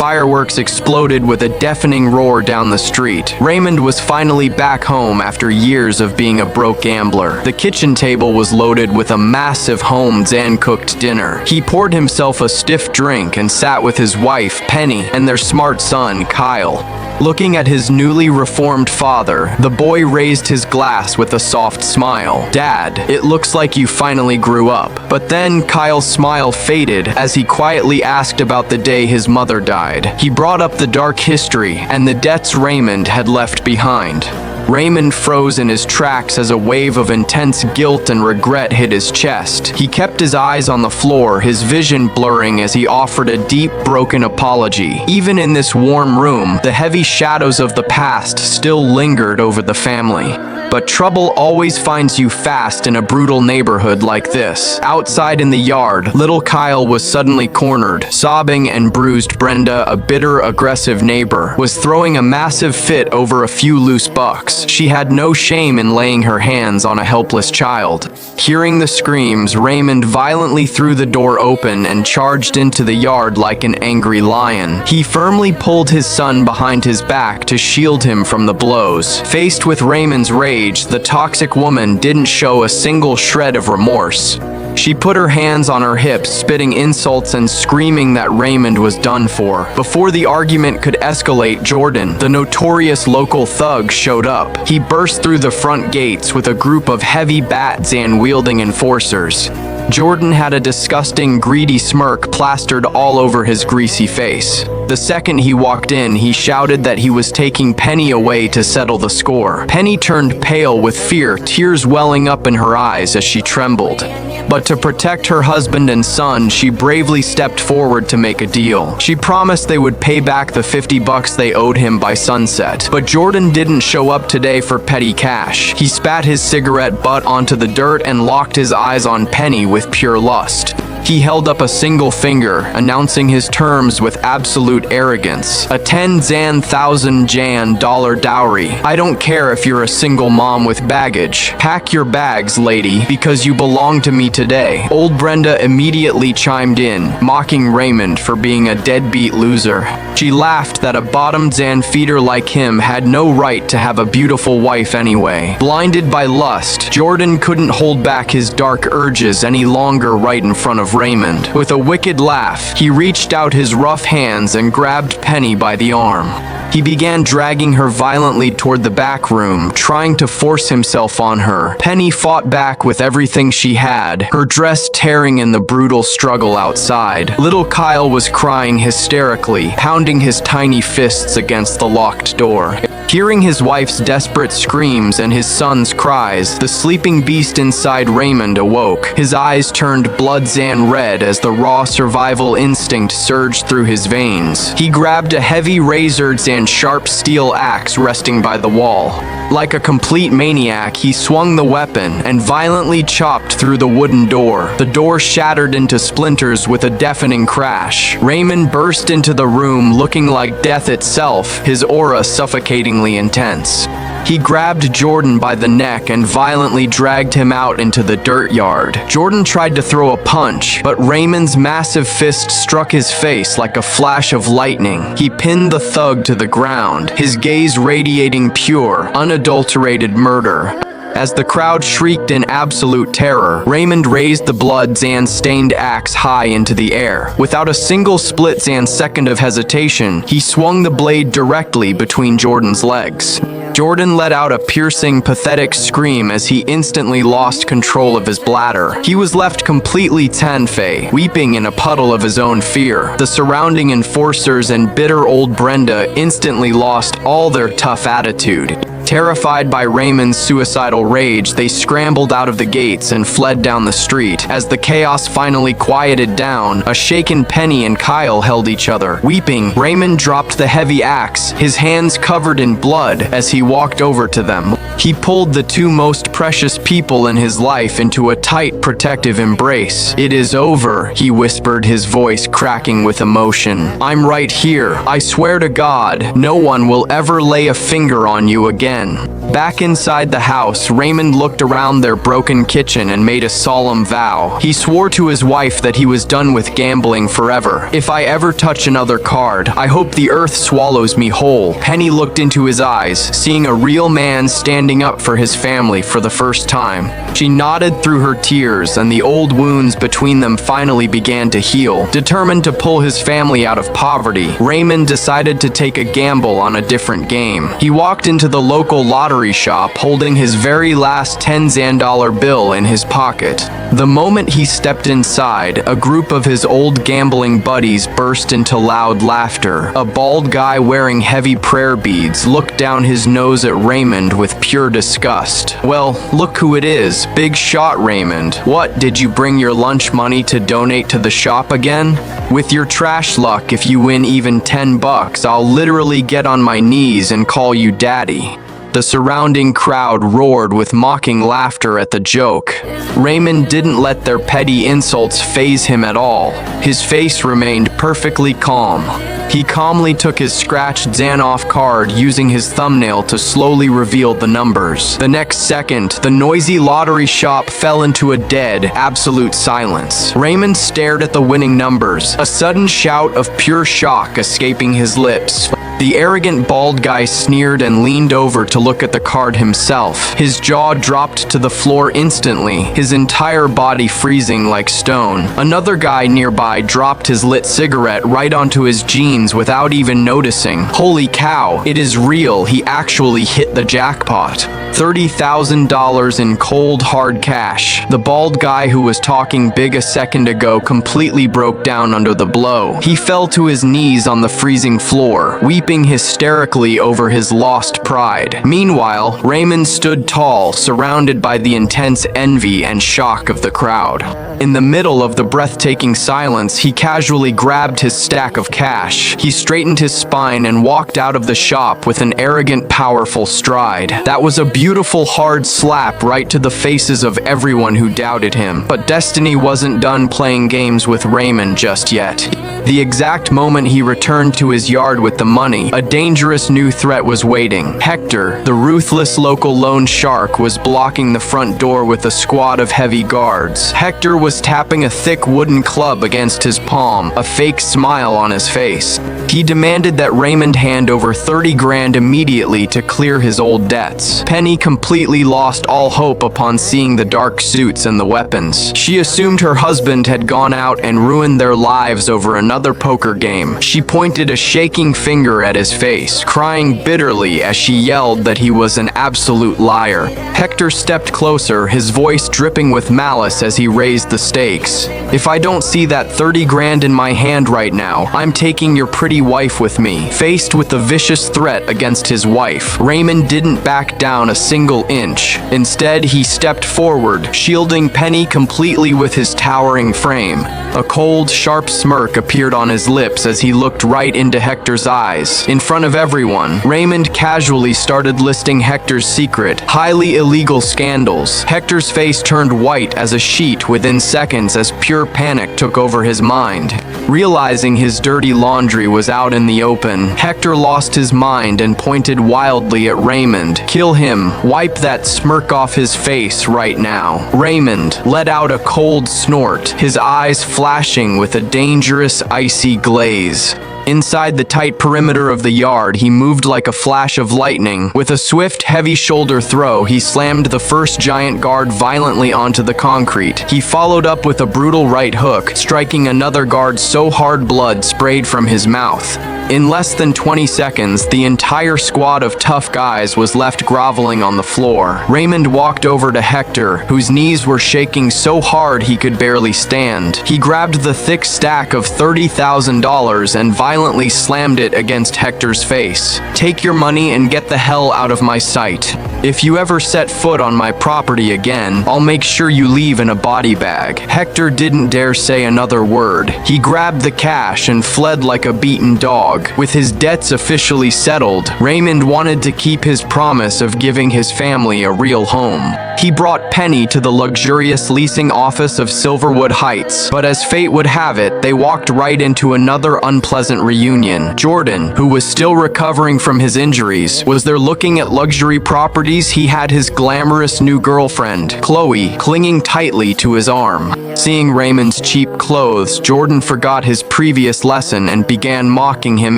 fireworks exploded with a deafening roar down the street. Raymond was finally back home after years of being a broke gambler. The kitchen table was loaded with a massive home-cooked dinner. He poured himself a stiff drink and sat with his wife, Penny, and their smart son, Kyle. Looking at his newly reformed father, the boy raised his glass with a soft smile. "Dad, it looks like you finally grew up." But then Kyle's smile faded as he quietly asked about the day his mother died. He brought up the dark history and the debts Raymond had left behind. Raymond froze in his tracks as a wave of intense guilt and regret hit his chest. He kept his eyes on the floor, his vision blurring as he offered a deep, broken apology. Even in this warm room, the heavy shadows of the past still lingered over the family. But trouble always finds you fast in a brutal neighborhood like this. Outside in the yard, little Kyle was suddenly cornered. Sobbing and bruised, Brenda, a bitter, aggressive neighbor, was throwing a massive fit over a few loose bucks. She had no shame in laying her hands on a helpless child. Hearing the screams, Raymond violently threw the door open and charged into the yard like an angry lion. He firmly pulled his son behind his back to shield him from the blows. Faced with Raymond's rage, the toxic woman didn't show a single shred of remorse. She put her hands on her hips, spitting insults and screaming that Raymond was done for. Before the argument could escalate, Jordan, the notorious local thug, showed up. He burst through the front gates with a group of heavy bat-wielding enforcers. Jordan had a disgusting, greedy smirk plastered all over his greasy face. The second he walked in, he shouted that he was taking Penny away to settle the score. Penny turned pale with fear, tears welling up in her eyes as she trembled. But to protect her husband and son, she bravely stepped forward to make a deal. She promised they would pay back the $50 they owed him by sunset. But Jordan didn't show up today for petty cash. He spat his cigarette butt onto the dirt and locked his eyes on Penny with pure lust. He held up a single finger, announcing his terms with absolute arrogance. A 10,000 Jan dollar dowry. I don't care if you're a single mom with baggage. Pack your bags, lady, because you belong to me today. Old Brenda immediately chimed in, mocking Raymond for being a deadbeat loser. She laughed that a bottom-Zan feeder like him had no right to have a beautiful wife anyway. Blinded by lust, Jordan couldn't hold back his dark urges any longer right in front of Raymond. With a wicked laugh, he reached out his rough hands and grabbed Penny by the arm. He began dragging her violently toward the back room, trying to force himself on her. Penny fought back with everything she had, her dress tearing in the brutal struggle outside. Little Kyle was crying hysterically, pounding his tiny fists against the locked door. Hearing his wife's desperate screams and his son's cries, the sleeping beast inside Raymond awoke. His eyes turned blood-Zan red as the raw survival instinct surged through his veins. He grabbed a heavy razor-Zan sharp steel axe resting by the wall. Like a complete maniac, he swung the weapon and violently chopped through the wooden door. The door shattered into splinters with a deafening crash. Raymond burst into the room looking like death itself, his aura suffocatingly intense. He grabbed Jordan by the neck and violently dragged him out into the dirt yard. Jordan tried to throw a punch, but Raymond's massive fist struck his face like a flash of lightning. He pinned the thug to the ground, his gaze radiating pure, unadulterated murder. As the crowd shrieked in absolute terror, Raymond raised the blood-Zan stained axe high into the air. Without a single split-Zan second of hesitation, he swung the blade directly between Jordan's legs. Jordan let out a piercing, pathetic scream as he instantly lost control of his bladder. He was left completely tan-fey, weeping in a puddle of his own fear. The surrounding enforcers and bitter old Brenda instantly lost all their tough attitude. Terrified by Raymond's suicidal rage, they scrambled out of the gates and fled down the street. As the chaos finally quieted down, a shaken Penny and Kyle held each other. Weeping, Raymond dropped the heavy axe, his hands covered in blood, as he walked over to them. He pulled the two most precious people in his life into a tight, protective embrace. "It is over," he whispered, his voice cracking with emotion. "I'm right here. I swear to God, no one will ever lay a finger on you again." again. Back inside the house, Raymond looked around their broken kitchen and made a solemn vow. He swore to his wife that he was done with gambling forever. "If I ever touch another card, I hope the earth swallows me whole." Penny looked into his eyes, seeing a real man standing up for his family for the first time. She nodded through her tears, and the old wounds between them finally began to heal. Determined to pull his family out of poverty, Raymond decided to take a gamble on a different game. He walked into the local lottery shop holding his very last $10 bill in his pocket. The moment he stepped inside, a group of his old gambling buddies burst into loud laughter. A bald guy wearing heavy prayer beads looked down his nose at Raymond with pure disgust. "Well, look who it is. Big shot, Raymond. What, did you bring your lunch money to donate to the shop again? With your trash luck, if you win even $10, I'll literally get on my knees and call you daddy." The surrounding crowd roared with mocking laughter at the joke. Raymond didn't let their petty insults faze him at all. His face remained perfectly calm. He calmly took his scratched Xanoff card, using his thumbnail to slowly reveal the numbers. The next second, the noisy lottery shop fell into a dead, absolute silence. Raymond stared at the winning numbers, a sudden shout of pure shock escaping his lips. The arrogant bald guy sneered and leaned over to look at the card himself. His jaw dropped to the floor instantly, his entire body freezing like stone. Another guy nearby dropped his lit cigarette right onto his jeans without even noticing. Holy cow, it is real, he actually hit the jackpot. $30,000 in cold hard cash. The bald guy who was talking big a second ago completely broke down under the blow. He fell to his knees on the freezing floor, weeping hysterically over his lost pride. Meanwhile, Raymond stood tall, surrounded by the intense envy and shock of the crowd. In the middle of the breathtaking silence, he casually grabbed his stack of cash. He straightened his spine and walked out of the shop with an arrogant, powerful stride. That was a beautiful hard slap right to the faces of everyone who doubted him. But destiny wasn't done playing games with Raymond just yet. The exact moment he returned to his yard with the money, a dangerous new threat was waiting. Hector, the ruthless local loan shark, was blocking the front door with a squad of heavy guards. Hector was tapping a thick wooden club against his palm, a fake smile on his face. He demanded that Raymond hand over 30 grand immediately to clear his old debts. Penny completely lost all hope upon seeing the dark suits and the weapons. She assumed her husband had gone out and ruined their lives over another poker game. She pointed a shaking finger at his face, crying bitterly as she yelled that he was an absolute liar. Hector stepped closer, his voice dripping with malice as he raised the stakes. "If I don't see that 30 grand in my hand right now, I'm taking your pretty wife with me." Faced with the vicious threat against his wife, Raymond didn't back down a single inch. Instead, he stepped forward, shielding Penny completely with his towering frame. A cold, sharp smirk appeared on his lips as he looked right into Hector's eyes. In front of everyone, Raymond casually started listing Hector's secret, highly illegal scandals. Hector's face turned white as a sheet within seconds as pure panic took over his mind. Realizing his dirty laundry was out in the open, Hector lost his mind and pointed wildly at Raymond. "Kill him. Wipe that smirk off his face right now." Raymond let out a cold snort, his eyes flashing with a dangerous, icy glaze. Inside the tight perimeter of the yard, he moved like a flash of lightning. With a swift, heavy shoulder throw, he slammed the first giant guard violently onto the concrete. He followed up with a brutal right hook, striking another guard so hard blood sprayed from his mouth. In less than 20 seconds, the entire squad of tough guys was left groveling on the floor. Raymond walked over to Hector, whose knees were shaking so hard he could barely stand. He grabbed the thick stack of $30,000 and violently slammed it against Hector's face. "Take your money and get the hell out of my sight. If you ever set foot on my property again, I'll make sure you leave in a body bag." Hector didn't dare say another word. He grabbed the cash and fled like a beaten dog. dog. With his debts officially settled, Raymond wanted to keep his promise of giving his family a real home. He brought Penny to the luxurious leasing office of Silverwood Heights, but as fate would have it, they walked right into another unpleasant reunion. Jordan, who was still recovering from his injuries, was there looking at luxury properties. He had his glamorous new girlfriend, Chloe, clinging tightly to his arm. Seeing Raymond's cheap clothes, Jordan forgot his previous lesson and began mocking him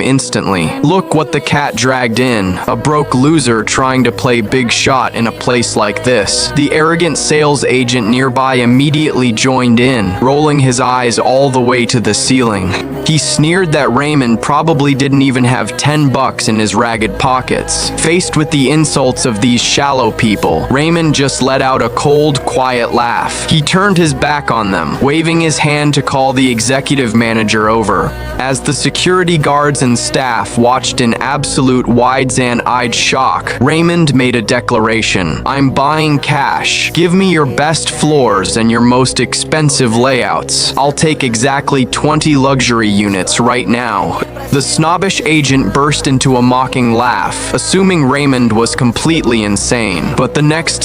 instantly. Look what the cat dragged in, a broke loser trying to play big shot in a place like this. The arrogant sales agent nearby immediately joined in, rolling his eyes all the way to the ceiling. He sneered that Raymond probably didn't even have 10 bucks in his ragged pockets. Faced with the insults of these shallow people, Raymond just let out a cold, quiet laugh. He turned his back on them, waving his hand to call the executive manager over. As the security guards and staff watched in absolute wide-eyed shock, Raymond made a declaration. "I'm buying cash. Give me your best floors and your most expensive layouts. I'll take exactly 20 luxury units right now." The snobbish agent burst into a mocking laugh, assuming Raymond was completely insane. But the next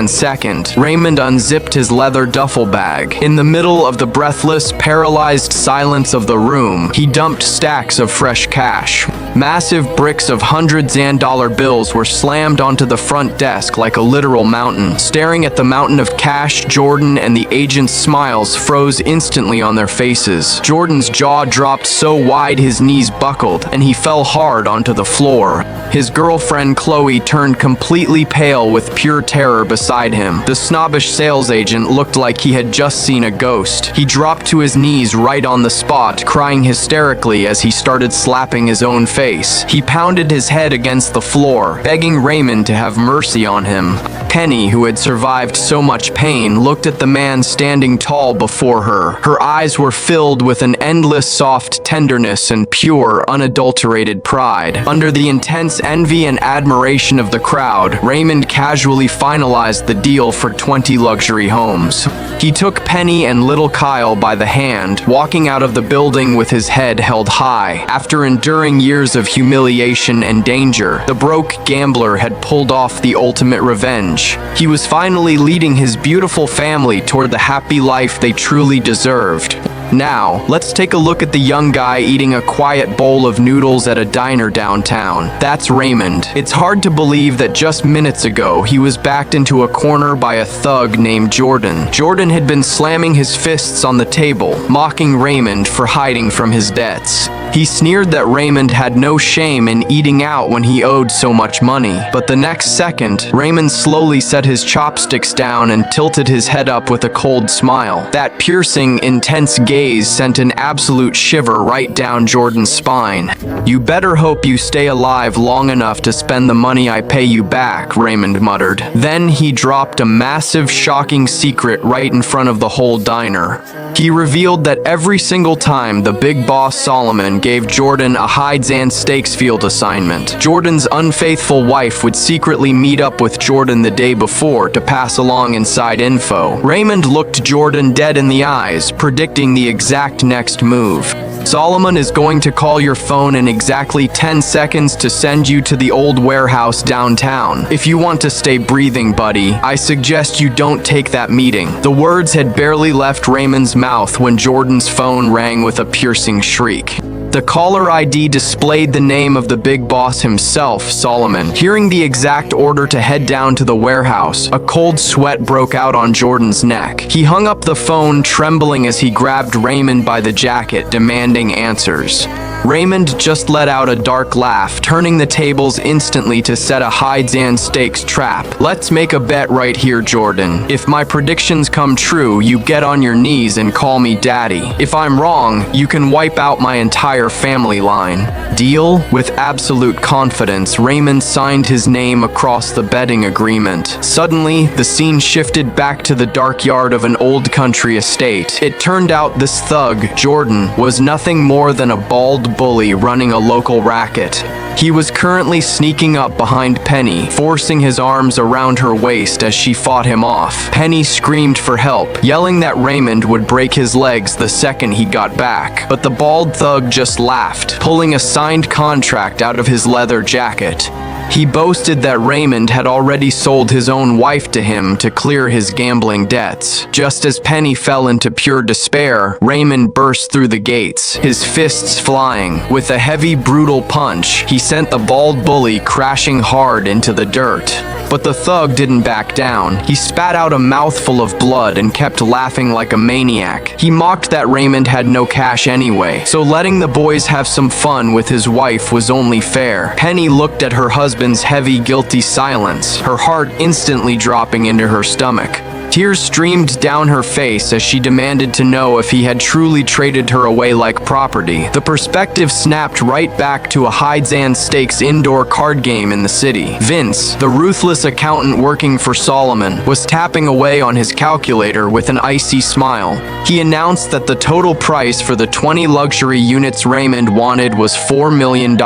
second, Raymond unzipped his leather duffel bag. In the middle of the breathless, paralyzed silence of the room, he dumped stacks of fresh cash. Massive bricks of $100 bills were slammed onto the front desk like a literal mountain. Staring at the mountain of cash, Jordan and the agent's smiles froze instantly on their faces. Jordan's jaw dropped so wide his knees buckled, and he fell hard onto the floor. His girlfriend Chloe turned completely pale with pure terror beside him. The snobbish sales agent looked like he had just seen a ghost. He dropped to his knees right on the spot, crying hysterically as he started slapping his own face. He pounded his head against the floor, begging Raymond to have mercy on him. Penny, who had survived so much pain, looked at the man standing tall before her. Her eyes were filled with an endless soft tenderness and pure, unadulterated pride. Under the intense envy and admiration of the crowd, Raymond casually finalized the deal for 20 luxury homes. He took Penny and little Kyle by the hand, walking out of the building with his head held high. After enduring years of humiliation and danger, the broke gambler had pulled off the ultimate revenge. He was finally leading his beautiful family toward the happy life they truly deserved. Now, let's take a look at the young guy eating a quiet bowl of noodles at a diner downtown. That's Raymond. It's hard to believe that just minutes ago, he was backed into a corner by a thug named Jordan. Jordan had been slamming his fists on the table, mocking Raymond for hiding from his debts. He sneered that Raymond had no shame in eating out when he owed so much money. But the next second, Raymond slowly set his chopsticks down and tilted his head up with a cold smile. That piercing, intense gaze sent an absolute shiver right down Jordan's spine. "You better hope you stay alive long enough to spend the money I pay you back," Raymond muttered. Then he dropped a massive, shocking secret right in front of the whole diner. He revealed that every single time the big boss Solomon gave Jordan a hides and stakes field assignment, Jordan's unfaithful wife would secretly meet up with Jordan the day before to pass along inside info. Raymond looked Jordan dead in the eyes, predicting the exact next move. "Solomon is going to call your phone in exactly 10 seconds to send you to the old warehouse downtown. If you want to stay breathing, buddy, I suggest you don't take that meeting." The words had barely left Raymond's mouth when Jordan's phone rang with a piercing shriek. The caller ID displayed the name of the big boss himself, Solomon. Hearing the exact order to head down to the warehouse, a cold sweat broke out on Jordan's neck. He hung up the phone, trembling as he grabbed Raymond by the jacket, demanding answers. Raymond just let out a dark laugh, turning the tables instantly to set a hides and stakes trap. "Let's make a bet right here, Jordan. If my predictions come true, you get on your knees and call me daddy. If I'm wrong, you can wipe out my entire family line." Deal? With absolute confidence, Raymond signed his name across the betting agreement. Suddenly, the scene shifted back to the dark yard of an old country estate. It turned out this thug, Jordan, was nothing more than a bald bully running a local racket. He was currently sneaking up behind Penny, forcing his arms around her waist as she fought him off. Penny screamed for help, yelling that Raymond would break his legs the second he got back. But the bald thug just laughed, pulling a signed contract out of his leather jacket. He boasted that Raymond had already sold his own wife to him to clear his gambling debts. Just as Penny fell into pure despair, Raymond burst through the gates, his fists flying. With a heavy, brutal punch, he sent the bald bully crashing hard into the dirt. But the thug didn't back down. He spat out a mouthful of blood and kept laughing like a maniac. He mocked that Raymond had no cash anyway, so letting the boys have some fun with his wife was only fair. Penny looked at her husband's heavy, guilty silence, her heart instantly dropping into her stomach. Tears streamed down her face as she demanded to know if he had truly traded her away like property. The perspective snapped right back to a hide-and-stakes indoor card game in the city. Vince, the ruthless accountant working for Solomon, was tapping away on his calculator with an icy smile. He announced that the total price for the 20 luxury units Raymond wanted was $4 million.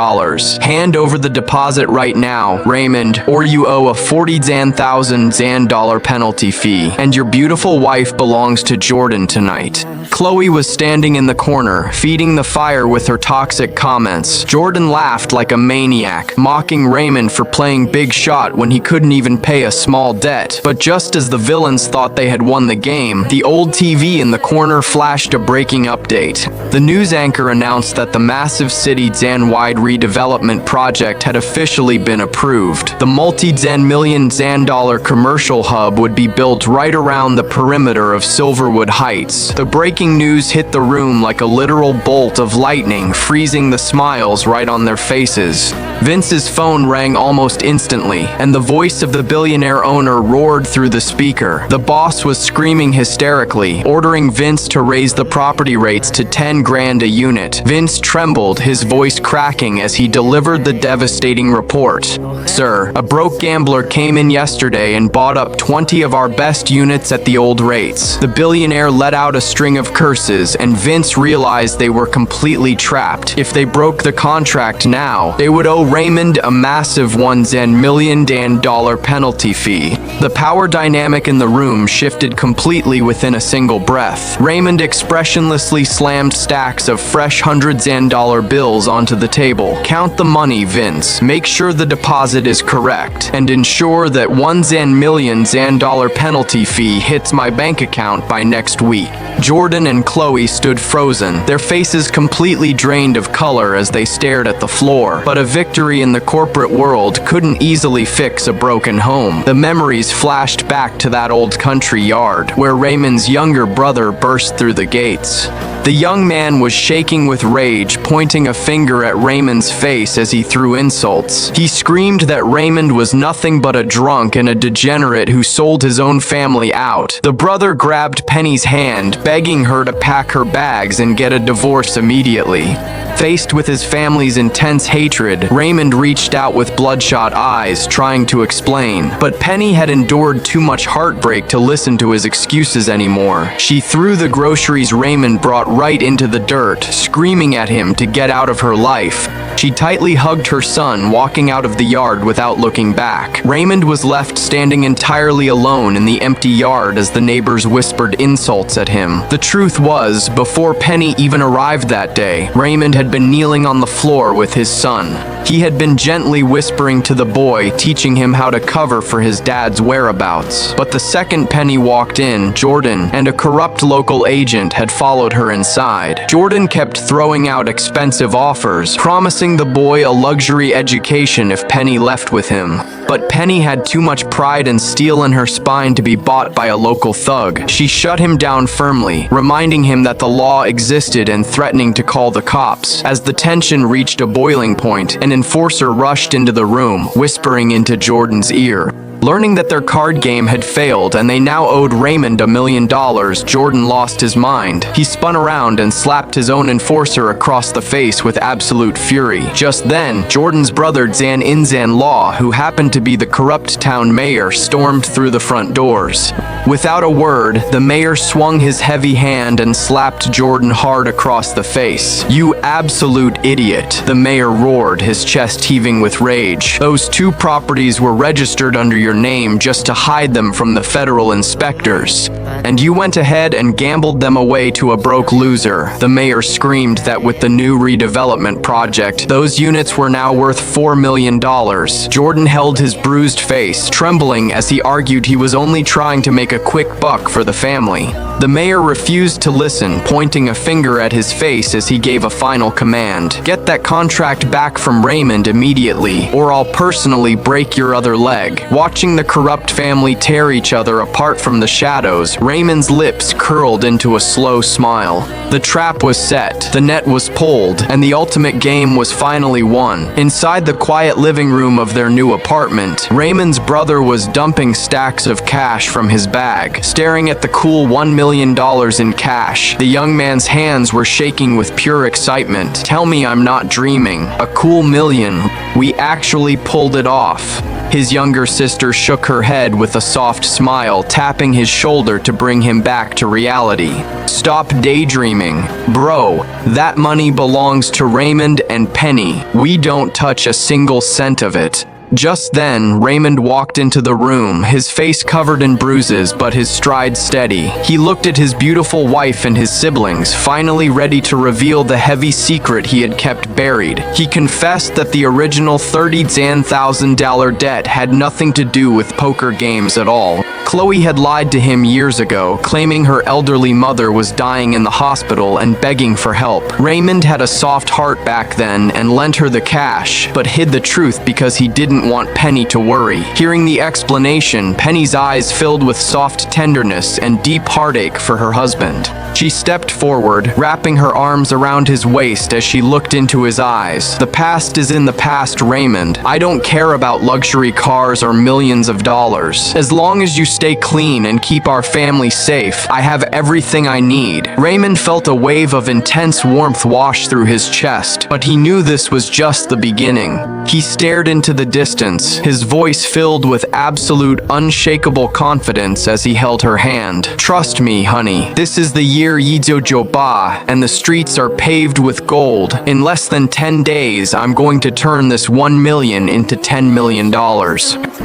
Hand over the deposit right now, Raymond, or you owe a $40,000 penalty fee. And your beautiful wife belongs to Jordan tonight. Chloe was standing in the corner, feeding the fire with her toxic comments. Jordan laughed like a maniac, mocking Raymond for playing big shot when he couldn't even pay a small debt. But just as the villains thought they had won the game, the old TV in the corner flashed a breaking update. The news anchor announced that the massive city-wide redevelopment project had officially been approved. The multi-million dollar commercial hub would be built right around the perimeter of Silverwood Heights. The breaking news hit the room like a literal bolt of lightning, freezing the smiles right on their faces. Vince's phone rang almost instantly, and the voice of the billionaire owner roared through the speaker. The boss was screaming hysterically, ordering Vince to raise the property rates to 10 grand a unit. Vince trembled, his voice cracking as he delivered the devastating report. Sir, a broke gambler came in yesterday and bought up 20 of our best units at the old rates. The billionaire let out a string of curses, and Vince realized they were completely trapped. If they broke the contract now, they would owe Raymond a massive $1 million penalty fee. The power dynamic in the room shifted completely within a single breath. Raymond expressionlessly slammed stacks of fresh $100 bills onto the table. Count the money, Vince. Make sure the deposit is correct, and ensure that $1 million penalty fee hits my bank account by next week. Jordan and Chloe stood frozen, their faces completely drained of color as they stared at the floor. But a victory in the corporate world couldn't easily fix a broken home. The memories flashed back to that old country yard, where Raymond's younger brother burst through the gates. The young man was shaking with rage, pointing a finger at Raymond's face as he threw insults. He screamed that Raymond was nothing but a drunk and a degenerate who sold his own family out. The brother grabbed Penny's hand, begging her to pack her bags and get a divorce immediately. Faced with his family's intense hatred, Raymond reached out with bloodshot eyes, trying to explain. But Penny had endured too much heartbreak to listen to his excuses anymore. She threw the groceries Raymond brought right into the dirt, screaming at him to get out of her life. She tightly hugged her son, walking out of the yard without looking back. Raymond was left standing entirely alone in the empty yard as the neighbors whispered insults at him. The truth was, before Penny even arrived that day, Raymond had been kneeling on the floor with his son. He had been gently whispering to the boy, teaching him how to cover for his dad's whereabouts. But the second Penny walked in, Jordan and a corrupt local agent had followed her inside. Jordan kept throwing out expensive offers, promising the boy a luxury education if Penny left with him. But Penny had too much pride and steel in her spine to be bought by a local thug. She shut him down firmly, reminding him that the law existed and threatening to call the cops. As the tension reached a boiling point, an enforcer rushed into the room, whispering into Jordan's ear. Learning that their card game had failed and they now owed Raymond $1 million, Jordan lost his mind. He spun around and slapped his own enforcer across the face with absolute fury. Just then, Jordan's brother Zan Inzan Law, who happened to be the corrupt town mayor, stormed through the front doors. Without a word, the mayor swung his heavy hand and slapped Jordan hard across the face. "You absolute idiot," the mayor roared, his chest heaving with rage. "Those two properties were registered under your name just to hide them from the federal inspectors. And you went ahead and gambled them away to a broke loser." The mayor screamed that with the new redevelopment project, those units were now worth $4 million. Jordan held his bruised face, trembling as he argued he was only trying to make a quick buck for the family. The mayor refused to listen, pointing a finger at his face as he gave a final command. "Get that contract back from Raymond immediately, or I'll personally break your other leg." Watching the corrupt family tear each other apart from the shadows, Raymond's lips curled into a slow smile. The trap was set, the net was pulled, and the ultimate game was finally won. Inside the quiet living room of their new apartment, Raymond's brother was dumping stacks of cash from his bag, staring at the cool $1 million in cash. The young man's hands were shaking with pure excitement. "Tell me I'm not dreaming. A cool million. We actually pulled it off." His younger sister shook her head with a soft smile, tapping his shoulder to bring him back to reality. "Stop daydreaming. Bro, that money belongs to Raymond and Penny. We don't touch a single cent of it." Just then, Raymond walked into the room, his face covered in bruises but his stride steady. He looked at his beautiful wife and his siblings, finally ready to reveal the heavy secret he had kept buried. He confessed that the original $30,000 debt had nothing to do with poker games at all. Chloe had lied to him years ago, claiming her elderly mother was dying in the hospital and begging for help. Raymond had a soft heart back then and lent her the cash, but hid the truth because he didn't want Penny to worry. Hearing the explanation, Penny's eyes filled with soft tenderness and deep heartache for her husband. She stepped forward, wrapping her arms around his waist as she looked into his eyes. "The past is in the past, Raymond. I don't care about luxury cars or millions of dollars. As long as you stay clean and keep our family safe, I have everything I need." Raymond felt a wave of intense warmth wash through his chest, but he knew this was just the beginning. He stared into the distance, his voice filled with absolute, unshakable confidence as he held her hand. "Trust me, honey. This is the year Yizojoba, and the streets are paved with gold. In less than 10 days, I'm going to turn this $1 million into $10 million.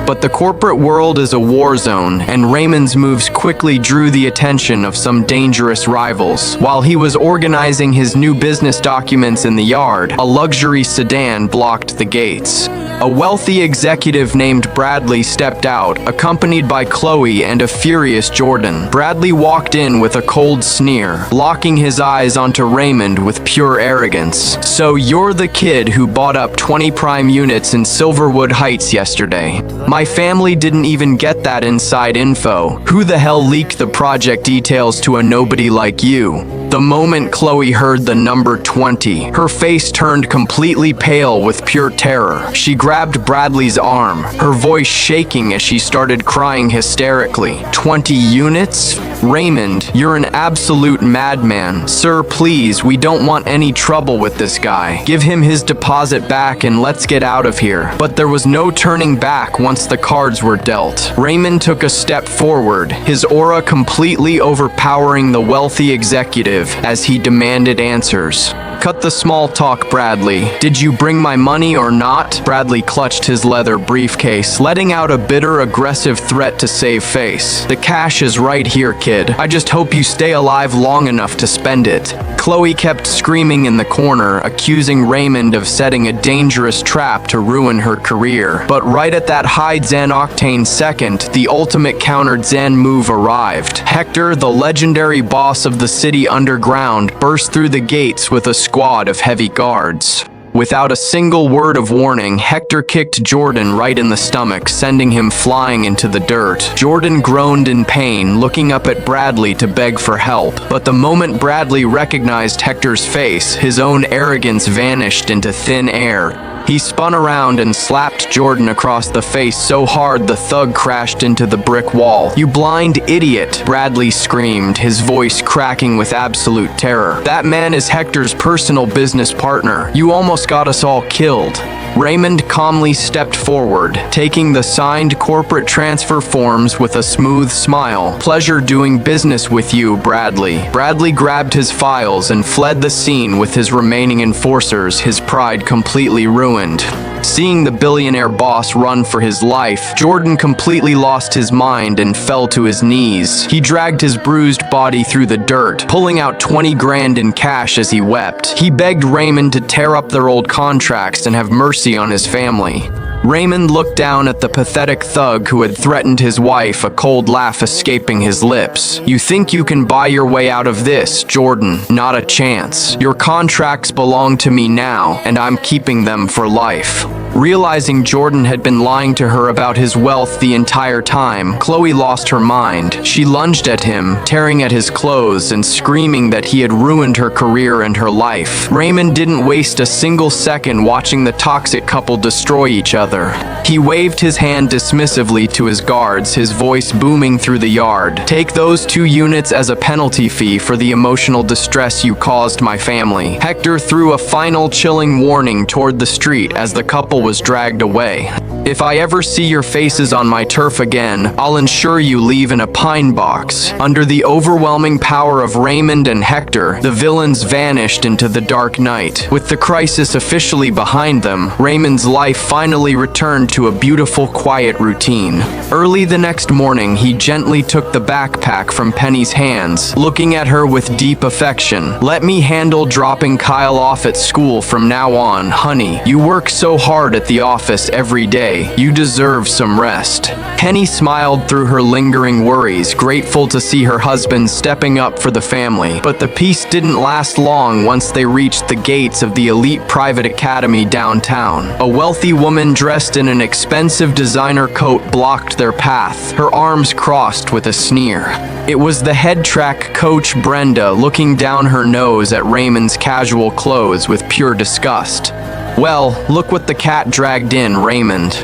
But the corporate world is a war zone, and Raymond's moves quickly drew the attention of some dangerous rivals. While he was organizing his new business documents in the yard, a luxury sedan blocked the gates. A wealthy executive named Bradley stepped out, accompanied by Chloe and a furious Jordan. Bradley walked in with a cold sneer, locking his eyes onto Raymond with pure arrogance. "So you're the kid who bought up 20 prime units in Silverwood Heights yesterday. My family didn't even get that inside info. Who the hell leaked the project details to a nobody like you?" The moment Chloe heard the number 20, her face turned completely pale with pure terror. She grabbed Bradley's arm, her voice shaking as she started crying hysterically. "20 units? Raymond, you're an absolute madman. Sir, please, we don't want any trouble with this guy. Give him his deposit back and let's get out of here." But there was no turning back once the cards were dealt. Raymond took a step forward, his aura completely overpowering the wealthy executive as he demanded answers. "Cut the small talk, Bradley. Did you bring my money or not?" Bradley clutched his leather briefcase, letting out a bitter, aggressive threat to save face. "The cash is right here, kid. I just hope you stay alive long enough to spend it." Chloe kept screaming in the corner, accusing Raymond of setting a dangerous trap to ruin her career. But right at that high Zen octane second, the ultimate countered Zen move arrived. Hector, the legendary boss of the city underground, burst through the gates with a squad of heavy guards. Without a single word of warning, Hector kicked Jordan right in the stomach, sending him flying into the dirt. Jordan groaned in pain, looking up at Bradley to beg for help. But the moment Bradley recognized Hector's face, his own arrogance vanished into thin air. He spun around and slapped Jordan across the face so hard the thug crashed into the brick wall. "You blind idiot!" Bradley screamed, his voice cracking with absolute terror. "That man is Hector's personal business partner. You almost got us all killed." Raymond calmly stepped forward, taking the signed corporate transfer forms with a smooth smile. "Pleasure doing business with you, Bradley." Bradley grabbed his files and fled the scene with his remaining enforcers, his pride completely ruined. Seeing the billionaire boss run for his life, Jordan completely lost his mind and fell to his knees. He dragged his bruised body through the dirt, pulling out 20 grand in cash as he wept. He begged Raymond to tear up their old contracts and have mercy on his family. Raymond looked down at the pathetic thug who had threatened his wife, a cold laugh escaping his lips. "You think you can buy your way out of this, Jordan? Not a chance. Your contracts belong to me now, and I'm keeping them for life." Realizing Jordan had been lying to her about his wealth the entire time, Chloe lost her mind. She lunged at him, tearing at his clothes and screaming that he had ruined her career and her life. Raymond didn't waste a single second watching the toxic couple destroy each other. He waved his hand dismissively to his guards, his voice booming through the yard. "Take those 2 units as a penalty fee for the emotional distress you caused my family." Hector threw a final chilling warning toward the street as the couple was dragged away. "If I ever see your faces on my turf again, I'll ensure you leave in a pine box." Under the overwhelming power of Raymond and Hector, the villains vanished into the dark night. With the crisis officially behind them, Raymond's life finally returned to a beautiful, quiet routine. Early the next morning, he gently took the backpack from Penny's hands, looking at her with deep affection. "Let me handle dropping Kyle off at school from now on, honey. You work so hard at the office every day. You deserve some rest." Penny smiled through her lingering worries, grateful to see her husband stepping up for the family. But the peace didn't last long once they reached the gates of the elite private academy downtown. A wealthy woman dressed in an expensive designer coat blocked their path, her arms crossed with a sneer. It was the head track coach Brenda, looking down her nose at Raymond's casual clothes with pure disgust. "Well, look what the cat dragged in, Raymond.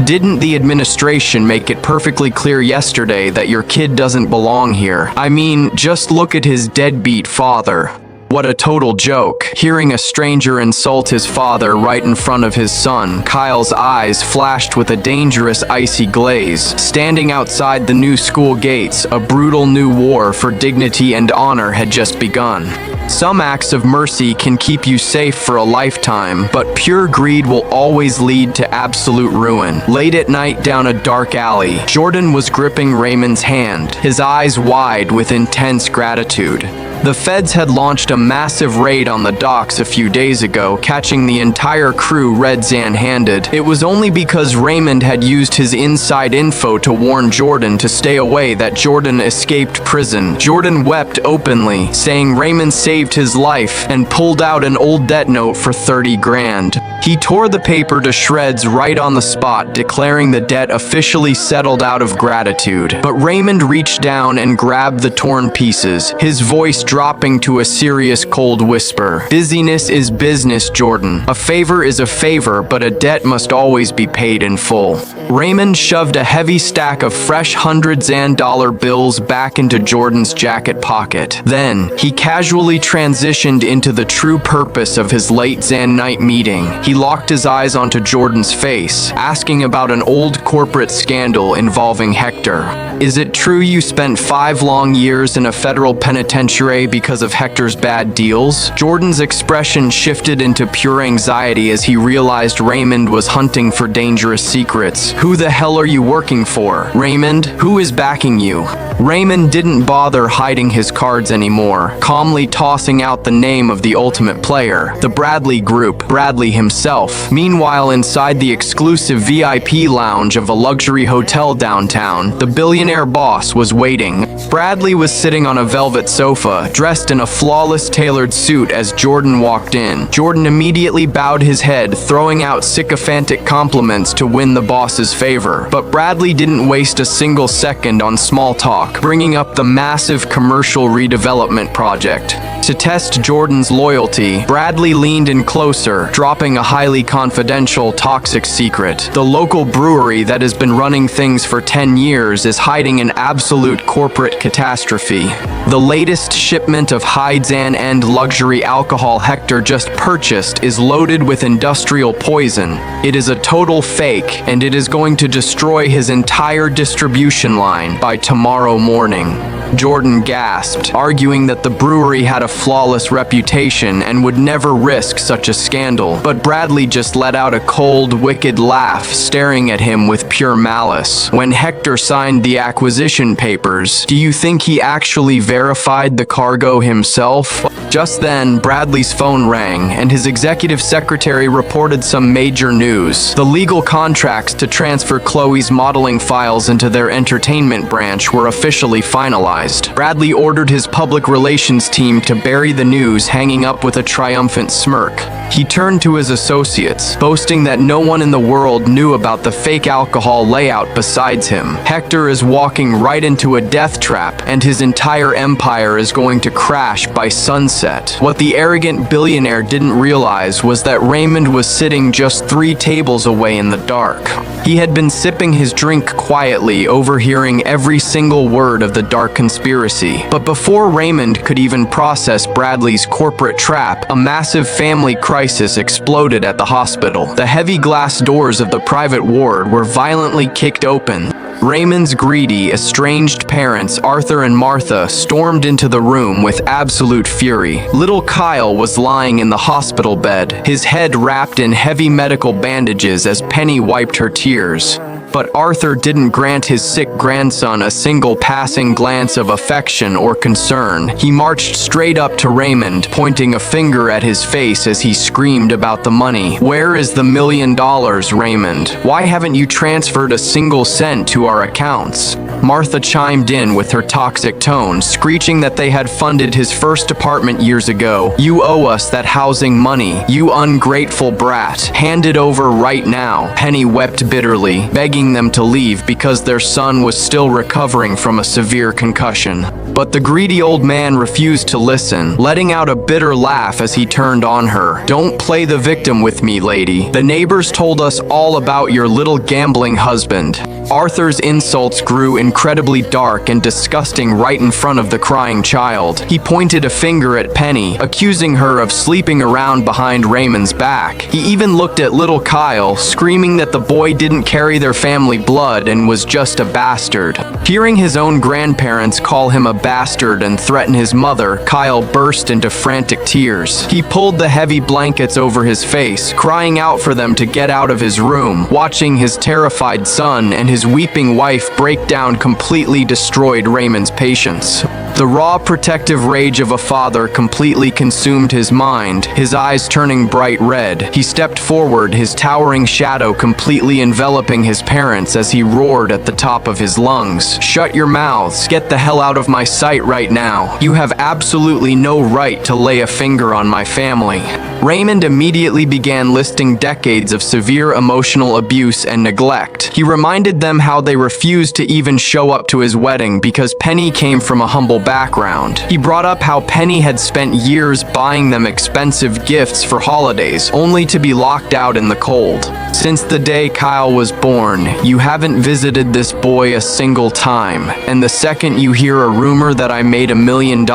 Didn't the administration make it perfectly clear yesterday that your kid doesn't belong here? I mean, just look at his deadbeat father. What a total joke." Hearing a stranger insult his father right in front of his son, Kyle's eyes flashed with a dangerous icy glaze. Standing outside the new school gates, a brutal new war for dignity and honor had just begun. Some acts of mercy can keep you safe for a lifetime, but pure greed will always lead to absolute ruin. Late at night down a dark alley, Jordan was gripping Raymond's hand, his eyes wide with intense gratitude. The feds had launched a massive raid on the docks a few days ago, catching the entire crew red-handed. It was only because Raymond had used his inside info to warn Jordan to stay away that Jordan escaped prison. Jordan wept openly, saying Raymond saved his life, and pulled out an old debt note for 30 grand. He tore the paper to shreds right on the spot, declaring the debt officially settled out of gratitude. But Raymond reached down and grabbed the torn pieces, his voice dropping to a serious cold whisper. "Busyness is business, Jordan. A favor is a favor, but a debt must always be paid in full." Raymond shoved a heavy stack of fresh $100 bills back into Jordan's jacket pocket. Then, he casually transitioned into the true purpose of his late Zan night meeting. He locked his eyes onto Jordan's face, asking about an old corporate scandal involving Hector. "Is it true you spent 5 long years in a federal penitentiary because of Hector's bad deals?" Jordan's expression shifted into pure anxiety as he realized Raymond was hunting for dangerous secrets. "Who the hell are you working for, Raymond? Who is backing you?" Raymond didn't bother hiding his cards anymore, calmly tossing out the name of the ultimate player, the Bradley Group, Bradley himself. Meanwhile, inside the exclusive VIP lounge of a luxury hotel downtown, the billionaire boss was waiting. Bradley was sitting on a velvet sofa, dressed in a flawless tailored suit as Jordan walked in. Jordan immediately bowed his head, throwing out sycophantic compliments to win the boss's favor. But Bradley didn't waste a single second on small talk, bringing up the massive commercial redevelopment project. To test Jordan's loyalty, Bradley leaned in closer, dropping a highly confidential, toxic secret. The local brewery that has been running things for 10 years is hiding an absolute corporate catastrophe. The latest shipment of high-end luxury alcohol Hector just purchased is loaded with industrial poison. It is a total fake, and it is going to destroy his entire distribution line by tomorrow morning. Jordan gasped, arguing that the brewery had a flawless reputation and would never risk such a scandal. But Bradley just let out a cold, wicked laugh, staring at him with pure malice. When Hector signed the acquisition papers, do you think he actually verified the cargo himself? Just then, Bradley's phone rang, and his executive secretary reported some major news. The legal contracts to transfer Chloe's modeling files into their entertainment branch were officially finalized. Bradley ordered his public relations team to bury the news, hanging up with a triumphant smirk. He turned to his associates, boasting that no one in the world knew about the fake alcohol layout besides him. Hector is walking right into a death trap, and his entire empire is going to crash by sunset. What the arrogant billionaire didn't realize was that Raymond was sitting just 3 tables away in the dark. He had been sipping his drink quietly, overhearing every single word of the dark conspiracy. But before Raymond could even process Bradley's corporate trap, a massive family crisis exploded at the hospital. The heavy glass doors of the private ward were violently kicked open. Raymond's greedy, estranged parents, Arthur and Martha, stormed into the room with absolute fury. Little Kyle was lying in the hospital bed, his head wrapped in heavy medical bandages as Penny wiped her tears. But Arthur didn't grant his sick grandson a single passing glance of affection or concern. He marched straight up to Raymond, pointing a finger at his face as he screamed about the money. "Where is the $1 million, Raymond? Why haven't you transferred a single cent to our accounts?" Martha chimed in with her toxic tone, screeching that they had funded his first apartment years ago. "You owe us that housing money, you ungrateful brat. Hand it over right now." Penny wept bitterly, begging them to leave because their son was still recovering from a severe concussion. But the greedy old man refused to listen, letting out a bitter laugh as he turned on her. "Don't play the victim with me, lady. The neighbors told us all about your little gambling husband." Arthur's insults grew incredibly dark and disgusting right in front of the crying child. He pointed a finger at Penny, accusing her of sleeping around behind Raymond's back. He even looked at little Kyle, screaming that the boy didn't carry their family blood and was just a bastard. Hearing his own grandparents call him a bastard and threaten his mother, Kyle burst into frantic tears. He pulled the heavy blankets over his face, crying out for them to get out of his room. Watching his terrified son and his weeping wife break down completely destroyed Raymond's patience. The raw protective rage of a father completely consumed his mind, his eyes turning bright red. He stepped forward, his towering shadow completely enveloping his parents as he roared at the top of his lungs. "Shut your mouths. Get the hell out of my sight right now. You have absolutely no right to lay a finger on my family." Raymond immediately began listing decades of severe emotional abuse and neglect. He reminded them how they refused to even show up to his wedding because Penny came from a humble background. He brought up how Penny had spent years buying them expensive gifts for holidays, only to be locked out in the cold. "Since the day Kyle was born, you haven't visited this boy a single time, and the second you hear a rumor that I made $1 million,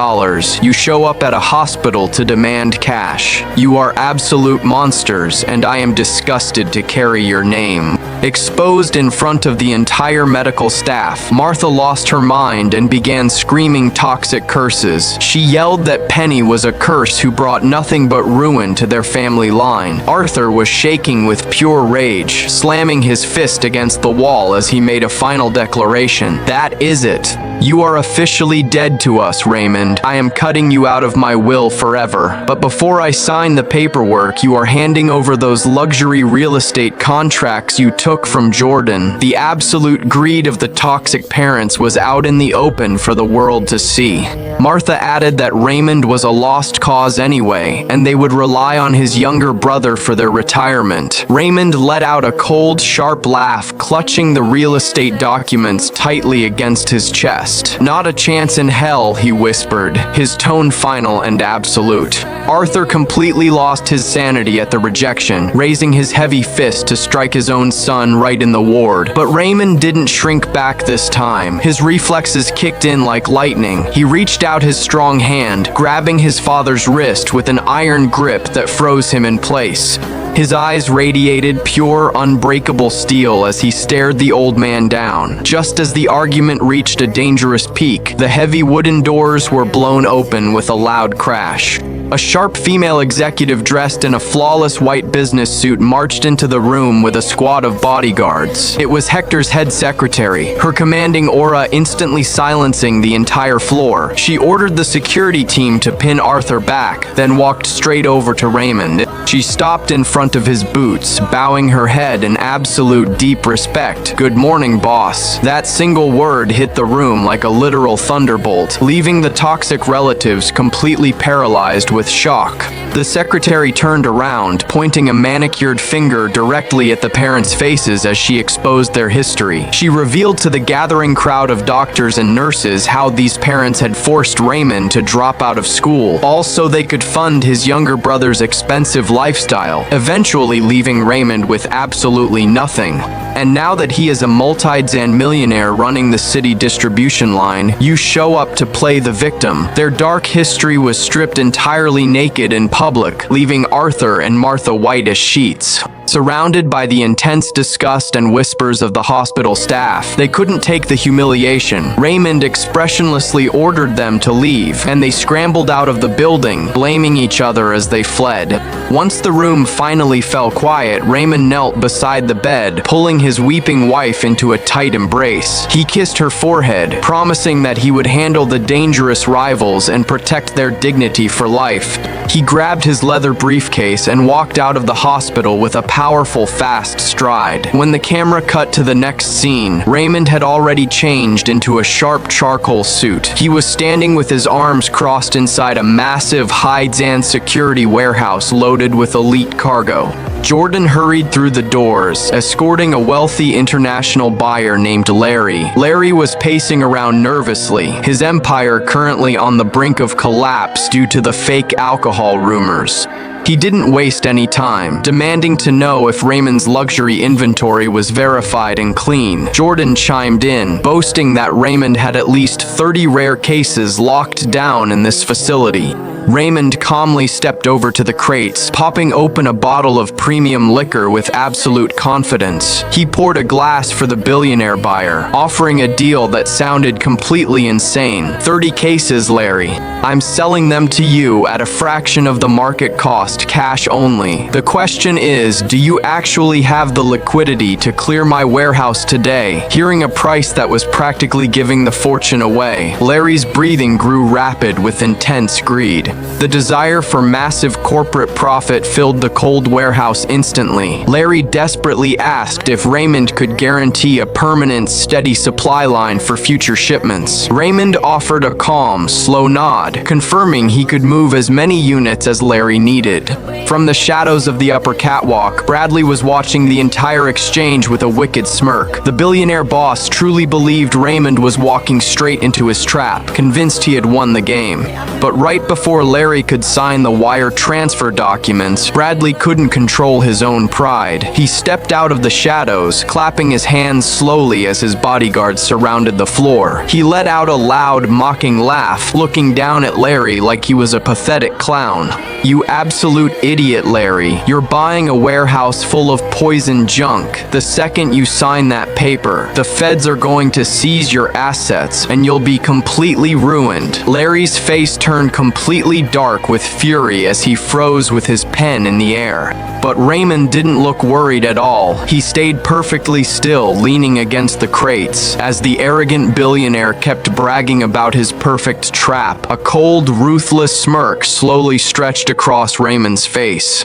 you show up at a hospital to demand cash. You are absolute monsters, and I am disgusted to carry your name." Exposed in front of the entire medical staff, Martha lost her mind and began screaming toxic curses. She yelled that Penny was a curse who brought nothing but ruin to their family line. Arthur was shaking with pure rage, slamming his fist against the wall as he made a final declaration. "That is it. You are officially dead to us, Raymond. I am cutting you out of my will forever. But before I sign the paperwork, you are handing over those luxury real estate contracts you took from Jordan." The absolute greed of the toxic parents was out in the open for the world to see. Martha added that Raymond was a lost cause anyway, and they would rely on his younger brother for their retirement. Raymond let out a cold, sharp laugh, clutching the real estate documents tightly against his chest. "Not a chance in hell," he whispered, his tone final and absolute. Arthur completely lost his sanity at the rejection, raising his heavy fist to strike his own son run right in the ward. But Raymond didn't shrink back this time. His reflexes kicked in like lightning. He reached out his strong hand, grabbing his father's wrist with an iron grip that froze him in place. His eyes radiated pure, unbreakable steel as he stared the old man down. Just as the argument reached a dangerous peak, the heavy wooden doors were blown open with a loud crash. A sharp female executive dressed in a flawless white business suit marched into the room with a squad of bodyguards. It was Hector's head secretary, her commanding aura instantly silencing the entire floor. She ordered the security team to pin Arthur back, then walked straight over to Raymond. She stopped in front of his boots, bowing her head in absolute deep respect. "Good morning, boss." That single word hit the room like a literal thunderbolt, leaving the toxic relatives completely paralyzed with shock. The secretary turned around, pointing a manicured finger directly at the parents' faces as she exposed their history. She revealed to the gathering crowd of doctors and nurses how these parents had forced Raymond to drop out of school, all so they could fund his younger brother's expensive lifestyle, eventually leaving Raymond with absolutely nothing. And now that he is a multi-Zan millionaire running the city distribution line, you show up to play the victim. Their dark history was stripped entirely naked in public, leaving Arthur and Martha white as sheets. Surrounded by the intense disgust and whispers of the hospital staff, they couldn't take the humiliation. Raymond expressionlessly ordered them to leave, and they scrambled out of the building, blaming each other as they fled. Once the room finally fell quiet, Raymond knelt beside the bed, pulling his weeping wife into a tight embrace. He kissed her forehead, promising that he would handle the dangerous rivals and protect their dignity for life. He grabbed his leather briefcase and walked out of the hospital with a powerful, fast stride. When the camera cut to the next scene, Raymond had already changed into a sharp charcoal suit. He was standing with his arms crossed inside a massive high-Zan security warehouse loaded with elite cargo. Jordan hurried through the doors, escorting a wealthy international buyer named Larry. Larry was pacing around nervously, his empire currently on the brink of collapse due to the fake alcohol rumors. He didn't waste any time, demanding to know if Raymond's luxury inventory was verified and clean. Jordan chimed in, boasting that Raymond had at least 30 rare cases locked down in this facility. Raymond calmly stepped over to the crates, popping open a bottle of premium liquor with absolute confidence. He poured a glass for the billionaire buyer, offering a deal that sounded completely insane. 30 cases, Larry. I'm selling them to you at a fraction of the market cost, cash only. The question is, do you actually have the liquidity to clear my warehouse today? Hearing a price that was practically giving the fortune away, Larry's breathing grew rapid with intense greed. The desire for massive corporate profit filled the cold warehouse instantly. Larry desperately asked if Raymond could guarantee a permanent, steady supply line for future shipments. Raymond offered a calm, slow nod, confirming he could move as many units as Larry needed. From the shadows of the upper catwalk, Bradley was watching the entire exchange with a wicked smirk. The billionaire boss truly believed Raymond was walking straight into his trap, convinced he had won the game. But right before Larry could sign the wire transfer documents, Bradley couldn't control his own pride. He stepped out of the shadows, clapping his hands slowly as his bodyguards surrounded the floor. He let out a loud, mocking laugh, looking down at Larry like he was a pathetic clown. "You absolute idiot, Larry. You're buying a warehouse full of poison junk. The second you sign that paper, the feds are going to seize your assets, and you'll be completely ruined." Larry's face turned completely dark with fury as he froze with his pen in the air. But Raymond didn't look worried at all. He stayed perfectly still, leaning against the crates, as the arrogant billionaire kept bragging about his perfect trap. A cold, ruthless smirk slowly stretched across Raymond's face.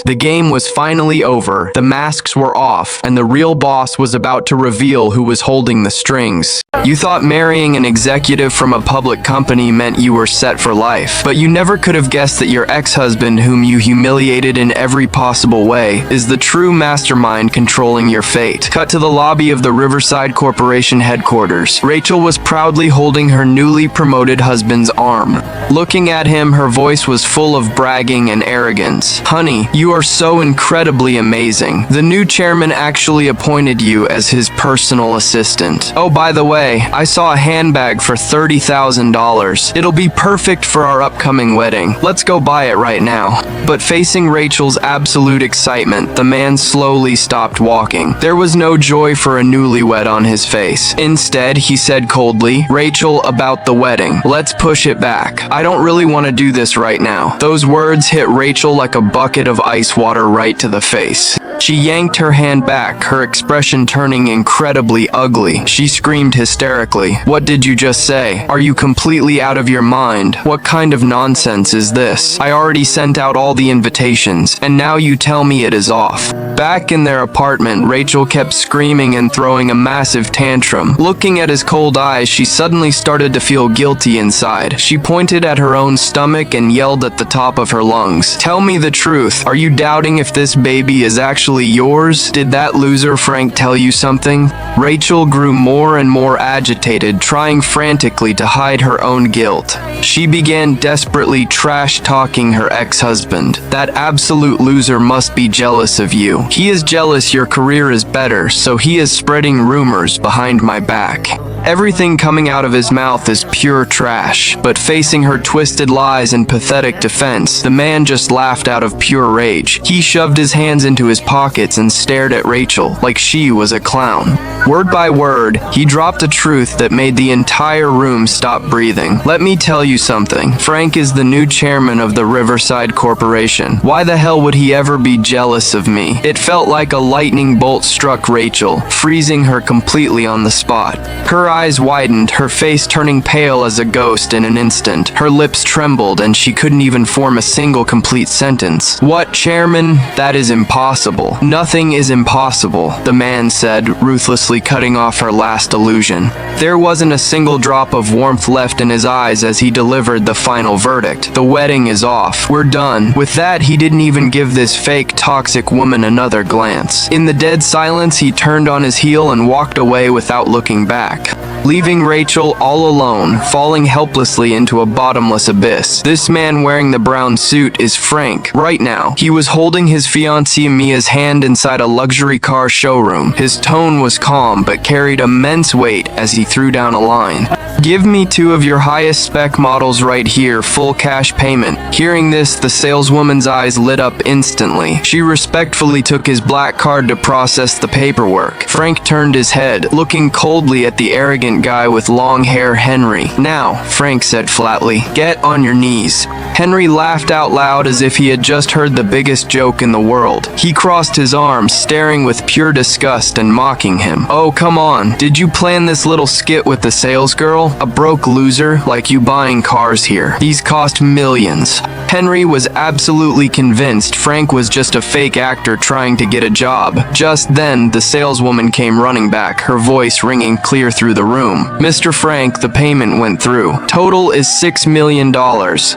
The game was finally over, the masks were off, and the real boss was about to reveal who was holding the strings. You thought marrying an executive from a public company meant you were set for life, but you never could have guessed that your ex-husband, whom you humiliated in every possible way, is the true mastermind controlling your fate. Cut to the lobby of the Riverside Corporation headquarters. Rachel was proudly holding her newly promoted husband's arm. Looking at him, her voice was full of bragging and arrogance. "Honey, you You are so incredibly amazing. The new chairman actually appointed you as his personal assistant. Oh, by the way, I saw a handbag for $30,000. It'll be perfect for our upcoming wedding. Let's go buy it right now. But facing Rachel's absolute excitement, the man slowly stopped walking. There was no joy for a newlywed on his face. Instead, he said coldly, "Rachel, about the wedding. Let's push it back. I don't really want to do this right now." Those words hit Rachel like a bucket of ice water right to the face. She yanked her hand back, her expression turning incredibly ugly. She screamed hysterically, "What did you just say? Are you completely out of your mind? What kind of nonsense is this? I already sent out all the invitations, and now you tell me it is off." Back in their apartment, Rachel kept screaming and throwing a massive tantrum. Looking at his cold eyes, she suddenly started to feel guilty inside. She pointed at her own stomach and yelled at the top of her lungs, "Tell me the truth. Are you doubting if this baby is actually yours? Did that loser Frank tell you something?" Rachel grew more and more agitated, trying frantically to hide her own guilt. She began desperately trash-talking her ex-husband. "That absolute loser must be jealous of you. He is jealous your career is better, so he is spreading rumors behind my back." Everything coming out of his mouth is pure trash, but facing her twisted lies and pathetic defense, the man just laughed out of pure rage. He shoved his hands into his pockets and stared at Rachel like she was a clown. Word by word, he dropped a truth that made the entire room stop breathing. "Let me tell you something. Frank is the new chairman of the Riverside Corporation. Why the hell would he ever be jealous of me?" It felt like a lightning bolt struck Rachel, freezing her completely on the spot. Her eyes widened, her face turning pale as a ghost in an instant. Her lips trembled and she couldn't even form a single complete sentence. "What, chairman? That is impossible. Nothing is impossible," the man said, ruthlessly cutting off her last illusion. There wasn't a single drop of warmth left in his eyes as he delivered the final verdict. "The wedding is off. We're done." With that, he didn't even give this fake, toxic woman another glance. In the dead silence, he turned on his heel and walked away without looking back, leaving Rachel all alone, falling helplessly into a bottomless abyss. This man wearing the brown suit is Frank. Right now, he was holding his fiancée Mia's hand inside a luxury car showroom. His tone was calm but carried immense weight as he threw down a line. "Give me 2 of your highest spec models right here, full cash payment." Hearing this, the saleswoman's eyes lit up instantly. She respectfully took his black card to process the paperwork. Frank turned his head, looking coldly at the arrogant guy with long hair, Henry. "Now," Frank said flatly, "get on your knees." Henry laughed out loud as if he had just heard the biggest joke in the world. He crossed his arms, staring with pure disgust and mocking him. "Oh, come on. Did you plan this little skit with the sales girl? A broke loser like you buying cars here. These cost millions." Henry was absolutely convinced Frank was just a fake actor trying to get a job. Just then, the saleswoman came running back, her voice ringing clear through the room. "Mr. Frank, the payment went through. Total is $6 million.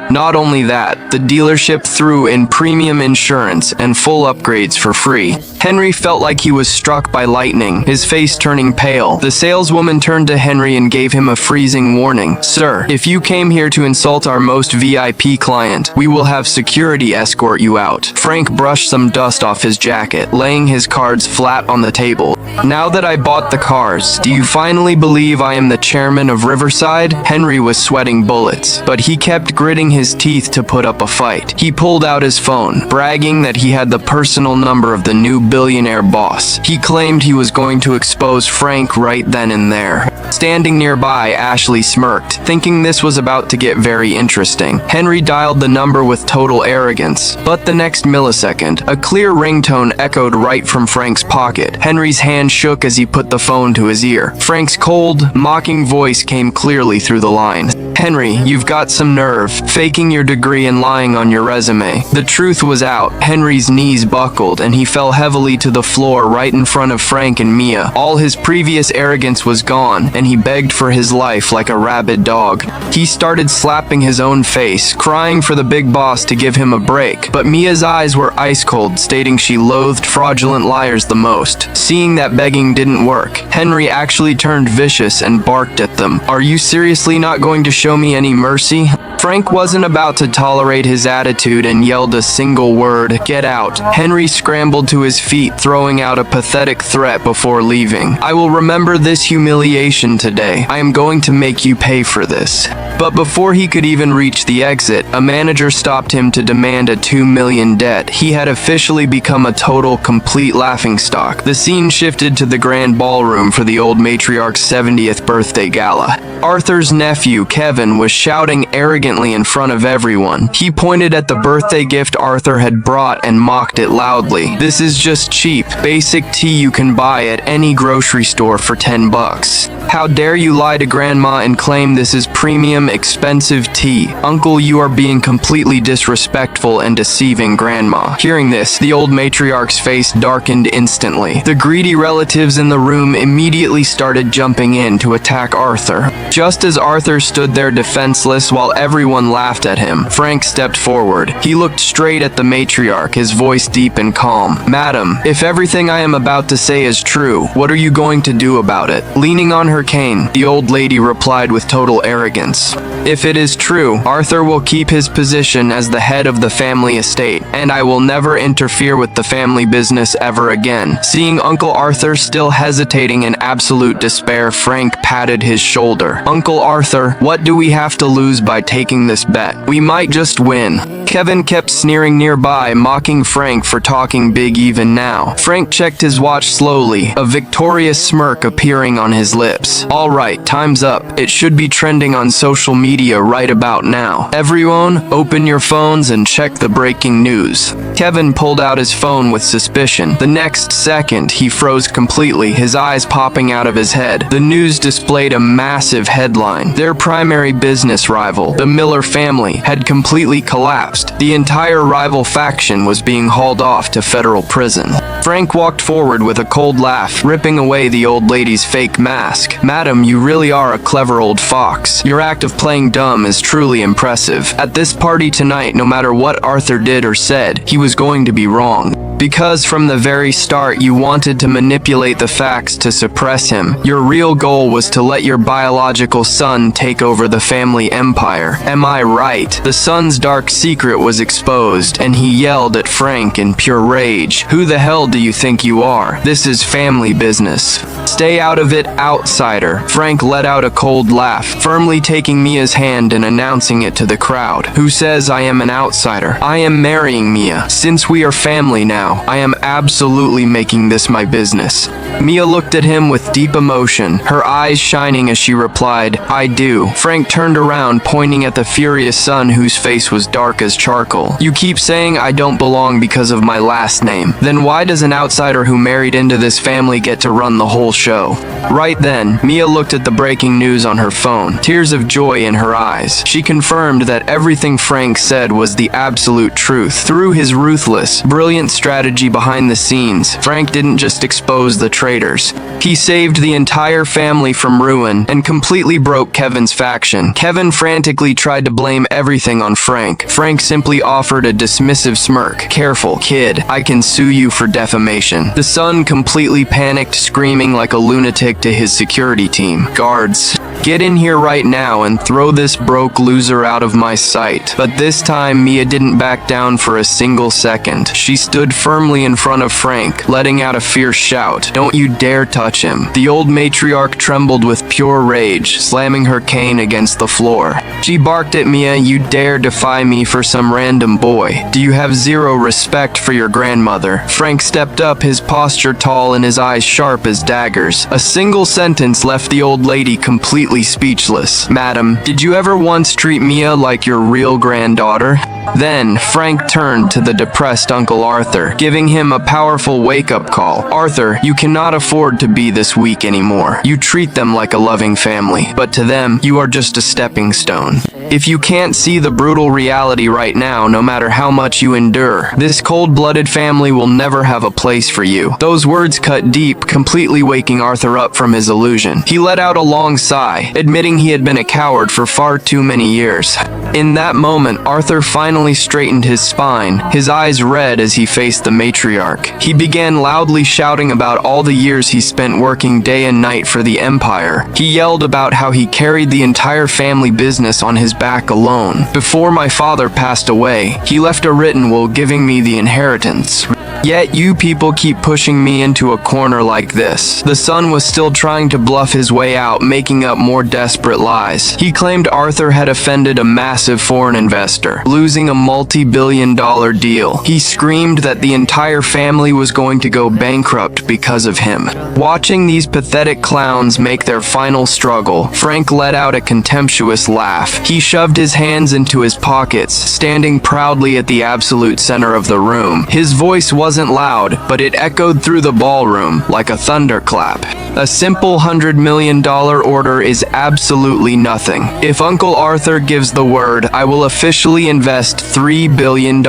Not only that, the dealership threw in premium insurance and full upgrades for free." Henry felt like he was struck by lightning, his face turning pale. The saleswoman turned to Henry and gave him a freezing warning. "Sir, if you came here to insult our most VIP client, we will have security escort you out." Frank brushed some dust off his jacket, laying his cards flat on the table. "Now that I bought the cars, do you finally believe I am the chairman of Riverside?" Henry was sweating bullets, but he kept gritting his teeth to put up a fight. He pulled out his phone, bragging that he had the personal number of the new billionaire boss. He claimed he was going to expose Frank right then and there. Standing nearby, Ashley smirked, thinking this was about to get very interesting. Henry dialed the number with total arrogance, but the next millisecond, a clear ringtone echoed right from Frank's pocket. Henry's hand shook as he put the phone to his ear. Frank's cold, mocking voice came clearly through the line. "Henry, you've got some nerve, faking your degree and lying on your resume." The truth was out. Henry's knees buckled and he fell heavily to the floor right in front of Frank and Mia. All his previous arrogance was gone, and he begged for his life like a rabid dog. He started slapping his own face, crying for the big boss to give him a break. But Mia's eyes were ice cold, stating she loathed fraudulent liars the most. Seeing that begging didn't work, Henry actually turned vicious and barked at them. "Are you seriously not going to show show me any mercy? Frank wasn't about to tolerate his attitude and yelled a single word, "Get out." Henry scrambled to his feet, throwing out a pathetic threat before leaving. "I will remember this humiliation today. I am going to make you pay for this." But before he could even reach the exit, a manager stopped him to demand a $2 million debt. He had officially become a total, complete laughingstock. The scene shifted to the grand ballroom for the old matriarch's 70th birthday gala. Arthur's nephew, Kevin, was shouting arrogantly in front of everyone. He pointed at the birthday gift Arthur had brought and mocked it loudly. "This is just cheap, basic tea you can buy at any grocery store for $10. How dare you lie to Grandma and claim this is premium, expensive tea? Uncle, you are being completely disrespectful and deceiving Grandma." Hearing this, the old matriarch's face darkened instantly. The greedy relatives in the room immediately started jumping in to attack Arthur. Just as Arthur stood there defenseless while everyone laughed at him, Frank stepped forward. He looked straight at the matriarch, his voice deep and calm. "Madam, if everything I am about to say is true, what are you going to do about it?" Leaning on her cane, the old lady replied with total arrogance. "If it is true, Arthur will keep his position as the head of the family estate, and I will never interfere with the family business ever again." Seeing Uncle Arthur still hesitating in absolute despair, Frank patted his shoulder. "Uncle Arthur, what do we have to lose by taking this bet? We might just win." Kevin kept sneering nearby, mocking Frank for talking big even now. Frank checked his watch slowly, a victorious smirk appearing on his lips. "All right, time's up. It should be trending on social media right about now. Everyone, open your phones and check the breaking news." Kevin pulled out his phone with suspicion. The next second, he froze completely, his eyes popping out of his head. The news displayed a massive headline. Their primary business rival, the Miller family, had completely collapsed. The entire rival faction was being hauled off to federal prison. Frank walked forward with a cold laugh, ripping away the old lady's fake mask. "Madam, you really are a clever old fox. Your act of playing dumb is truly impressive. At this party tonight, no matter what Arthur did or said, he was going to be wrong. Because from the very start you wanted to manipulate the facts to suppress him. Your real goal was to let your biological son take over the family empire. Am I right?" The son's dark secret was exposed, and he yelled at Frank in pure rage. "Who the hell do you think you are? This is family business. Stay out of it, outsider." Frank let out a cold laugh, firmly taking Mia's hand and announcing it to the crowd. "Who says I am an outsider? I am marrying Mia. Since we are family now, I am absolutely making this my business." Mia looked at him with deep emotion, her eyes shining as she replied, "I do." Frank turned around, pointing at the furious son whose face was dark as charcoal. "You keep saying I don't belong because of my last name. Then why does an outsider who married into this family get to run the whole show?" Right then, Mia looked at the breaking news on her phone, tears of joy in her eyes. She confirmed that everything Frank said was the absolute truth. Through his ruthless, brilliant strategy behind the scenes, Frank didn't just expose the traitors. He saved the entire family from ruin and completely broke Kevin's faction. Kevin frantically tried to blame everything on Frank. Frank simply offered a dismissive smirk. "Careful, kid. I can sue you for defamation." The son completely panicked, screaming like a lunatic to his security team. "Guards, get in here right now and throw this broke loser out of my sight." But this time, Mia didn't back down for a single second. She stood firmly in front of Frank, letting out a fierce shout. "Don't you dare touch him." The old matriarch trembled with pure rage, slamming her cane against the floor. She barked at Mia, "You dare defy me for some random boy? Do you have zero respect for your grandmother?" Frank stepped up, his posture tall and his eyes sharp as daggers. A single sentence left the old lady completely speechless. "Madam, did you ever once treat Mia like your real granddaughter?" Then, Frank turned to the depressed Uncle Arthur, giving him a powerful wake-up call. "Arthur, you cannot afford to be this weak anymore. You treat them like a loving family, but to them, you are just a stepping stone." If you can't see the brutal reality right now, no matter how much you endure, this cold-blooded family will never have a place for you." Those words cut deep, completely waking Arthur up from his illusion. He let out a long sigh, admitting he had been a coward for far too many years. In that moment, Arthur finally straightened his spine, his eyes red as he faced the matriarch. He began loudly shouting about all the years he spent working day and night for the Empire. He yelled about how he carried the entire family business on his back alone. "Before my father passed away, he left a written will giving me the inheritance. Yet you people keep pushing me into a corner like this." The son was still trying to bluff his way out, making up more desperate lies. He claimed Arthur had offended a massive foreign investor, losing a multi-billion-dollar deal. He screamed that the entire family was going to go bankrupt because of him. Watching these pathetic clowns make their final struggle, Frank let out a contemptuous laugh. He shoved his hands into his pockets, standing proudly at the absolute center of the room. His voice wasn't loud, but it echoed through the ballroom like a thunderclap. "A simple $100 million order is absolutely nothing. If Uncle Arthur gives the word, I will officially invest $3 billion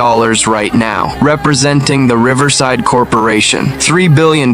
right now, representing the Riverside Corporation." $3 billion.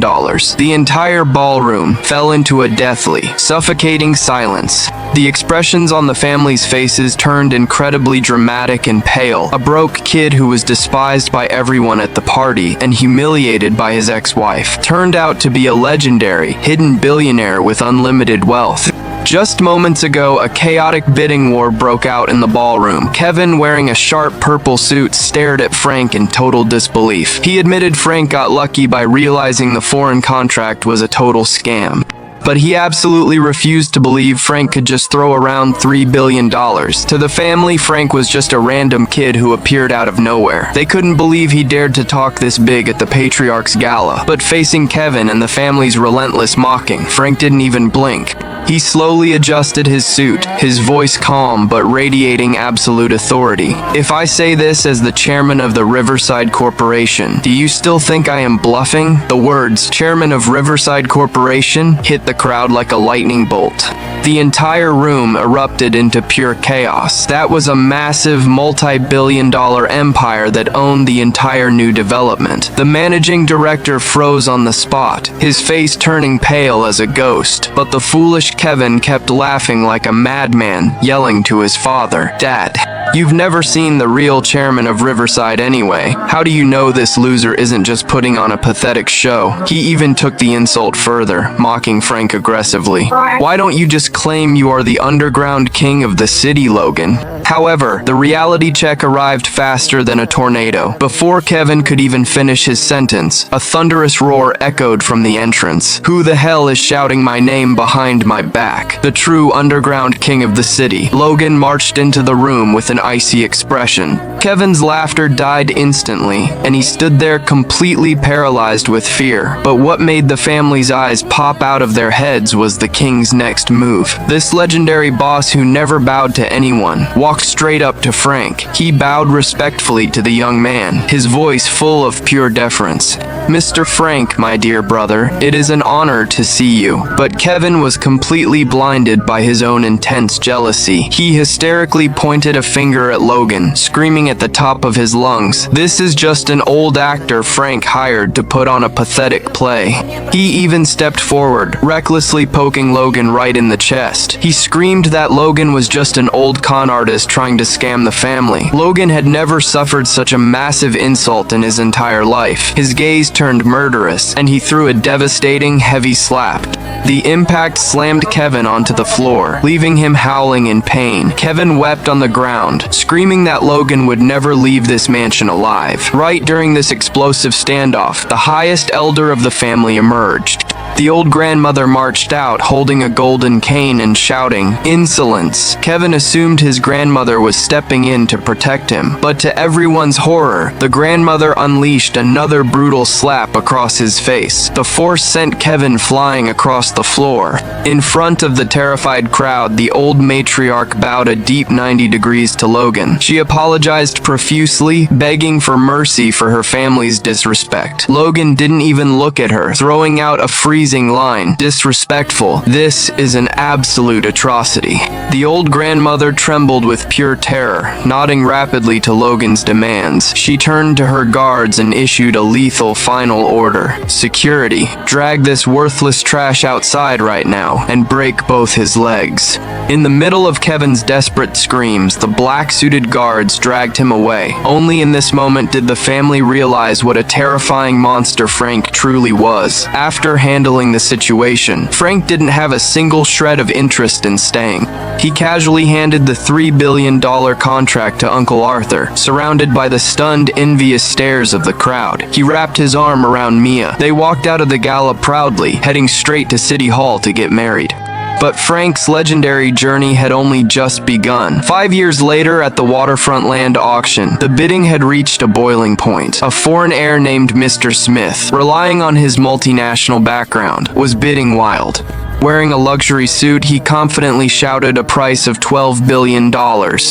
The entire ballroom fell into a deathly, suffocating silence. The expressions on the family's faces turned incredibly dramatic and pale. A broke kid who was despised by everyone at the party and humiliated by his ex-wife turned out to be a legendary, hidden billionaire with unlimited wealth. Just moments ago, a chaotic bidding war broke out in the ballroom. Kevin, wearing a sharp purple suit, stared at Frank in total disbelief. He admitted Frank got lucky by realizing the foreign contract was a total scam. But he absolutely refused to believe Frank could just throw around $3 billion. To the family, Frank was just a random kid who appeared out of nowhere. They couldn't believe he dared to talk this big at the Patriarch's gala. But facing Kevin and the family's relentless mocking, Frank didn't even blink. He slowly adjusted his suit, his voice calm but radiating absolute authority. "If I say this as the chairman of the Riverside Corporation, do you still think I am bluffing?" The words, "Chairman of Riverside Corporation," hit the crowd like a lightning bolt. The entire room erupted into pure chaos. That was a massive, multi-billion-dollar empire that owned the entire new development. The managing director froze on the spot, his face turning pale as a ghost. But the foolish Kevin kept laughing like a madman, yelling to his father, "Dad, you've never seen the real chairman of Riverside anyway. How do you know this loser isn't just putting on a pathetic show?" He even took the insult further, mocking Frank aggressively. "Why don't you just claim you are the underground king of the city, Logan?" However, the reality check arrived faster than a tornado. Before Kevin could even finish his sentence, a thunderous roar echoed from the entrance. "Who the hell is shouting my name behind my back? The true underground king of the city." Logan marched into the room with an icy expression. Kevin's laughter died instantly, and he stood there completely paralyzed with fear. But what made the family's eyes pop out of their heads was the king's next move. This legendary boss who never bowed to anyone walked straight up to Frank. He bowed respectfully to the young man, his voice full of pure deference. "Mr. Frank, my dear brother, it is an honor to see you." But Kevin was completely blinded by his own intense jealousy. He hysterically pointed a finger at Logan, screaming at the top of his lungs, "This is just an old actor Frank hired to put on a pathetic play." He even stepped forward, recklessly poking Logan right in the chest. He screamed that Logan was just an old con artist trying to scam the family. Logan had never suffered such a massive insult in his entire life. His gaze turned murderous, and he threw a devastating, heavy slap. The impact slammed Kevin onto the floor, leaving him howling in pain. Kevin wept on the ground, screaming that Logan would never leave this mansion alive. Right during this explosive standoff, the highest elder of the family emerged. The old grandmother marched out, holding a golden cane and shouting, "Insolence!" Kevin assumed his grandmother was stepping in to protect him, but to everyone's horror, the grandmother unleashed another brutal slap across his face. The force sent Kevin flying across the floor. In front of the terrified crowd, the old matriarch bowed a deep 90 degrees to Logan. She apologized profusely, begging for mercy for her family's disrespect. Logan didn't even look at her, throwing out a freezing teasing line, disrespectful. This is an absolute atrocity. The old grandmother trembled with pure terror, nodding rapidly to Logan's demands. She turned to her guards and issued a lethal final order. Security, drag this worthless trash outside right now and break both his legs. In the middle of Kevin's desperate screams, the black-suited guards dragged him away. Only in this moment did the family realize what a terrifying monster Frank truly was. After handling the situation, Frank didn't have a single shred of interest in staying. He casually handed the $3 billion contract to Uncle Arthur, surrounded by the stunned, envious stares of the crowd. He wrapped his arm around Mia. They walked out of the gala proudly, heading straight to City Hall to get married. But Frank's legendary journey had only just begun. 5 years later, at the waterfront land auction, the bidding had reached a boiling point. A foreign heir named Mr. Smith, relying on his multinational background, was bidding wild. Wearing a luxury suit, he confidently shouted a price of $12 billion.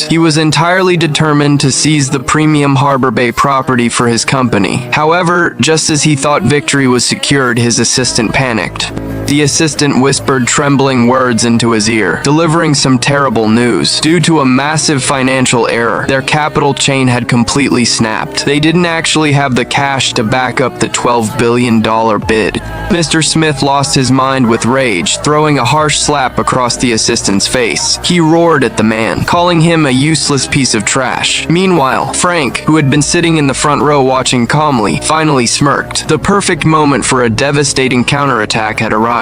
He was entirely determined to seize the premium Harbor Bay property for his company. However, just as he thought victory was secured, his assistant panicked. The assistant whispered trembling words into his ear, delivering some terrible news. Due to a massive financial error, their capital chain had completely snapped. They didn't actually have the cash to back up the $12 billion bid. Mr. Smith lost his mind with rage, throwing a harsh slap across the assistant's face. He roared at the man, calling him a useless piece of trash. Meanwhile, Frank, who had been sitting in the front row watching calmly, finally smirked. The perfect moment for a devastating counterattack had arrived.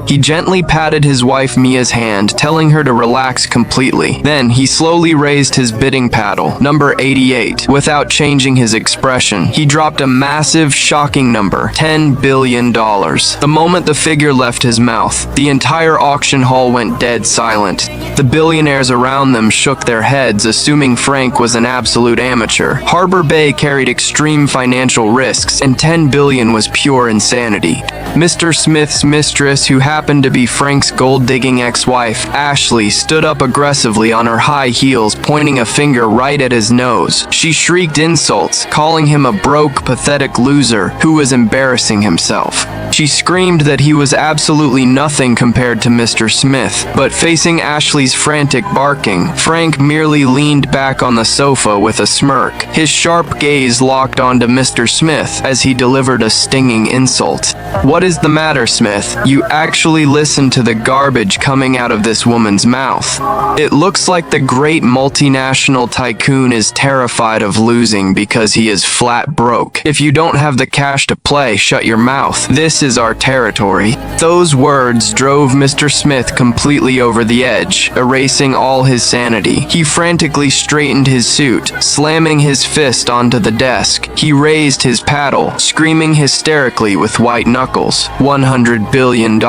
He gently patted his wife Mia's hand, telling her to relax completely. Then he slowly raised his bidding paddle, number 88. Without changing his expression, he dropped a massive, shocking number, $10 billion. The moment the figure left his mouth, the entire auction hall went dead silent. The billionaires around them shook their heads, assuming Frank was an absolute amateur. Harbor Bay carried extreme financial risks, and $10 billion was pure insanity. Mr. Smith's mistress, who happened to be Frank's gold-digging ex-wife, Ashley, stood up aggressively on her high heels, pointing a finger right at his nose. She shrieked insults, calling him a broke, pathetic loser who was embarrassing himself. She screamed that he was absolutely nothing compared to Mr. Smith, but facing Ashley's frantic barking, Frank merely leaned back on the sofa with a smirk. His sharp gaze locked onto Mr. Smith as he delivered a stinging insult. "What is the matter, Smith? You actually listen to the garbage coming out of this woman's mouth. It looks like the great multinational tycoon is terrified of losing because he is flat broke. If you don't have the cash to play, shut your mouth. This is our territory." Those words drove Mr. Smith completely over the edge, erasing all his sanity. He frantically straightened his suit, slamming his fist onto the desk. He raised his paddle, screaming hysterically with white knuckles, $100 billion.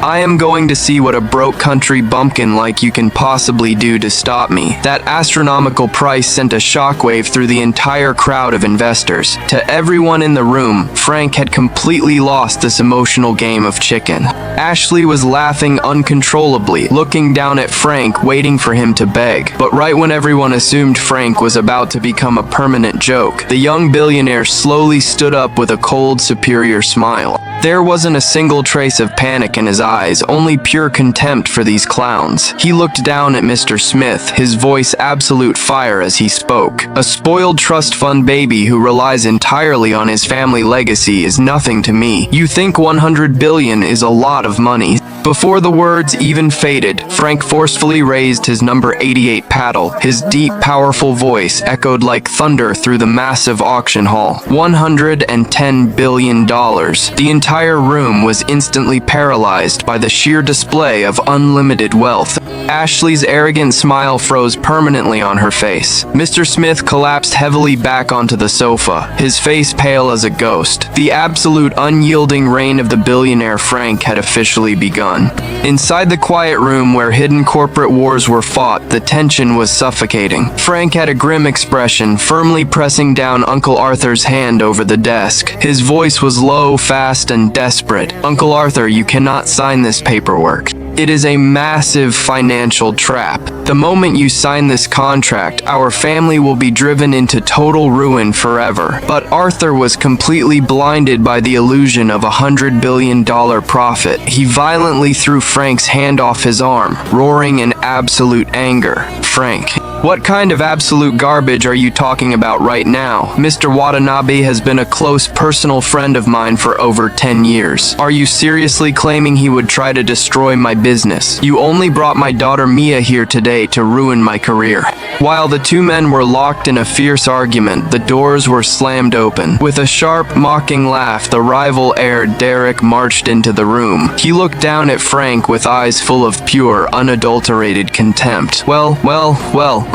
I am going to see what a broke country bumpkin like you can possibly do to stop me. That astronomical price sent a shockwave through the entire crowd of investors. To everyone in the room, Frank had completely lost this emotional game of chicken. Ashley was laughing uncontrollably, looking down at Frank, waiting for him to beg. But right when everyone assumed Frank was about to become a permanent joke, the young billionaire slowly stood up with a cold, superior smile. There wasn't a single trace of panic in his eyes, only pure contempt for these clowns. He looked down at Mr. Smith, his voice absolute fire as he spoke. "A spoiled trust fund baby who relies entirely on his family legacy is nothing to me. You think 100 billion is a lot of money." Before the words even faded, Frank forcefully raised his number 88 paddle. His deep, powerful voice echoed like thunder through the massive auction hall. $110 billion. The entire room was instantly paralyzed by the sheer display of unlimited wealth. Ashley's arrogant smile froze permanently on her face. Mr. Smith collapsed heavily back onto the sofa, his face pale as a ghost. The absolute unyielding reign of the billionaire Frank had officially begun. Inside the quiet room where hidden corporate wars were fought, the tension was suffocating. Frank had a grim expression, firmly pressing down Uncle Arthur's hand over the desk. His voice was low, fast, and desperate. "Uncle Arthur, you cannot sign this paperwork. It is a massive financial trap. The moment you sign this contract, our family will be driven into total ruin forever. But Arthur was completely blinded by the illusion of $100 billion profit. He violently threw Frank's hand off his arm, roaring in absolute anger. Frank, what kind of absolute garbage are you talking about right now? Mr. Watanabe has been a close personal friend of mine for over 10 years. Are you seriously claiming he would try to destroy my business? You only brought my daughter Mia here today to ruin my career. While the two men were locked in a fierce argument, the doors were slammed open. With a sharp, mocking laugh, the rival heir Derek marched into the room. He looked down at Frank with eyes full of pure, unadulterated contempt. Well,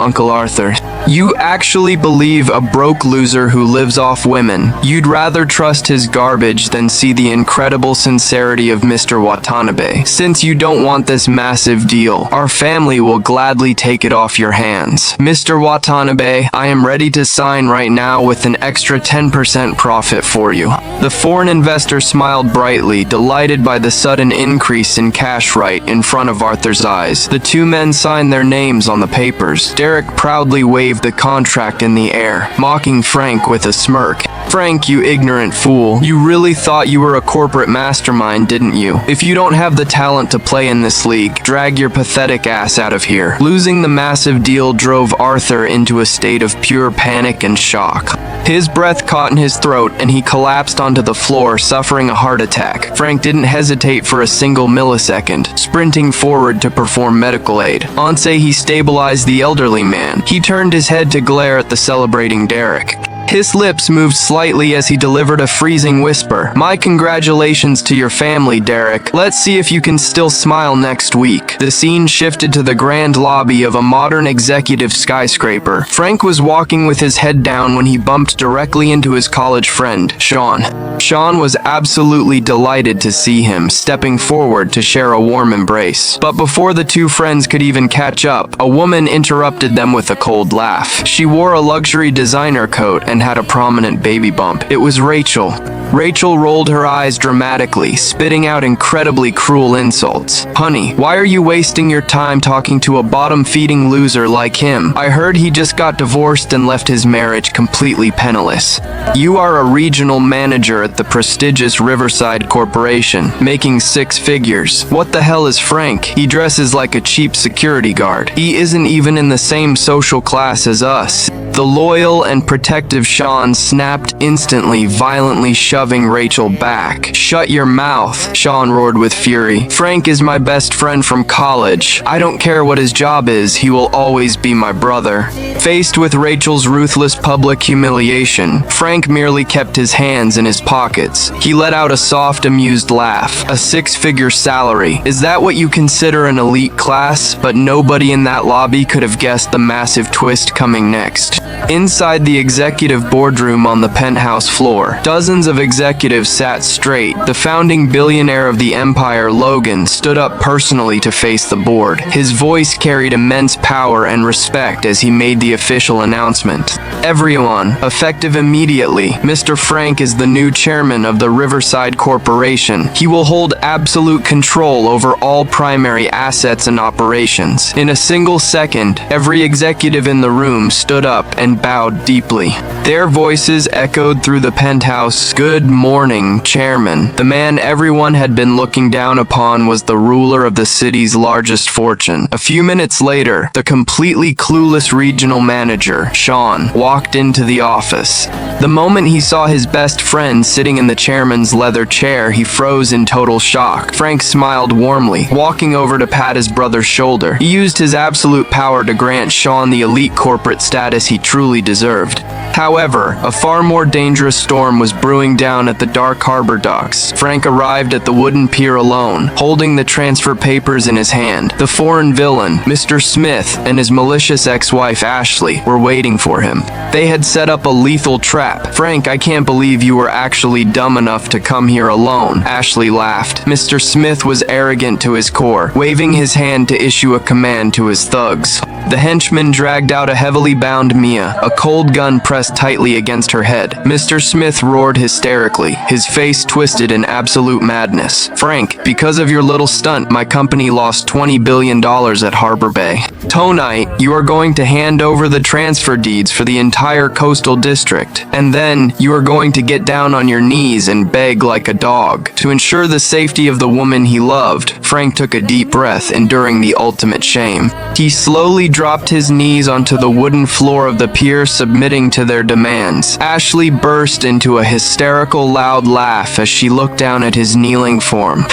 Uncle Arthur, you actually believe a broke loser who lives off women. You'd rather trust his garbage than see the incredible sincerity of Mr. Watanabe. Since you don't want this massive deal, our family will gladly take it off your hands. Mr. Watanabe, I am ready to sign right now with an extra 10% profit for you. The foreign investor smiled brightly, delighted by the sudden increase in cash right in front of Arthur's eyes. The two men signed their names on the papers. Derek proudly waved the contract in the air, mocking Frank with a smirk. Frank, you ignorant fool. You really thought you were a corporate mastermind, didn't you? If you don't have the talent to play in this league, drag your pathetic ass out of here. Losing the massive deal drove Arthur into a state of pure panic and shock. His breath caught in his throat and he collapsed onto the floor, suffering a heart attack. Frank didn't hesitate for a single millisecond, sprinting forward to perform medical aid. Once he stabilized the elderly man, he turned his head to glare at the celebrating Derek. His lips moved slightly as he delivered a freezing whisper. My congratulations to your family, Derek. Let's see if you can still smile next week. The scene shifted to the grand lobby of a modern executive skyscraper. Frank was walking with his head down when he bumped directly into his college friend, Sean. Sean was absolutely delighted to see him, stepping forward to share a warm embrace. But before the two friends could even catch up, a woman interrupted them with a cold laugh. She wore a luxury designer coat and had a prominent baby bump. It was Rachel. Rachel rolled her eyes dramatically, spitting out incredibly cruel insults. Honey, why are you wasting your time talking to a bottom-feeding loser like him? I heard he just got divorced and left his marriage completely penniless. You are a regional manager at the prestigious Riverside Corporation, making 6 figures. What the hell is Frank? He dresses like a cheap security guard. He isn't even in the same social class as us. The loyal and protective Sean snapped instantly, violently shoving Rachel back. Shut your mouth, Sean roared with fury. Frank is my best friend from college. I don't care what his job is, he will always be my brother. Faced with Rachel's ruthless public humiliation, Frank merely kept his hands in his pockets. He let out a soft, amused laugh. A 6-figure salary. Is that what you consider an elite class? But nobody in that lobby could have guessed the massive twist coming next. Inside the executive boardroom on the penthouse floor, dozens of executives sat straight. The founding billionaire of the empire, Logan, stood up personally to face the board. His voice carried immense power and respect as he made the official announcement. Everyone, effective immediately, Mr. Frank is the new chairman of the Riverside Corporation. He will hold absolute control over all primary assets and operations. In a single second, every executive in the room stood up and bowed deeply. Their voices echoed through the penthouse. Good morning, Chairman. The man everyone had been looking down upon was the ruler of the city's largest fortune. A few minutes later, the completely clueless regional manager, Sean, walked into the office. The moment he saw his best friend sitting in the chairman's leather chair, he froze in total shock. Frank smiled warmly, walking over to pat his brother's shoulder. He used his absolute power to grant Sean the elite corporate status he truly deserved. However, a far more dangerous storm was brewing down at the dark harbor docks. Frank arrived at the wooden pier alone, holding the transfer papers in his hand. The foreign villain, Mr. Smith, and his malicious ex-wife Ashley Ashley were waiting for him. They had set up a lethal trap. "Frank, I can't believe you were actually dumb enough to come here alone," Ashley laughed. Mr. Smith was arrogant to his core, waving his hand to issue a command to his thugs. The henchman dragged out a heavily bound Mia, a cold gun pressed tightly against her head. Mr. Smith roared hysterically, his face twisted in absolute madness. "Frank, because of your little stunt, my company lost $20 billion at Harbor Bay. Tonight, you are going to hand over the transfer deeds for the entire coastal district, and then you are going to get down on your knees and beg like a dog. To ensure the safety of the woman he loved." Frank took a deep breath, enduring the ultimate shame. He slowly dropped his knees onto the wooden floor of the pier, submitting to their demands. Ashley burst into a hysterical loud laugh as she looked down at his kneeling form.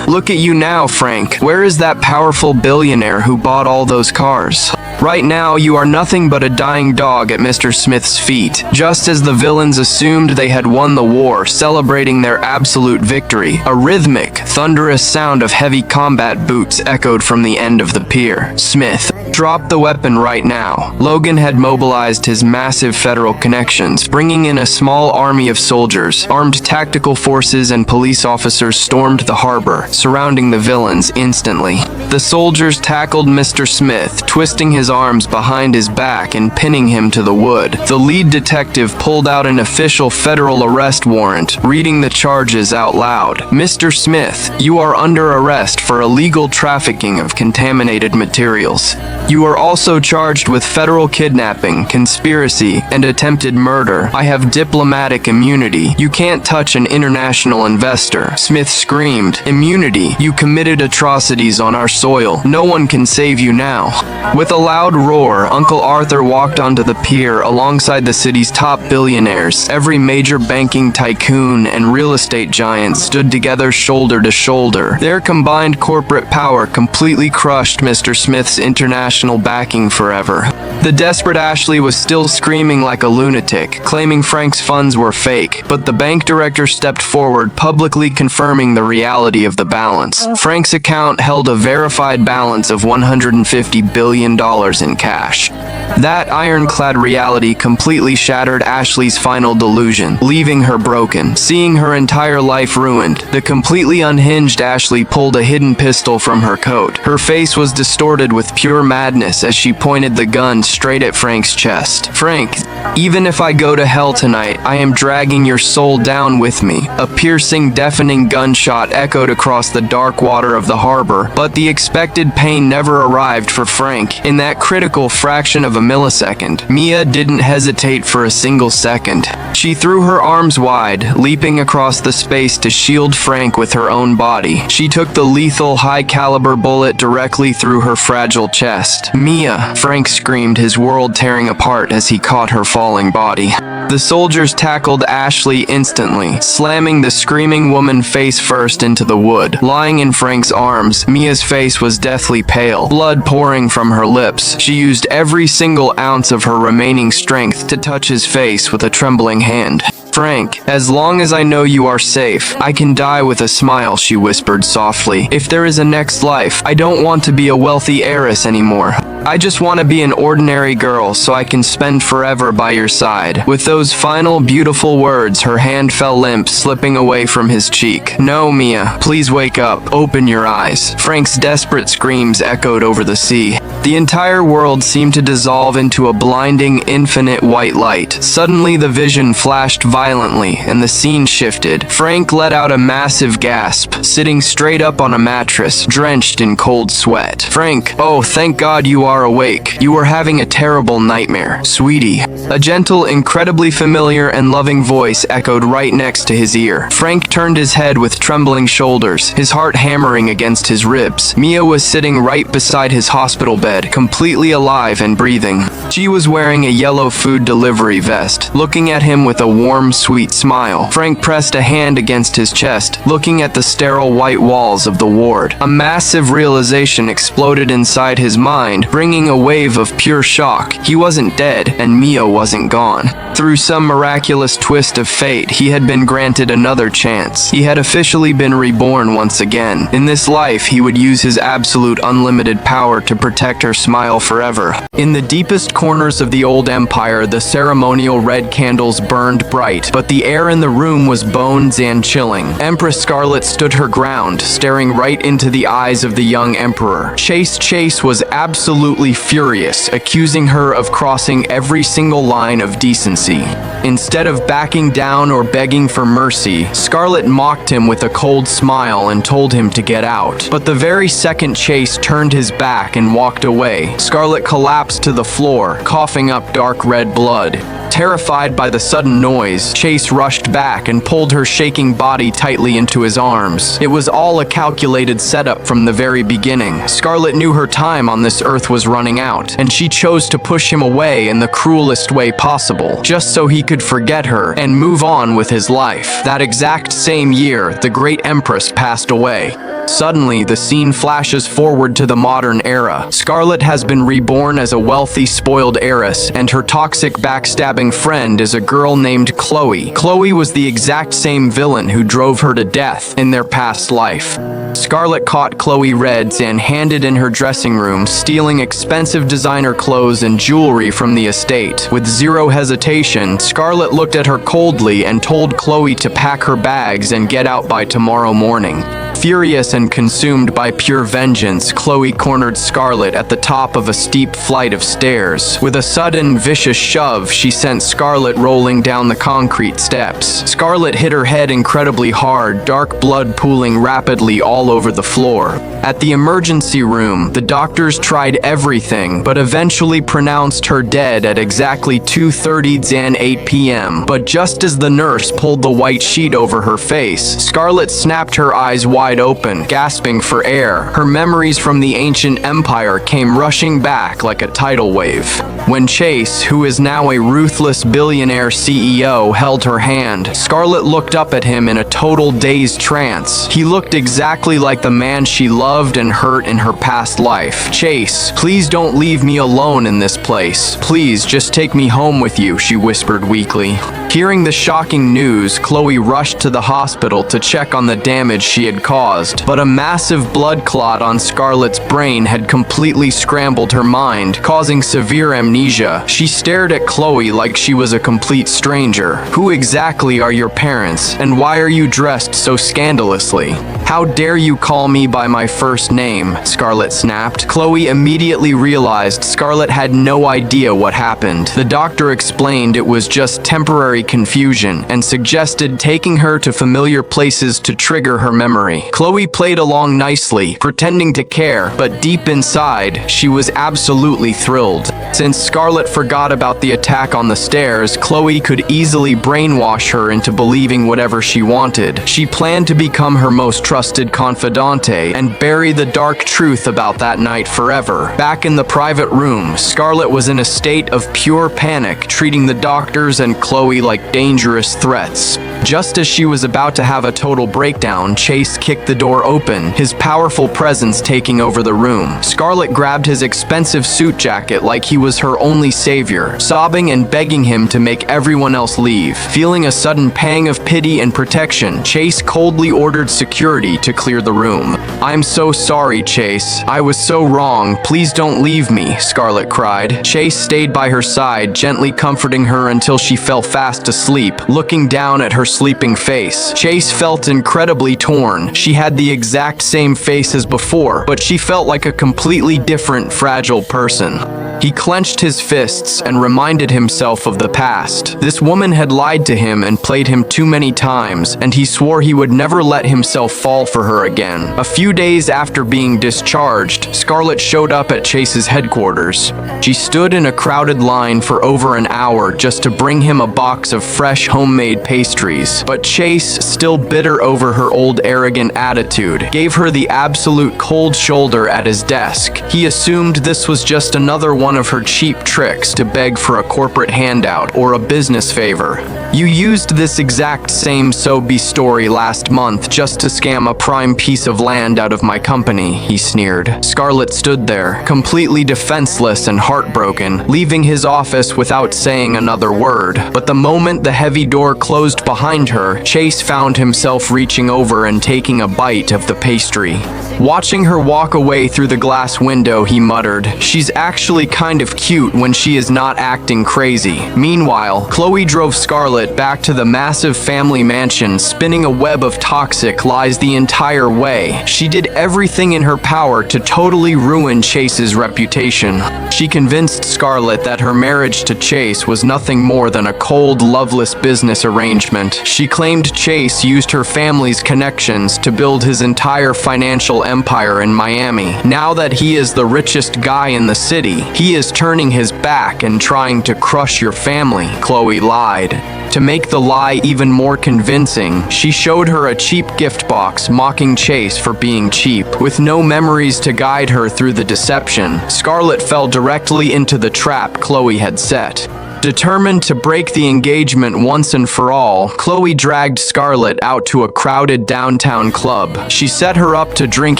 "Look at you now, Frank. Where is that powerful billionaire who bought all those cars? Right now, you are nothing but a dying dog at Mr. Smith's feet." Just as the villains assumed they had won the war, celebrating their absolute victory, a rhythmic, thunderous sound of heavy combat boots echoed from the end of the pier. "Smith, drop the weapon right now." Logan had mobilized his massive federal connections, bringing in a small army of soldiers. Armed tactical forces and police officers stormed the harbor, surrounding the villains instantly. The soldiers tackled Mr. Smith, twisting his arms behind his back and pinning him to the wood. The lead detective pulled out an official federal arrest warrant, reading the charges out loud. "Mr. Smith, you are under arrest for illegal trafficking of contaminated materials. You are also charged with federal kidnapping, conspiracy, and attempted murder. I have diplomatic immunity. You can't touch an international investor." Smith screamed. "Immunity? You committed atrocities on our soil. No one can save you now." With a loud roar, Uncle Arthur walked onto the pier alongside the city's top billionaires. Every major banking tycoon and real estate giant stood together shoulder to shoulder. Their combined corporate power completely crushed Mr. Smith's international backing forever. The desperate Ashley was still screaming like a lunatic, claiming Frank's funds were fake, but the bank director stepped forward, publicly confirming the reality of the balance. Frank's account held a verified balance of $150 billion in cash. That ironclad reality completely shattered Ashley's final delusion, leaving her broken. Seeing her entire life ruined, the completely unhinged Ashley pulled a hidden pistol from her coat. Her face was distorted with pure madness as she pointed the gun straight at Frank's chest. "Frank, even if I go to hell tonight, I am dragging your soul down with me." A piercing, deafening gunshot echoed across the dark water of the harbor, but the expected pain never arrived for Frank. In that critical fraction of a millisecond, Mia didn't hesitate for a single second. She threw her arms wide, leaping across the space to shield Frank with her own body. She took the lethal, high-caliber bullet directly through her fragile chest. "Mia!" Frank screamed, his world tearing apart as he caught her falling body. The soldiers tackled Ashley instantly, slamming the screaming woman face first into the wood. Lying in Frank's arms, Mia's face was deathly pale, blood pouring from her lips. She used every single ounce of her remaining strength to touch his face with a trembling hand. "Frank, as long as I know you are safe, I can die with a smile," she whispered softly. "If there is a next life, I don't want to be a wealthy heiress anymore. I just want to be an ordinary girl so I can spend forever by your side." With those final beautiful words, her hand fell limp, slipping away from his cheek. "No, Mia, please wake up. Open your eyes." Frank's desperate screams echoed over the sea. The entire world seemed to dissolve into a blinding, infinite white light. Suddenly, the vision flashed violently, and the scene shifted. Frank let out a massive gasp, sitting straight up on a mattress, drenched in cold sweat. "Frank, oh, thank God you are awake. You were having a terrible nightmare, sweetie." A gentle, incredibly familiar and loving voice echoed right next to his ear. Frank turned his head with trembling shoulders, his heart hammering against his ribs. Mia was sitting right beside his hospital bed, completely alive and breathing. She was wearing a yellow food delivery vest, looking at him with a warm sweet smile. Frank pressed a hand against his chest, looking at the sterile white walls of the ward. A massive realization exploded inside his mind, bringing a wave of pure shock. He wasn't dead, and Mia wasn't gone. Through some miraculous twist of fate, he had been granted another chance. He had officially been reborn once again. In this life, he would use his absolute unlimited power to protect her smile forever. In the deepest corners of the old empire, the ceremonial red candles burned bright, but the air in the room was bones and chilling. Empress Scarlet stood her ground, staring right into the eyes of the young emperor. Chase was absolutely furious, accusing her of crossing every single line of decency. Instead of backing down or begging for mercy, Scarlet mocked him with a cold smile and told him to get out. But the very second Chase turned his back and walked away, Scarlet collapsed to the floor, coughing up dark red blood. Terrified by the sudden noise, Chase rushed back and pulled her shaking body tightly into his arms. It was all a calculated setup from the very beginning. Scarlet knew her time on this earth was running out, and she chose to push him away in the cruelest way possible, just so he could forget her and move on with his life. That exact same year, the great Empress passed away. Suddenly, the scene flashes forward to the modern era. Scarlet has been reborn as a wealthy, spoiled heiress, and her toxic, backstabbing friend is a girl named Chloe. Chloe was the exact same villain who drove her to death in their past life. Scarlet caught Chloe red-handed in her dressing room, stealing expensive designer clothes and jewelry from the estate. With zero hesitation, Scarlet looked at her coldly and told Chloe to pack her bags and get out by tomorrow morning. Furious and consumed by pure vengeance, Chloe cornered Scarlet at the top of a steep flight of stairs. With a sudden, vicious shove, she sent Scarlet rolling down the concrete steps. Scarlet hit her head incredibly hard, dark blood pooling rapidly all over the floor. At the emergency room, the doctors tried everything, but eventually pronounced her dead at exactly 2:30 p.m. But just as the nurse pulled the white sheet over her face, Scarlet snapped her eyes wide open, gasping for air. Her memories from the ancient empire came rushing back like a tidal wave. When Chase, who is now a ruthless billionaire CEO, held her hand, Scarlet looked up at him in a total dazed trance. He looked exactly like the man she loved and hurt in her past life. "Chase, please don't leave me alone in this place. Please, just take me home with you," she whispered weakly. Hearing the shocking news, Chloe rushed to the hospital to check on the damage she had caused, but a massive blood clot on Scarlet's brain had completely scrambled her mind, causing severe amnesia. She stared at Chloe like she was a complete stranger. "Who exactly are your parents, and why are you dressed so scandalously? How dare you call me by my first name?" Scarlet snapped. Chloe immediately realized Scarlet had no idea what happened. The doctor explained it was just temporary confusion and suggested taking her to familiar places to trigger her memory. Chloe played along nicely, pretending to care, but deep inside, she was absolutely thrilled. Since Scarlet forgot about the attack on the stairs, Chloe could easily brainwash her into believing whatever she wanted. She planned to become her most trusted confidante and bury the dark truth about that night forever. Back in the private room, Scarlet was in a state of pure panic, treating the doctors and Chloe like dangerous threats. Just as she was about to have a total breakdown, Chase kicked the door open, his powerful presence taking over the room. Scarlet grabbed his expensive suit jacket like he was her only savior, sobbing and begging him to make everyone else leave. Feeling a sudden pang of pity and protection, Chase coldly ordered security to clear the room. "I'm so sorry, Chase. I was so wrong. Please don't leave me," Scarlet cried. Chase stayed by her side, gently comforting her until she fell fast asleep, looking down at her sleeping face. Chase felt incredibly torn. She had the exact same face as before, but she felt like a completely different, fragile person. He clenched his fists and reminded himself of the past. This woman had lied to him and played him too many times, and he swore he would never let himself fall for her again. A few days after being discharged, Scarlet showed up at Chase's headquarters. She stood in a crowded line for over an hour just to bring him a box of fresh homemade pastries. But Chase, still bitter over her old arrogant attitude, gave her the absolute cold shoulder at his desk. He assumed this was just another one of her cheap tricks to beg for a corporate handout or a business favor. You used this exact same soapy story last month just to scam a prime piece of land out of my company, he sneered. Scarlett stood there, completely defenseless and heartbroken, leaving his office without saying another word. But the moment the heavy door closed behind her, Chase found himself reaching over and taking a bite of the pastry. Watching her walk away through the glass window, he muttered, "She's actually kind of cute when she is not acting crazy." Meanwhile, Chloe drove Scarlett back to the massive family mansion, spinning a web of toxic lies the entire way. She did everything in her power to totally ruin Chase's reputation. She convinced Scarlett that her marriage to Chase was nothing more than a cold, loveless business arrangement. She claimed Chase used her family's connections to build his entire financial empire in Miami. Now that he is the richest guy in the city, he is turning his back and trying to crush your family, Chloe lied. To make the lie even more convincing, she showed her a cheap gift box, mocking Chase for being cheap. With no memories to guide her through the deception, Scarlett fell directly into the trap Chloe had set. Determined to break the engagement once and for all, Chloe dragged Scarlett out to a crowded downtown club. She set her up to drink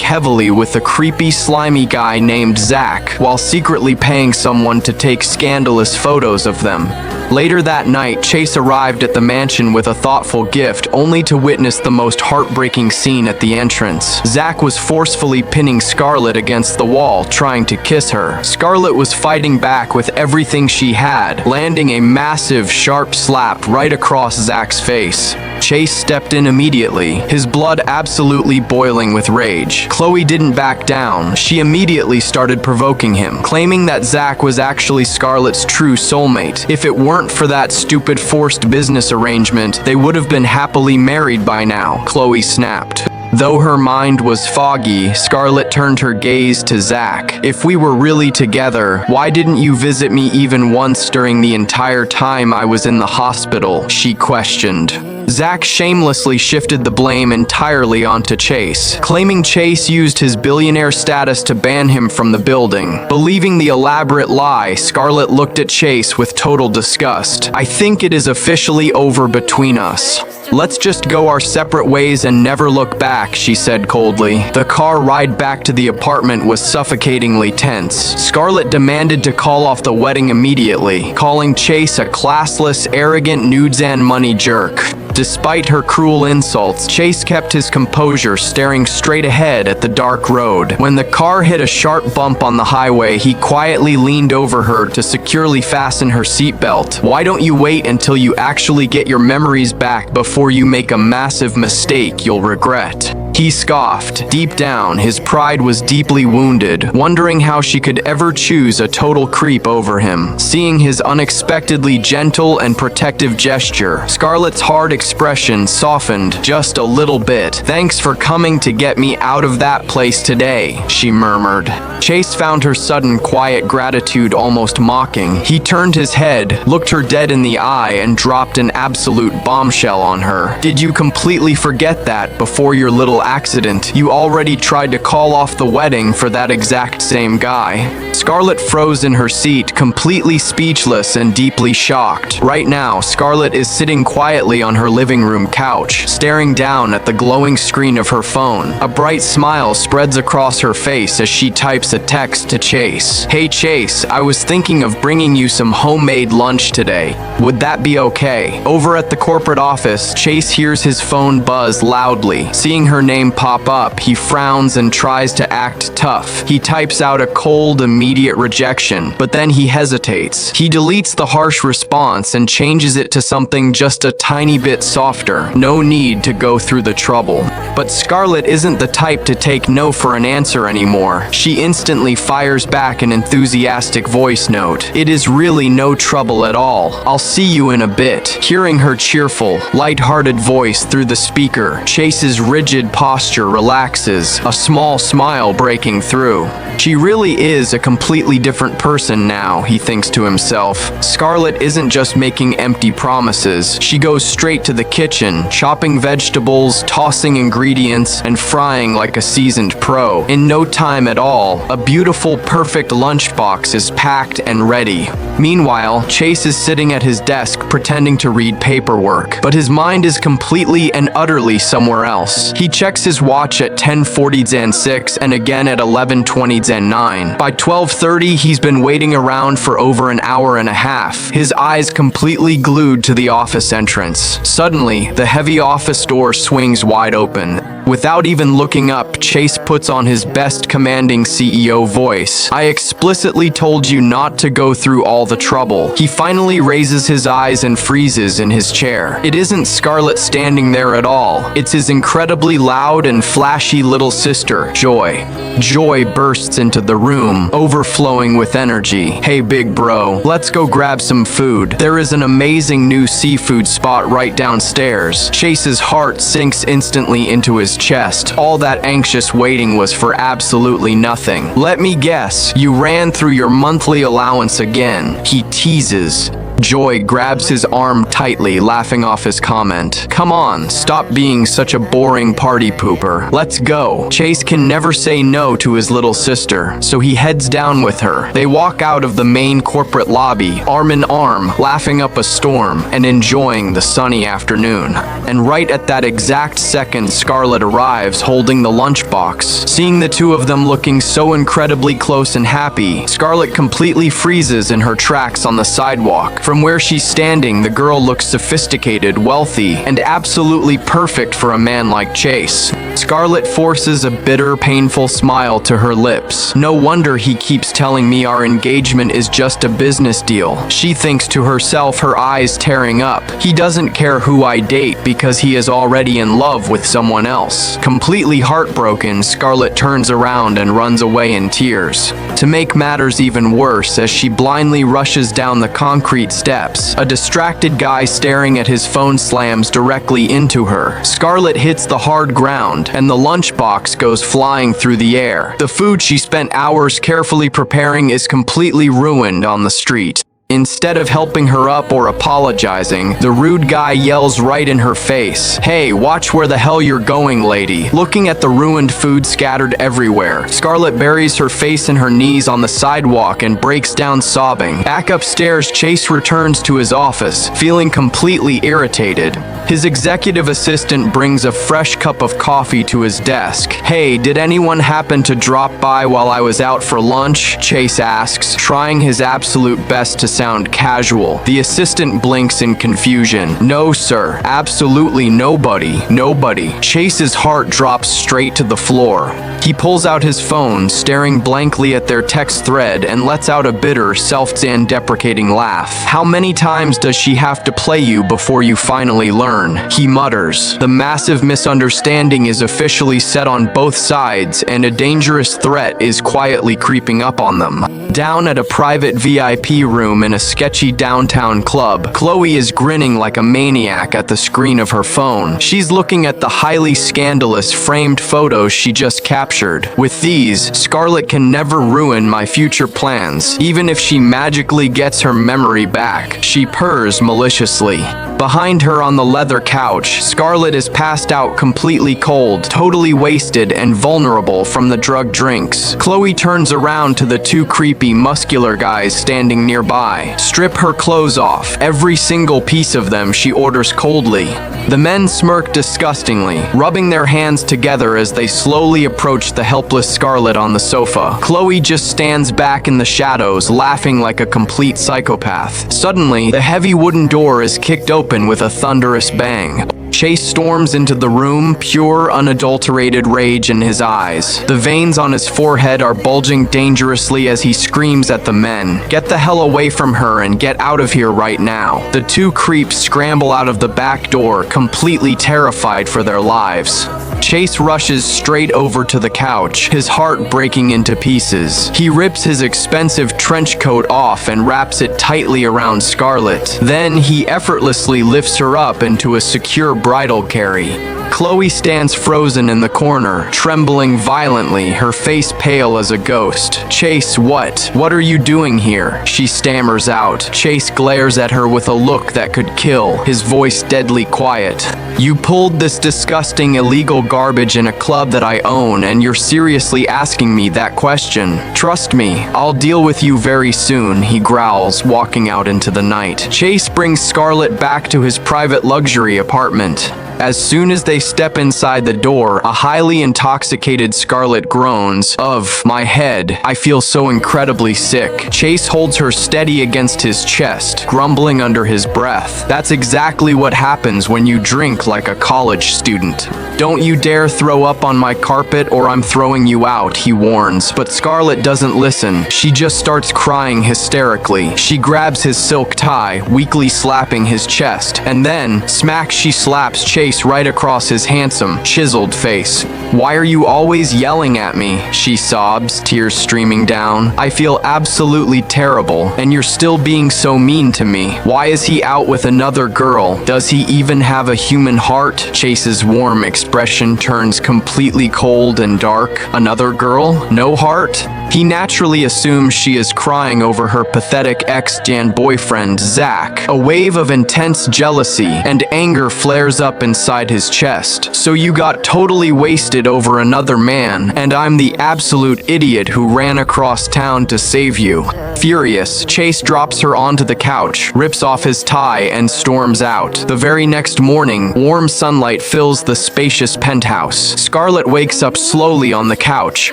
heavily with a creepy, slimy guy named Zach, while secretly paying someone to take scandalous photos of them. Later that night, Chase arrived at the mansion with a thoughtful gift, only to witness the most heartbreaking scene at the entrance. Zach was forcefully pinning Scarlett against the wall, trying to kiss her. Scarlett was fighting back with everything she had, landing a massive, sharp slap right across Zach's face. Chase stepped in immediately, his blood absolutely boiling with rage. Chloe didn't back down. She immediately started provoking him, claiming that Zach was actually Scarlett's true soulmate. If it weren't for that stupid forced business arrangement, they would have been happily married by now, Chloe snapped. Though her mind was foggy, Scarlett turned her gaze to Zach. "If we were really together, why didn't you visit me even once during the entire time I was in the hospital?" she questioned. Zach shamelessly shifted the blame entirely onto Chase, claiming Chase used his billionaire status to ban him from the building. Believing the elaborate lie, Scarlett looked at Chase with total disgust. "I think it is officially over between us. Let's just go our separate ways and never look back," she said coldly. The car ride back to the apartment was suffocatingly tense. Scarlett demanded to call off the wedding immediately, calling Chase a classless, arrogant nudes and money jerk. Despite her cruel insults, Chase kept his composure, staring straight ahead at the dark road. When the car hit a sharp bump on the highway, he quietly leaned over her to securely fasten her seatbelt. "Why don't you wait until you actually get your memories back before you make a massive mistake you'll regret?" He scoffed. Deep down, his pride was deeply wounded, wondering how she could ever choose a total creep over him. Seeing his unexpectedly gentle and protective gesture, Scarlett's hard expression softened just a little bit. "Thanks for coming to get me out of that place today," she murmured. Chase found her sudden quiet gratitude almost mocking. He turned his head, looked her dead in the eye, and dropped an absolute bombshell on her. "Did you completely forget that before your little accident, you already tried to call off the wedding for that exact same guy?" Scarlett froze in her seat, completely speechless and deeply shocked. Right now, Scarlett is sitting quietly on her living room couch, staring down at the glowing screen of her phone. A bright smile spreads across her face as she types a text to Chase. "Hey Chase, I was thinking of bringing you some homemade lunch today. Would that be okay?" Over at the corporate office, Chase hears his phone buzz loudly. Seeing her name pop up, he frowns and tries to act tough. He types out a cold, immediate rejection, but then he hesitates. He deletes the harsh response and changes it to something just a tiny bit softer. No need to go through the trouble. But Scarlett isn't the type to take no for an answer anymore. She instantly fires back an enthusiastic voice note. "It is really no trouble at all. I'll see you in a bit." Hearing her cheerful, light-hearted voice through the speaker, Chase's rigid posture relaxes, a small smile breaking through. She really is a completely different person now, he thinks to himself. Scarlett isn't just making empty promises. She goes straight to the kitchen, chopping vegetables, tossing ingredients, and frying like a seasoned pro. In no time at all, a beautiful, perfect lunchbox is packed and ready. Meanwhile, Chase is sitting at his desk pretending to read paperwork, but his mind is completely and utterly somewhere else. He checks his watch at 10:40 and again at 11:20. By 12:30, he's been waiting around for over an hour and a half, his eyes completely glued to the office entrance. Suddenly, the heavy office door swings wide open. Without even looking up, Chase puts on his best commanding CEO voice. "I explicitly told you not to go through all the trouble." He finally raises his eyes and freezes in his chair. It isn't Scarlett standing there at all. It's his incredibly loud and flashy little sister, Joy. Joy bursts into the room, overflowing with energy. "Hey big bro, let's go grab some food. There is an amazing new seafood spot right downstairs." Chase's heart sinks instantly into his chest. All that anxious waiting was for absolutely nothing. "Let me guess, you ran through your monthly allowance again," he teases. Joy grabs his arm tightly, laughing off his comment. "Come on, stop being such a boring party pooper. Let's go." Chase can never say no to his little sister, so he heads down with her. They walk out of the main corporate lobby, arm in arm, laughing up a storm and enjoying the sunny afternoon. And right at that exact second, Scarlett arrives holding the lunchbox. Seeing the two of them looking so incredibly close and happy, Scarlett completely freezes in her tracks on the sidewalk. From where she's standing, the girl looks sophisticated, wealthy, and absolutely perfect for a man like Chase. Scarlett forces a bitter, painful smile to her lips. "No wonder he keeps telling me our engagement is just a business deal." She thinks to herself, her eyes tearing up. "He doesn't care who I date because he is already in love with someone else." Completely heartbroken, Scarlett turns around and runs away in tears. To make matters even worse, as she blindly rushes down the concrete steps, a distracted guy staring at his phone slams directly into her. Scarlett hits the hard ground, and the lunchbox goes flying through the air. The food she spent hours carefully preparing is completely ruined on the street. Instead of helping her up or apologizing, the rude guy yells right in her face, "Hey, watch where the hell you're going, lady." Looking at the ruined food scattered everywhere, Scarlett buries her face in her knees on the sidewalk and breaks down sobbing. Back upstairs, Chase returns to his office, feeling completely irritated. His executive assistant brings a fresh cup of coffee to his desk. "Hey, did anyone happen to drop by while I was out for lunch?" Chase asks, trying his absolute best to sound casual. The assistant blinks in confusion. "No, sir. Absolutely nobody. Nobody." Chase's heart drops straight to the floor. He pulls out his phone, staring blankly at their text thread, and lets out a bitter, self-deprecating laugh. "How many times does she have to play you before you finally learn?" he mutters. The massive misunderstanding is officially set on both sides, and a dangerous threat is quietly creeping up on them. Down at a private VIP room in a sketchy downtown club, Chloe is grinning like a maniac at the screen of her phone. She's looking at the highly scandalous framed photos she just captured. "With these, Scarlett can never ruin my future plans, even if she magically gets her memory back," she purrs maliciously. Behind her on the leather couch, Scarlett is passed out completely cold, totally wasted and vulnerable from the drug drinks. Chloe turns around to the two creepy, muscular guys standing nearby. "Strip her clothes off, every single piece of them," she orders coldly. The men smirk disgustingly, rubbing their hands together as they slowly approach the helpless Scarlett on the sofa. Chloe just stands back in the shadows, laughing like a complete psychopath. Suddenly, the heavy wooden door is kicked open with a thunderous bang. Chase storms into the room, pure, unadulterated rage in his eyes. The veins on his forehead are bulging dangerously as he screams at the men. "Get the hell away from her and get out of here right now." The two creeps scramble out of the back door, completely terrified for their lives. Chase rushes straight over to the couch, his heart breaking into pieces. He rips his expensive trench coat off and wraps it tightly around Scarlett. Then he effortlessly lifts her up into a secure bridal carry. Chloe stands frozen in the corner, trembling violently, her face pale as a ghost. Chase, what? What are you doing here? She stammers out. Chase glares at her with a look that could kill, his voice deadly quiet. You pulled this disgusting illegal garbage in a club that I own, and you're seriously asking me that question? Trust me, I'll deal with you very soon, he growls, walking out into the night. Chase brings Scarlett back to his private luxury apartment. As soon as they step inside the door, a highly intoxicated Scarlett groans, "Of my head, I feel so incredibly sick." Chase holds her steady against his chest, grumbling under his breath. That's exactly what happens when you drink like a college student. Don't you dare throw up on my carpet or I'm throwing you out, he warns. But Scarlett doesn't listen. She just starts crying hysterically. She grabs his silk tie, weakly slapping his chest, and then, smack, she slaps Chase right across his handsome, chiseled face. "Why are you always yelling at me?" she sobs, tears streaming down. "I feel absolutely terrible, and you're still being so mean to me. Why is he out with another girl? Does he even have a human heart?" Chase's warm expression turns completely cold and dark. Another girl? No heart? He naturally assumes she is crying over her pathetic ex-Jan boyfriend, Zach. A wave of intense jealousy and anger flares up inside his chest. "So you got totally wasted over another man, and I'm the absolute idiot who ran across town to save you." Furious, Chase drops her onto the couch, rips off his tie, and storms out. The very next morning, warm sunlight fills the spacious penthouse. Scarlett wakes up slowly on the couch,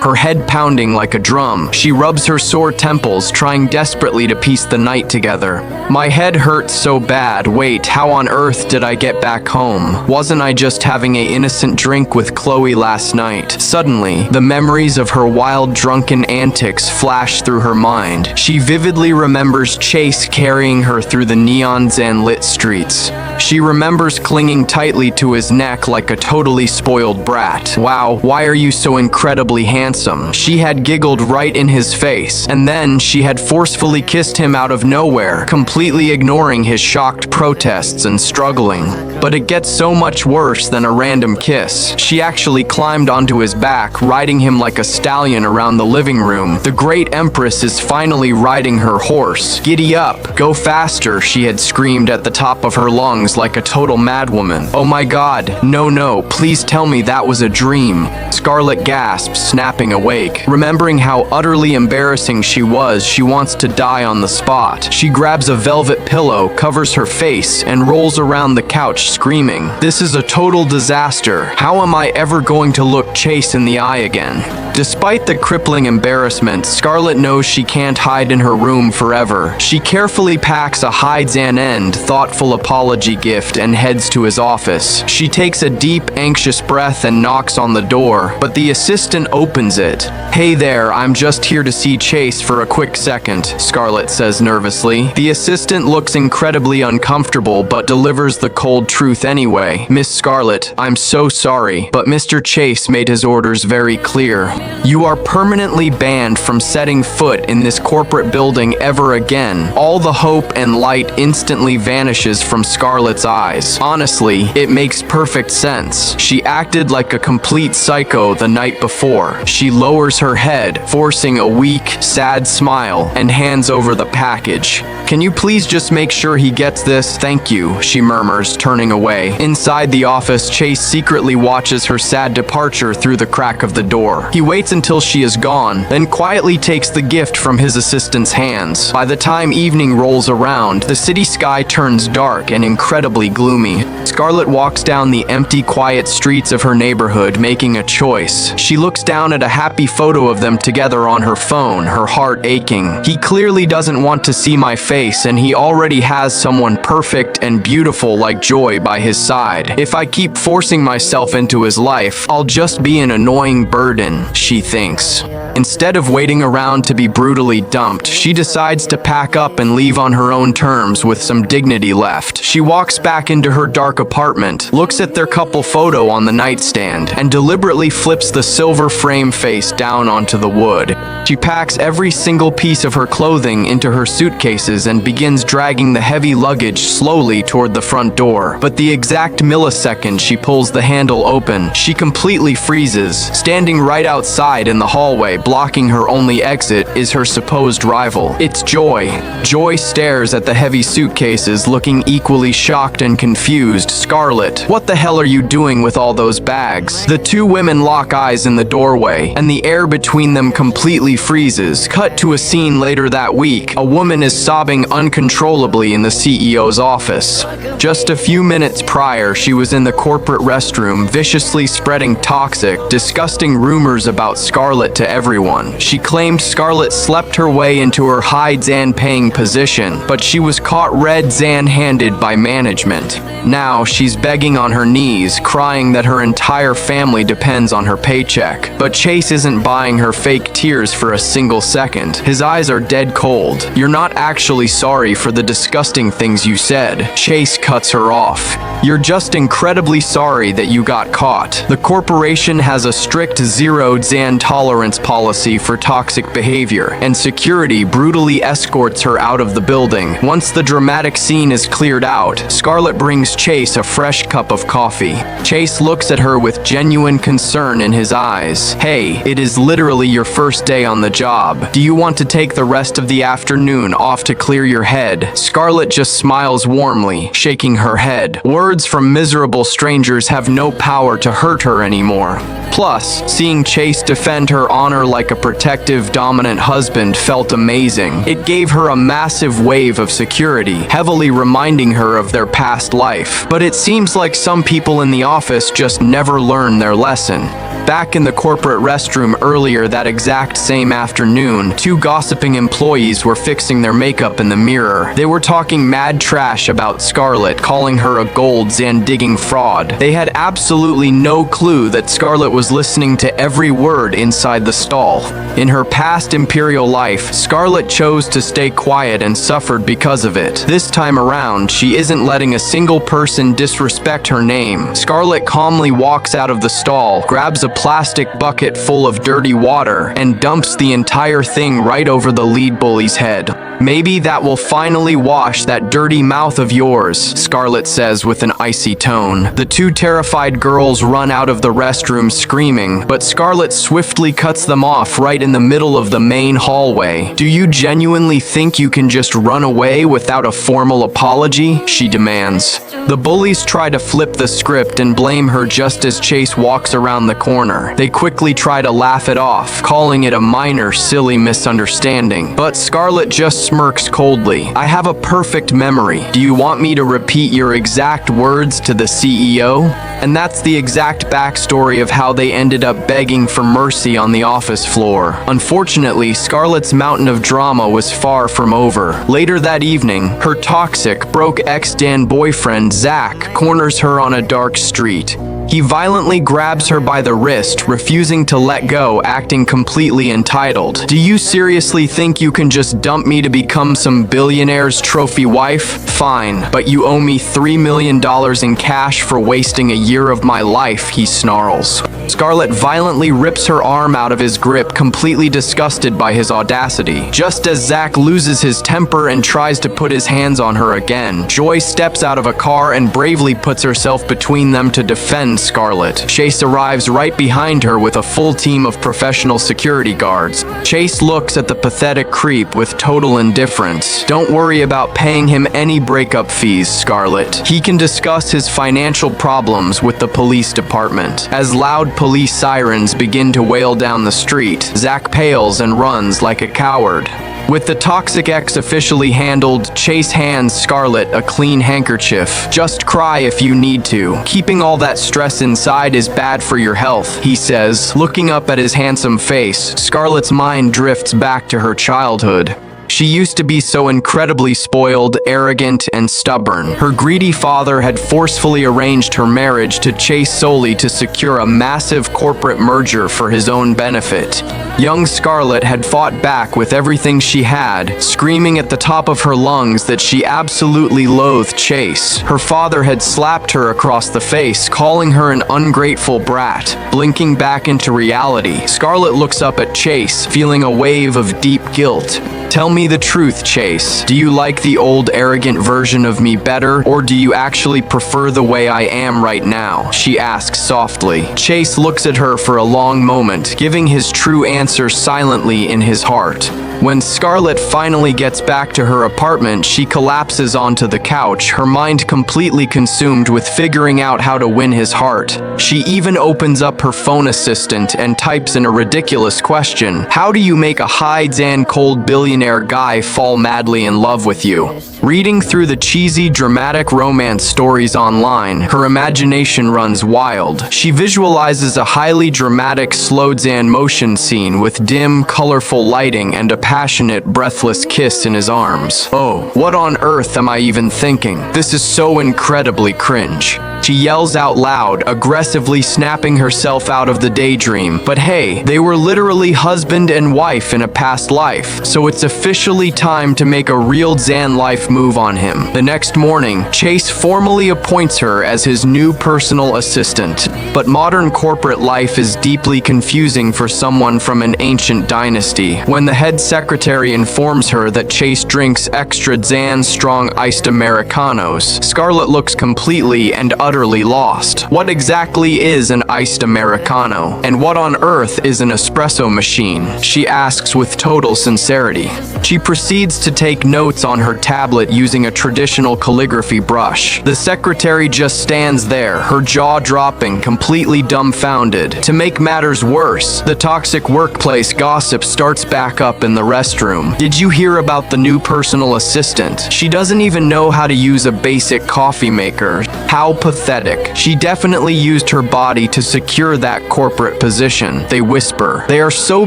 her head pounding like a drum. She rubs her sore temples, trying desperately to piece the night together. "My head hurts so bad. Wait, how on earth did I get back home? Wasn't I just having an innocent drink with Chloe last night?" Suddenly, the memories of her wild drunken antics flash through her mind. She vividly remembers Chase carrying her through the neons and lit streets. She remembers clinging tightly to his neck like a totally spoiled brat. "Wow, why are you so incredibly handsome?" She had giggled right in his face, and then she had forcefully kissed him out of nowhere, completely ignoring his shocked protests and struggling. But it gets so much worse than a random kiss. She actually climbed onto his back, riding him like a stallion around the living room. The great empress is finally riding her horse. "Giddy up, go faster," she had screamed at the top of her lungs like a total madwoman. "Oh my god, no, please tell me that was a dream." Scarlett gasps, snapping awake. Remembering how utterly embarrassing she was, she wants to die on the spot. She grabs a velvet pillow, covers her face, and rolls around the couch screaming, "This is a total disaster. How am I ever going to look Chase in the eye again?" Despite the crippling embarrassment, Scarlett knows she can't hide in her room forever. She carefully packs a hides-and-end, thoughtful apology gift and heads to his office. She takes a deep, anxious breath and knocks on the door, but the assistant opens it. "Hey there, I'm just here to see Chase for a quick second," Scarlett says nervously. The assistant looks incredibly uncomfortable but delivers the cold truth anyway. "Miss Scarlett, I'm so sorry, but Mr. Chase made his orders very clear. You are permanently banned from setting foot in this corporate building ever again." All the hope and light instantly vanishes from Scarlett's eyes. Honestly, it makes perfect sense. She acted like a complete psycho the night before. She lowers her head, forcing a weak, sad smile, and hands over the package. "Can you please just make sure he gets this? Thank you," she murmurs, turning away. Inside the office, Chase secretly watches her sad departure through the crack of the door. He waits until she is gone, then quietly takes the gift from his assistant's hands. By the time evening rolls around, the city sky turns dark and incredibly gloomy. Scarlett walks down the empty, quiet streets of her neighborhood, making a choice. She looks down at a happy photo of them together on her phone, her heart aching. He clearly doesn't want to see my face, and he already has someone perfect and beautiful like Joy by his side. If I keep forcing myself into his life, I'll just be an annoying burden, she thinks. Instead of waiting around to be brutally dumped, pumped, she decides to pack up and leave on her own terms with some dignity left. She walks back into her dark apartment, looks at their couple photo on the nightstand, and deliberately flips the silver frame face down onto the wood. She packs every single piece of her clothing into her suitcases and begins dragging the heavy luggage slowly toward the front door. But the exact millisecond she pulls the handle open, she completely freezes. Standing right outside in the hallway, blocking her only exit, is her supposed rival. It's Joy. Joy stares at the heavy suitcases, looking equally shocked and confused. Scarlett, what the hell are you doing with all those bags? The two women lock eyes in the doorway, and the air between them completely freezes. Cut to a scene later that week. A woman is sobbing uncontrollably in the CEO's office. Just a few minutes prior, she was in the corporate restroom, viciously spreading toxic, disgusting rumors about Scarlett to everyone. She claimed Scarlett slept her way into her high Zan-paying position, but she was caught red Zan-handed by management. Now, she's begging on her knees, crying that her entire family depends on her paycheck. But Chase isn't buying her fake tears for a single second. His eyes are dead cold. You're not actually sorry for the disgusting things you said. Chase cuts her off. You're just incredibly sorry that you got caught. The corporation has a strict zero Zan tolerance policy for toxic behavior, and security brutally escorts her out of the building. Once the dramatic scene is cleared out, Scarlett brings Chase a fresh cup of coffee. Chase looks at her with genuine concern in his eyes. Hey, it is literally your first day on the job. Do you want to take the rest of the afternoon off to clear your head? Scarlett just smiles warmly, shaking her head. Words from miserable strangers have no power to hurt her anymore. Plus, seeing Chase defend her honor like a protective, dominant husband felt amazing. It gave her a massive wave of security, heavily reminding her of their past life. But it seems like some people in the office just never learn their lesson. Back in the corporate restroom earlier that exact same afternoon, two gossiping employees were fixing their makeup in the mirror. They were talking mad trash about Scarlett, calling her a gold Zan-digging fraud. They had absolutely no clue that Scarlett was listening to every word inside the stall. In her past Imperial life, Scarlett chose to stay quiet and suffered because of it. This time around, she isn't letting a single person disrespect her name. Scarlett calmly walks out of the stall, grabs a plastic bucket full of dirty water, and dumps the entire thing right over the lead bully's head. Maybe that will finally wash that dirty mouth of yours, Scarlett says with an icy tone. The two terrified girls run out of the restroom screaming, but Scarlett swiftly cuts them off right in the middle of the main hallway. Do you genuinely think you can just run away without a formal apology? She demands. The bullies try to flip the script and blame her just as Chase walks around the corner. They quickly try to laugh it off, calling it a minor, silly misunderstanding. But Scarlett just smirks coldly. I have a perfect memory. Do you want me to repeat your exact words to the CEO? And that's the exact backstory of how they ended up begging for mercy on the office floor. Unfortunately, Scarlett's mountain of drama was far from over. Later that evening, her toxic, broke ex-Dan boyfriend, Zach, corners her on a dark street. He violently grabs her by the wrist, refusing to let go, acting completely entitled. Do you seriously think you can just dump me to become some billionaire's trophy wife? Fine, but you owe me $3 million in cash for wasting a year of my life, he snarls. Scarlett violently rips her arm out of his grip, completely disgusted by his audacity. Just as Zach loses his temper and tries to put his hands on her again, Joy steps out of a car and bravely puts herself between them to defend Scarlett. Chase arrives right behind her with a full team of professional security guards. Chase looks at the pathetic creep with total indifference. Don't worry about paying him any breakup fees, Scarlett. He can discuss his financial problems with the police department. As loud police sirens begin to wail down the street, Zach pales and runs like a coward. With the toxic ex officially handled, Chase hands Scarlett a clean handkerchief. Just cry if you need to. Keeping all that stress inside is bad for your health, he says. Looking up at his handsome face, Scarlett's mind drifts back to her childhood. She used to be so incredibly spoiled, arrogant, and stubborn. Her greedy father had forcefully arranged her marriage to Chase solely to secure a massive corporate merger for his own benefit. Young Scarlett had fought back with everything she had, screaming at the top of her lungs that she absolutely loathed Chase. Her father had slapped her across the face, calling her an ungrateful brat. Blinking back into reality, Scarlett looks up at Chase, feeling a wave of deep guilt. Tell me the truth, Chase. Do you like the old arrogant version of me better, or do you actually prefer the way I am right now? She asks softly. Chase looks at her for a long moment, giving his true answer silently in his heart. When Scarlett finally gets back to her apartment, she collapses onto the couch, her mind completely consumed with figuring out how to win his heart. She even opens up her phone assistant and types in a ridiculous question. How do you make a high-and-cold billionaire guy fall madly in love with you? Reading through the cheesy, dramatic romance stories online, her imagination runs wild. She visualizes a highly dramatic, slow-down motion scene with dim, colorful lighting and a passionate, breathless kiss in his arms. Oh, what on earth am I even thinking? This is so incredibly cringe. She yells out loud, aggressively snapping herself out of the daydream. But hey, they were literally husband and wife in a past life, so it's officially time to make a real Zan life move on him. The next morning, Chase formally appoints her as his new personal assistant. But modern corporate life is deeply confusing for someone from an ancient dynasty. When the head secretary informs her that Chase drinks extra Zan strong iced Americanos, Scarlett looks completely and utterly lost. What exactly is an iced Americano? And what on earth is an espresso machine? She asks with total sincerity. She proceeds to take notes on her tablet using a traditional calligraphy brush. The secretary just stands there, her jaw dropping, completely dumbfounded. To make matters worse, the toxic workplace gossip starts back up in the restroom. Did you hear about the new personal assistant? She doesn't even know how to use a basic coffee maker. How pathetic. She definitely used her body to secure that corporate position, they whisper. They are so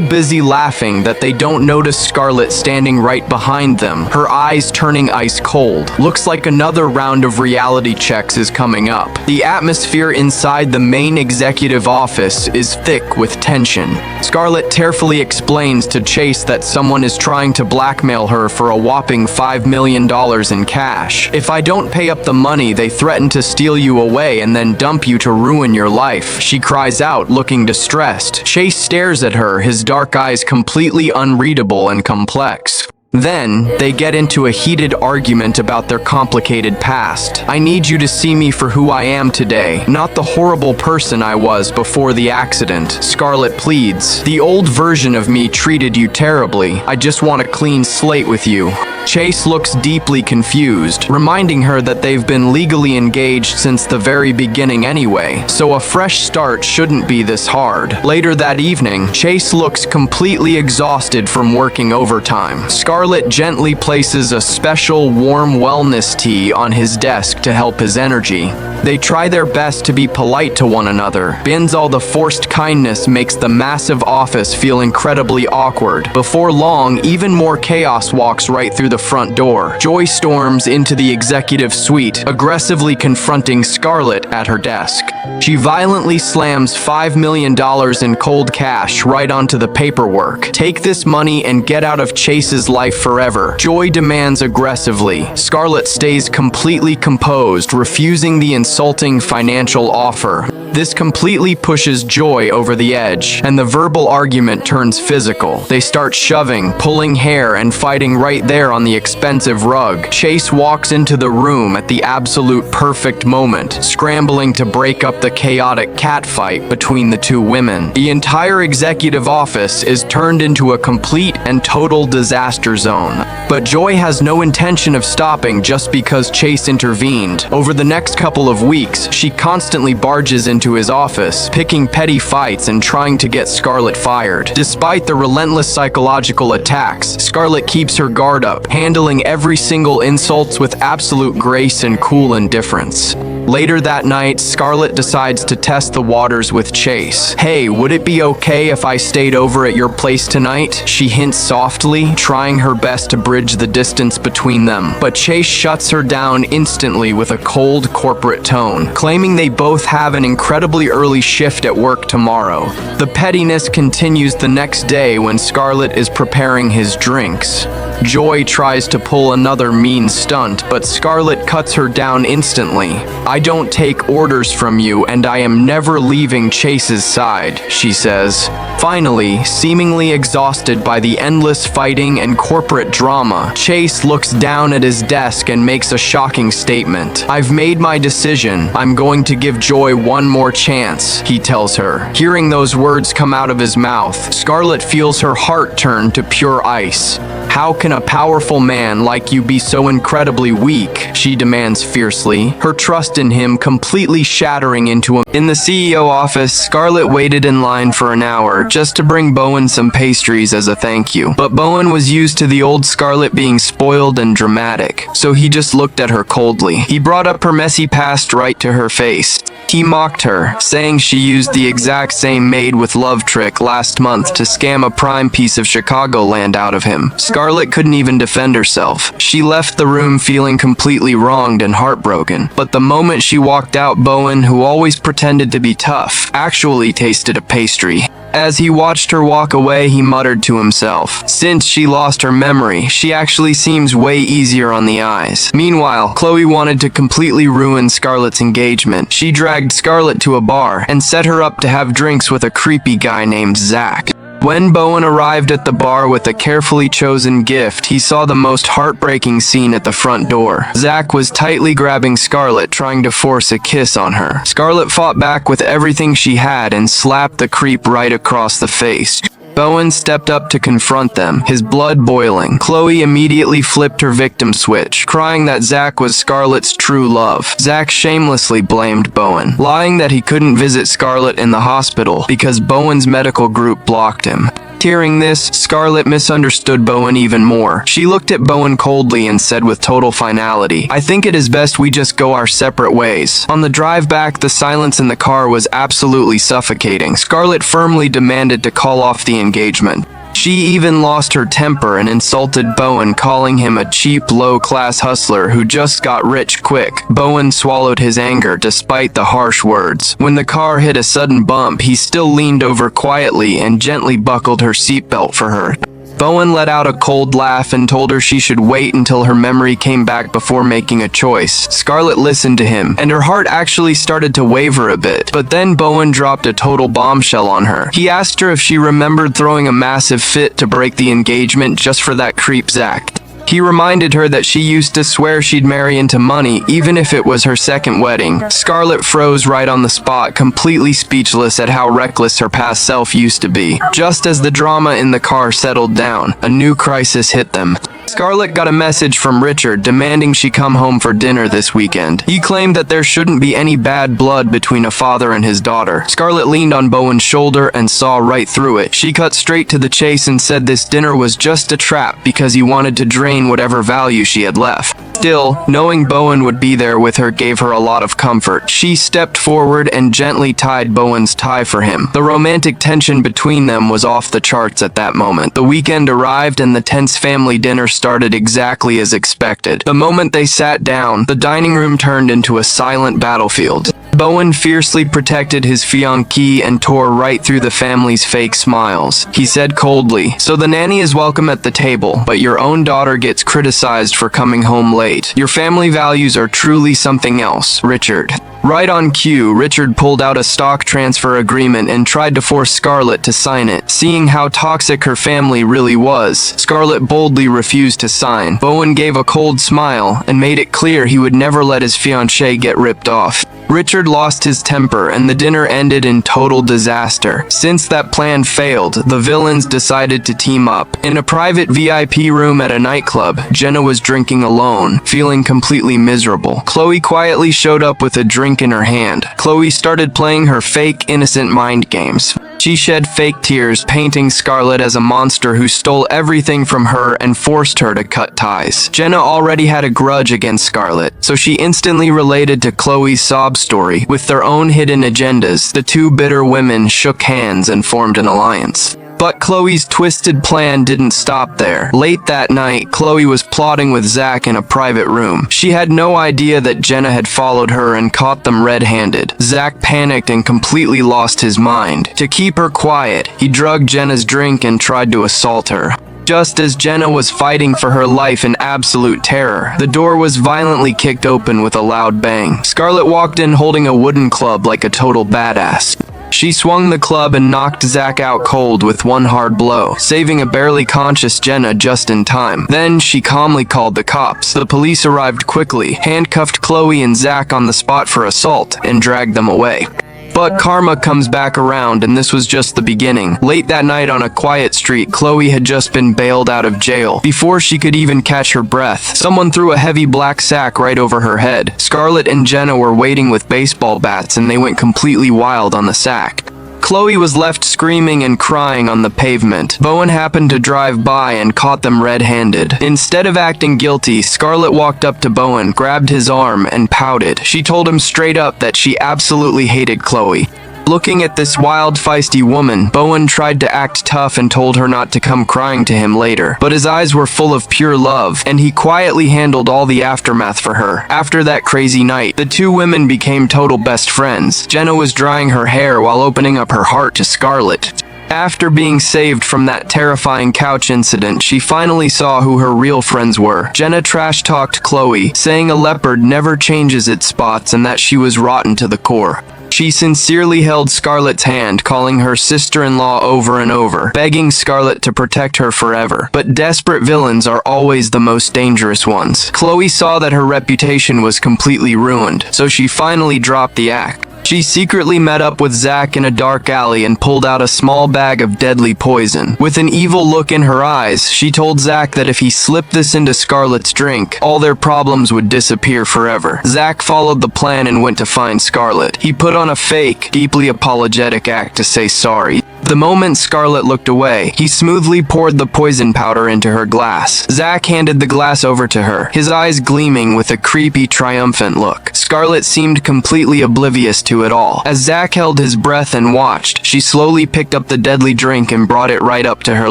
busy laughing that they don't notice Scarlett standing right behind them, her eyes turning ice cold. Looks like another round of reality checks is coming up. The atmosphere inside the main executive office is thick with tension. Scarlett tearfully explains to Chase that someone is trying to blackmail her for a whopping $5 million in cash. If I don't pay up the money, they threaten to steal you away and then dump you to ruin your life. She cries out, looking distressed. Chase stares at her, his dark eyes completely unreadable and complex. Then, they get into a heated argument about their complicated past. I need you to see me for who I am today, not the horrible person I was before the accident, Scarlett pleads. The old version of me treated you terribly. I just want a clean slate with you. Chase looks deeply confused, reminding her that they've been legally engaged since the very beginning anyway, so a fresh start shouldn't be this hard. Later that evening, Chase looks completely exhausted from working overtime. Scarlett gently places a special warm wellness tea on his desk to help his energy. They try their best to be polite to one another. Bins all the forced kindness makes the massive office feel incredibly awkward. Before long, even more chaos walks right through the front door. Joy storms into the executive suite, aggressively confronting Scarlett at her desk. She violently slams $5 million in cold cash right onto the paperwork. Take this money and get out of Chase's life forever, Joy demands aggressively. Scarlett stays completely composed, refusing the insulting financial offer. This completely pushes Joy over the edge, and the verbal argument turns physical. They start shoving, pulling hair, and fighting right there on the expensive rug. Chase walks into the room at the absolute perfect moment, scrambling to break up the chaotic catfight between the two women. The entire executive office is turned into a complete and total disaster zone. But Joy has no intention of stopping just because Chase intervened. Over the next couple of weeks, she constantly barges into his office, picking petty fights and trying to get Scarlett fired. Despite the relentless psychological attacks, Scarlett keeps her guard up, handling every single insult with absolute grace and cool indifference. Later that night, Scarlett decides to test the waters with Chase. "Hey, would it be okay if I stayed over at your place tonight?" she hints softly, trying her best to bridge the distance between them. But Chase shuts her down instantly with a cold corporate tone, claiming they both have an incredibly early shift at work tomorrow. The pettiness continues the next day when Scarlett is preparing his drinks. Joy tries to pull another mean stunt, but Scarlett cuts her down instantly. "I don't take orders from you, and I am never leaving Chase's side," she says. Finally, seemingly exhausted by the endless fighting and corporate drama, Chase looks down at his desk and makes a shocking statement. "I've made my decision. I'm going to give Joy one more chance," he tells her. Hearing those words come out of his mouth, Scarlett feels her heart turn to pure ice. "How can a powerful man like you be so incredibly weak?" she demands fiercely, her trust in him completely shattering into a... In the CEO office, Scarlett waited in line for an hour just to bring Bowen some pastries as a thank you. But Bowen was used to the old Scarlett being spoiled and dramatic, so he just looked at her coldly. He brought up her messy past right to her face. He mocked her, saying she used the exact same Made with Love trick last month to scam a prime piece of Chicagoland out of him. Scarlett couldn't even defend herself. She left the room feeling completely wronged and heartbroken. But the moment she walked out, Bowen, who always pretended to be tough, actually tasted a pastry. As he watched her walk away, he muttered to himself, "Since she lost her memory, she actually seems way easier on the eyes." Meanwhile, Chloe wanted to completely ruin Scarlett's engagement. She dragged Scarlett to a bar and set her up to have drinks with a creepy guy named Zach. When Bowen arrived at the bar with a carefully chosen gift, he saw the most heartbreaking scene at the front door. Zach was tightly grabbing Scarlett, trying to force a kiss on her. Scarlett fought back with everything she had and slapped the creep right across the face. Bowen stepped up to confront them, his blood boiling. Chloe immediately flipped her victim switch, crying that Zach was Scarlett's true love. Zach shamelessly blamed Bowen, lying that he couldn't visit Scarlett in the hospital because Bowen's medical group blocked him. Hearing this, Scarlett misunderstood Bowen even more. She looked at Bowen coldly and said with total finality, "I think it is best we just go our separate ways." On the drive back, the silence in the car was absolutely suffocating. Scarlett firmly demanded to call off the engagement. She even lost her temper and insulted Bowen, calling him a cheap, low-class hustler who just got rich quick. Bowen swallowed his anger despite the harsh words. When the car hit a sudden bump, he still leaned over quietly and gently buckled her seatbelt for her. Bowen let out a cold laugh and told her she should wait until her memory came back before making a choice. Scarlett listened to him, and her heart actually started to waver a bit. But then Bowen dropped a total bombshell on her. He asked her if she remembered throwing a massive fit to break the engagement just for that creep Zach. He reminded her that she used to swear she'd marry into money, even if it was her second wedding. Scarlett froze right on the spot, completely speechless at how reckless her past self used to be. Just as the drama in the car settled down, a new crisis hit them. Scarlett got a message from Richard demanding she come home for dinner this weekend. He claimed that there shouldn't be any bad blood between a father and his daughter. Scarlett leaned on Bowen's shoulder and saw right through it. She cut straight to the chase and said this dinner was just a trap because he wanted to drain whatever value she had left. Still, knowing Bowen would be there with her gave her a lot of comfort. She stepped forward and gently tied Bowen's tie for him. The romantic tension between them was off the charts at that moment. The weekend arrived and the tense family dinner started exactly as expected. The moment they sat down, the dining room turned into a silent battlefield. Bowen fiercely protected his fiancée and tore right through the family's fake smiles. He said coldly, "So the nanny is welcome at the table, but your own daughter gets criticized for coming home late. Your family values are truly something else, Richard." Right on cue, Richard pulled out a stock transfer agreement and tried to force Scarlett to sign it. Seeing how toxic her family really was, Scarlett boldly refused to sign. Bowen gave a cold smile and made it clear he would never let his fiancée get ripped off. Richard lost his temper and the dinner ended in total disaster. Since that plan failed, the villains decided to team up. In a private VIP room at a nightclub, Jenna was drinking alone, feeling completely miserable. Chloe quietly showed up with a drink in her hand. Chloe started playing her fake, innocent mind games. She shed fake tears, painting Scarlett as a monster who stole everything from her and forced her to cut ties. Jenna already had a grudge against Scarlett, so she instantly related to Chloe's sob story. With their own hidden agendas, the two bitter women shook hands and formed an alliance. But Chloe's twisted plan didn't stop there. Late that night, Chloe was plotting with Zach in a private room. She had no idea that Jenna had followed her and caught them red-handed. Zach panicked and completely lost his mind. To keep her quiet, he drugged Jenna's drink and tried to assault her. Just as Jenna was fighting for her life in absolute terror, the door was violently kicked open with a loud bang. Scarlett walked in holding a wooden club like a total badass. She swung the club and knocked Zach out cold with one hard blow, saving a barely conscious Jenna just in time. Then she calmly called the cops. The police arrived quickly, handcuffed Chloe and Zach on the spot for assault, and dragged them away. But karma comes back around, and this was just the beginning. Late that night on a quiet street, Chloe had just been bailed out of jail. Before she could even catch her breath, someone threw a heavy black sack right over her head. Scarlett and Jenna were waiting with baseball bats, and they went completely wild on the sack. Chloe was left screaming and crying on the pavement. Bowen happened to drive by and caught them red-handed. Instead of acting guilty, Scarlett walked up to Bowen, grabbed his arm, and pouted. She told him straight up that she absolutely hated Chloe. Looking at this wild, feisty woman, Bowen tried to act tough and told her not to come crying to him later. But his eyes were full of pure love, and he quietly handled all the aftermath for her. After that crazy night, the two women became total best friends. Jenna was drying her hair while opening up her heart to Scarlett. After being saved from that terrifying couch incident, she finally saw who her real friends were. Jenna trash-talked Chloe, saying a leopard never changes its spots and that she was rotten to the core. She sincerely held Scarlett's hand, calling her sister-in-law over and over, begging Scarlett to protect her forever. But desperate villains are always the most dangerous ones. Chloe saw that her reputation was completely ruined, so she finally dropped the act. She secretly met up with Zach in a dark alley and pulled out a small bag of deadly poison. With an evil look in her eyes, she told Zach that if he slipped this into Scarlett's drink, all their problems would disappear forever. Zach followed the plan and went to find Scarlett. He put on a fake, deeply apologetic act to say sorry. The moment Scarlett looked away, he smoothly poured the poison powder into her glass. Zach handed the glass over to her, his eyes gleaming with a creepy, triumphant look. Scarlett seemed completely oblivious to it all. As Zach held his breath and watched, she slowly picked up the deadly drink and brought it right up to her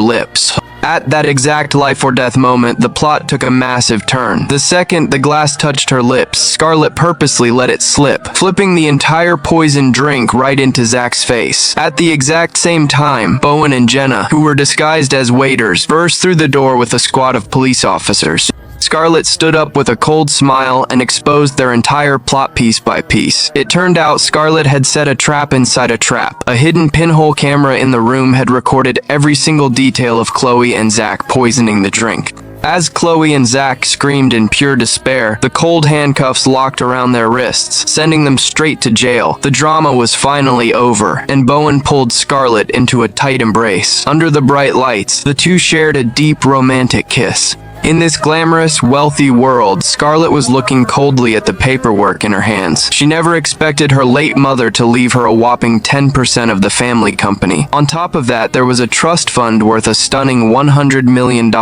lips. At that exact life-or-death moment, the plot took a massive turn. The second the glass touched her lips, Scarlett purposely let it slip, flipping the entire poisoned drink right into Zach's face. At the exact same time, Bowen and Jenna, who were disguised as waiters, burst through the door with a squad of police officers. Scarlett stood up with a cold smile and exposed their entire plot piece by piece. It turned out Scarlett had set a trap inside a trap. A hidden pinhole camera in the room had recorded every single detail of Chloe and Zach poisoning the drink. As Chloe and Zach screamed in pure despair, the cold handcuffs locked around their wrists, sending them straight to jail. The drama was finally over, and Bowen pulled Scarlett into a tight embrace. Under the bright lights, the two shared a deep romantic kiss. In this glamorous, wealthy world, Scarlett was looking coldly at the paperwork in her hands. She never expected her late mother to leave her a whopping 10% of the family company. On top of that, there was a trust fund worth a stunning $100 million.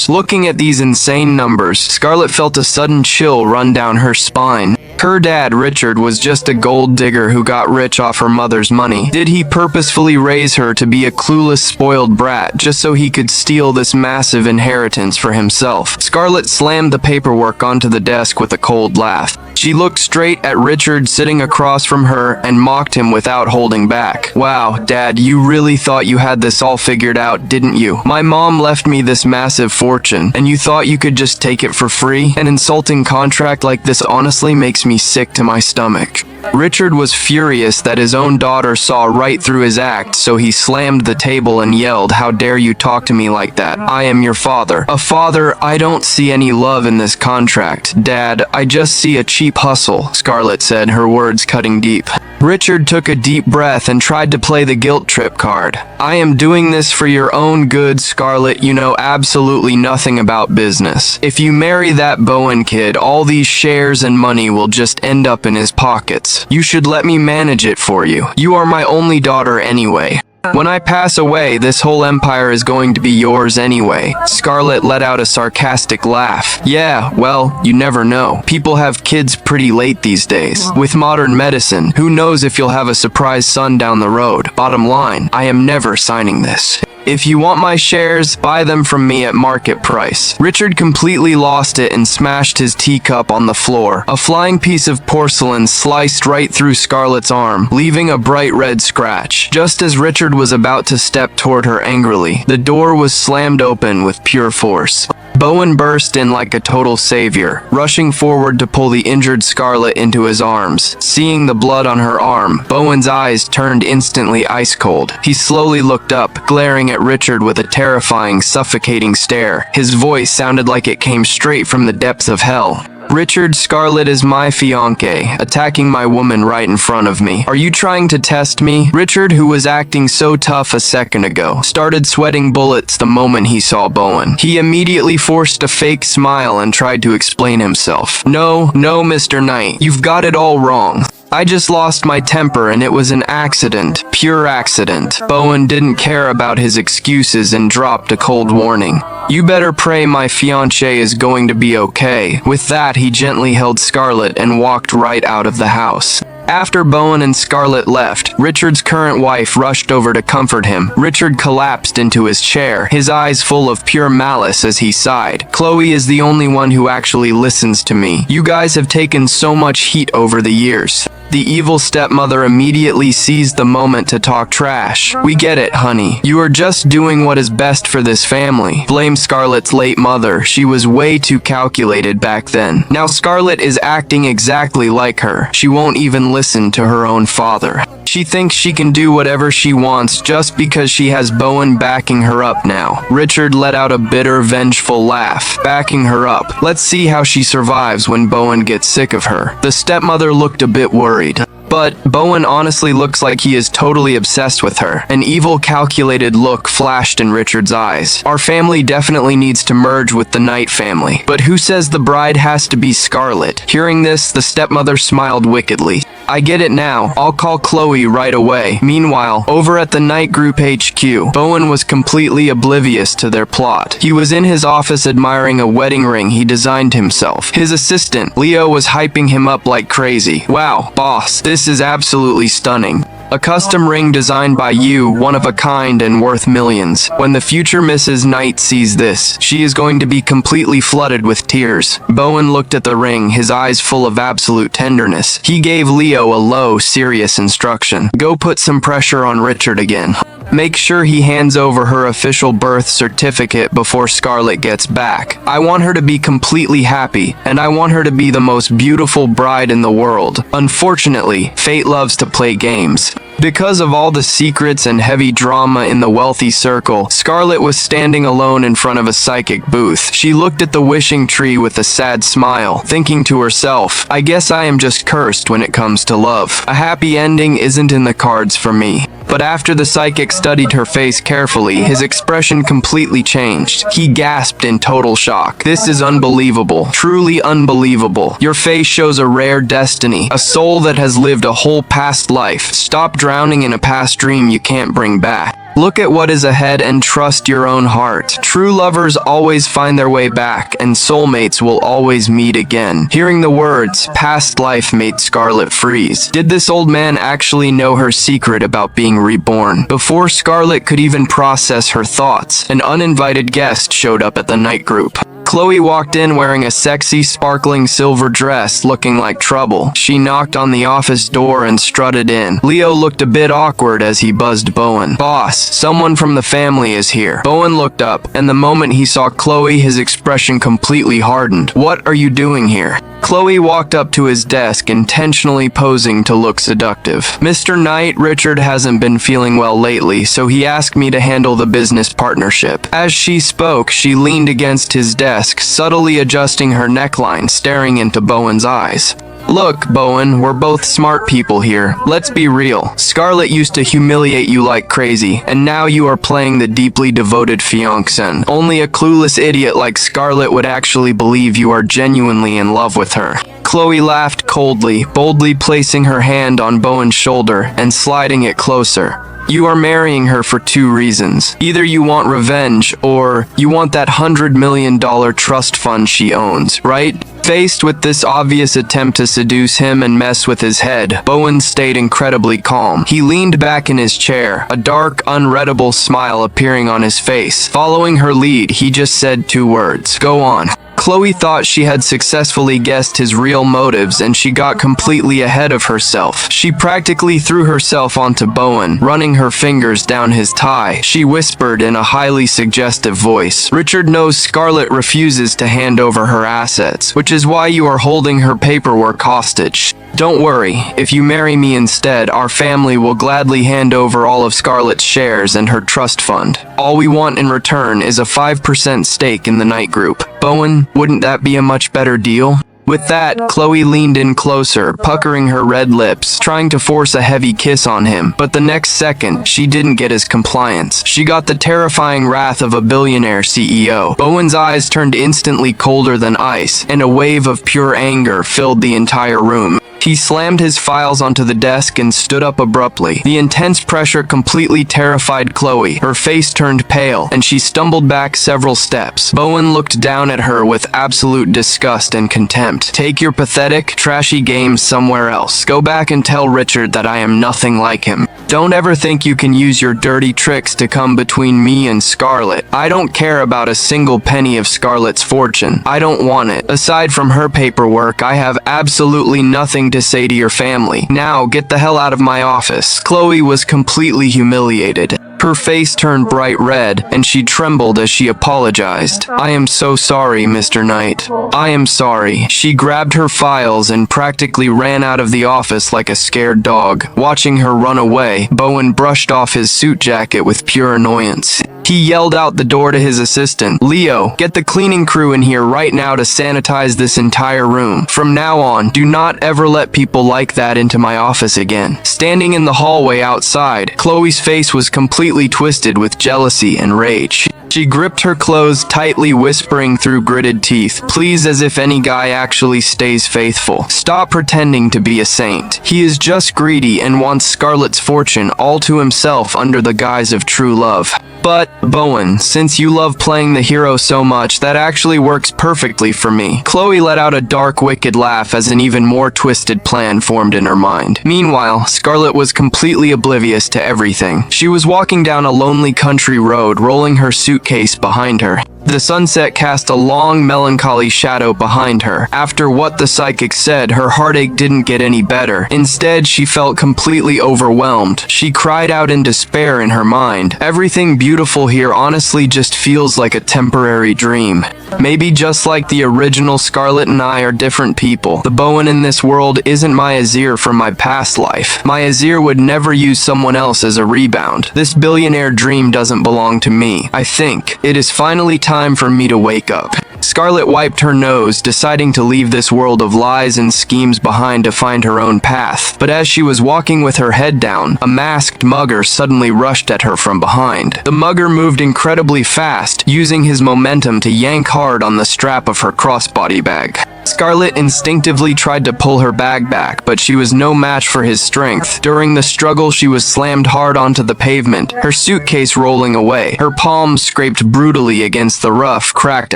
Looking at these insane numbers, Scarlett felt a sudden chill run down her spine. Her dad, Richard, was just a gold digger who got rich off her mother's money. Did he purposefully raise her to be a clueless, spoiled brat just so he could steal this massive inheritance for himself? Scarlett slammed the paperwork onto the desk with a cold laugh. She looked straight at Richard sitting across from her and mocked him without holding back. "Wow, Dad, you really thought you had this all figured out, didn't you? My mom left me this massive fortune, and you thought you could just take it for free? An insulting contract like this honestly makes me sick to my stomach." Richard was furious that his own daughter saw right through his act, so he slammed the table and yelled, "How dare you talk to me like that? I am your father." "A father? I don't see any love in this contract. Dad, I just see a cheap hustle," Scarlett said, her words cutting deep. Richard took a deep breath and tried to play the guilt trip card. "I am doing this for your own good, Scarlett. You know absolutely nothing about business. If you marry that Bowen kid, all these shares and money will just end up in his pockets. You should let me manage it for you. You are my only daughter anyway. When I pass away, this whole empire is going to be yours anyway." Scarlett let out a sarcastic laugh. "Yeah, well, you never know. People have kids pretty late these days. With modern medicine, who knows if you'll have a surprise son down the road. Bottom line, I am never signing this. If you want my shares, buy them from me at market price." Richard completely lost it and smashed his teacup on the floor. A flying piece of porcelain sliced right through Scarlett's arm, leaving a bright red scratch. Just as Richard was about to step toward her angrily, the door was slammed open with pure force. Bowen burst in like a total savior, rushing forward to pull the injured Scarlett into his arms. Seeing the blood on her arm, Bowen's eyes turned instantly ice cold. He slowly looked up, glaring at Richard with a terrifying, suffocating stare. His voice sounded like it came straight from the depths of hell. "Richard, Scarlett is my fiancé, attacking my woman right in front of me. Are you trying to test me?" Richard, who was acting so tough a second ago, started sweating bullets the moment he saw Bowen. He immediately forced a fake smile and tried to explain himself. No, Mr. Knight, you've got it all wrong. I just lost my temper and it was an accident. Pure accident." Bowen didn't care about his excuses and dropped a cold warning. "You better pray my fiancé is going to be okay." With that, he gently held Scarlett and walked right out of the house. After Bowen and Scarlett left, Richard's current wife rushed over to comfort him. Richard collapsed into his chair, his eyes full of pure malice as he sighed. "Chloe is the only one who actually listens to me. You guys have taken so much heat over the years." The evil stepmother immediately seized the moment to talk trash. "We get it, honey. You are just doing what is best for this family. Blame Scarlett's late mother. She was way too calculated back then. Now Scarlett is acting exactly like her. She won't even listen to her own father. She thinks she can do whatever she wants just because she has Bowen backing her up now." Richard let out a bitter, vengeful laugh. "Backing her up. Let's see how she survives when Bowen gets sick of her." The stepmother looked a bit worried. But Bowen honestly looks like he is totally obsessed with her. An evil, calculated look flashed in Richard's eyes. "Our family definitely needs to merge with the Knight family. But who says the bride has to be Scarlett?" Hearing this, the stepmother smiled wickedly. "I get it now. I'll call Chloe right away." Meanwhile, over at the Knight Group HQ, Bowen was completely oblivious to their plot. He was in his office admiring a wedding ring he designed himself. His assistant, Leo, was hyping him up like crazy. "Wow, boss, this is absolutely stunning. A custom ring designed by you, one of a kind and worth millions. When the future Mrs. Knight sees this, she is going to be completely flooded with tears." Bowen looked at the ring, his eyes full of absolute tenderness. He gave Leo a low, serious instruction. "Go put some pressure on Richard again. Make sure he hands over her official birth certificate before Scarlett gets back. I want her to be completely happy, and I want her to be the most beautiful bride in the world. Unfortunately, fate loves to play games." Because of all the secrets and heavy drama in the wealthy circle, Scarlett was standing alone in front of a psychic booth. She looked at the wishing tree with a sad smile, thinking to herself, "I guess I am just cursed when it comes to love. A happy ending isn't in the cards for me." But after the psychic studied her face carefully, his expression completely changed. He gasped in total shock. "This is unbelievable. Truly unbelievable. Your face shows a rare destiny, a soul that has lived a whole past life. Stop drowning in a past dream you can't bring back. Look at what is ahead and trust your own heart. True lovers always find their way back, and soulmates will always meet again." Hearing the words, past life made Scarlett freeze. Did this old man actually know her secret about being reborn? Before Scarlett could even process her thoughts, an uninvited guest showed up at the Knight Group. Chloe walked in wearing a sexy, sparkling silver dress, looking like trouble. She knocked on the office door and strutted in. Leo looked a bit awkward as he buzzed Bowen. "Boss, someone from the family is here." Bowen looked up, and the moment he saw Chloe, his expression completely hardened. "What are you doing here?" Chloe walked up to his desk, intentionally posing to look seductive. "Mr. Knight, Richard hasn't been feeling well lately, so he asked me to handle the business partnership." As she spoke, she leaned against his desk, subtly adjusting her neckline, staring into Bowen's eyes. "Look, Bowen, we're both smart people here. Let's be real. Scarlett used to humiliate you like crazy, and now you are playing the deeply devoted fiancé. Only a clueless idiot like Scarlett would actually believe you are genuinely in love with her." Chloe laughed coldly, boldly placing her hand on Bowen's shoulder and sliding it closer. "You are marrying her for two reasons. Either you want revenge, or you want that $100 million trust fund she owns, right?" Faced with this obvious attempt to seduce him and mess with his head, Bowen stayed incredibly calm. He leaned back in his chair, a dark, unreadable smile appearing on his face. Following her lead, he just said two words: "Go on." Chloe thought she had successfully guessed his real motives, and she got completely ahead of herself. She practically threw herself onto Bowen, running her fingers down his tie. She whispered in a highly suggestive voice, "Richard knows Scarlett refuses to hand over her assets, which is why you are holding her paperwork hostage. Don't worry, if you marry me instead, our family will gladly hand over all of Scarlett's shares and her trust fund. All we want in return is a 5% stake in the Knight Group. Bowen, wouldn't that be a much better deal?" With that, Chloe leaned in closer, puckering her red lips, trying to force a heavy kiss on him. But the next second, she didn't get his compliance. She got the terrifying wrath of a billionaire CEO. Bowen's eyes turned instantly colder than ice, and a wave of pure anger filled the entire room. He slammed his files onto the desk and stood up abruptly. The intense pressure completely terrified Chloe. Her face turned pale, and she stumbled back several steps. Bowen looked down at her with absolute disgust and contempt. "Take your pathetic, trashy games somewhere else. Go back and tell Richard that I am nothing like him. Don't ever think you can use your dirty tricks to come between me and Scarlett. I don't care about a single penny of Scarlett's fortune. I don't want it. Aside from her paperwork, I have absolutely nothing to say to your family. Now, get the hell out of my office." Chloe was completely humiliated. Her face turned bright red, and she trembled as she apologized. "I am so sorry, Mr. Knight. I am sorry." She grabbed her files and practically ran out of the office like a scared dog. Watching her run away, Bowen brushed off his suit jacket with pure annoyance. He yelled out the door to his assistant, "Leo, get the cleaning crew in here right now to sanitize this entire room. From now on, do not ever let people like that into my office again." Standing in the hallway outside, Chloe's face was completely twisted with jealousy and rage. She gripped her clothes tightly, whispering through gritted teeth, "Please, as if any guy actually stays faithful. Stop pretending to be a saint. He is just greedy and wants Scarlett's fortune all to himself under the guise of true love." "But, Bowen, since you love playing the hero so much, that actually works perfectly for me." Chloe let out a dark, wicked laugh as an even more twisted plan formed in her mind. Meanwhile, Scarlett was completely oblivious to everything. She was walking down a lonely country road, rolling her suitcase behind her. The sunset cast a long, melancholy shadow behind her. After what the psychic said, her heartache didn't get any better. Instead, she felt completely overwhelmed. She cried out in despair in her mind. "Everything beautiful here honestly just feels like a temporary dream. Maybe just like the original, Scarlett and I are different people. The Bowen in this world isn't my Azir from my past life. My Azir would never use someone else as a rebound. This billionaire dream doesn't belong to me. I think it is finally time for me to wake up." Scarlett wiped her nose, deciding to leave this world of lies and schemes behind to find her own path. But as she was walking with her head down, a masked mugger suddenly rushed at her from behind. The mugger moved incredibly fast, using his momentum to yank hard on the strap of her crossbody bag. Scarlett instinctively tried to pull her bag back, but she was no match for his strength. During the struggle, she was slammed hard onto the pavement, her suitcase rolling away. Her palms scraped brutally against the rough, cracked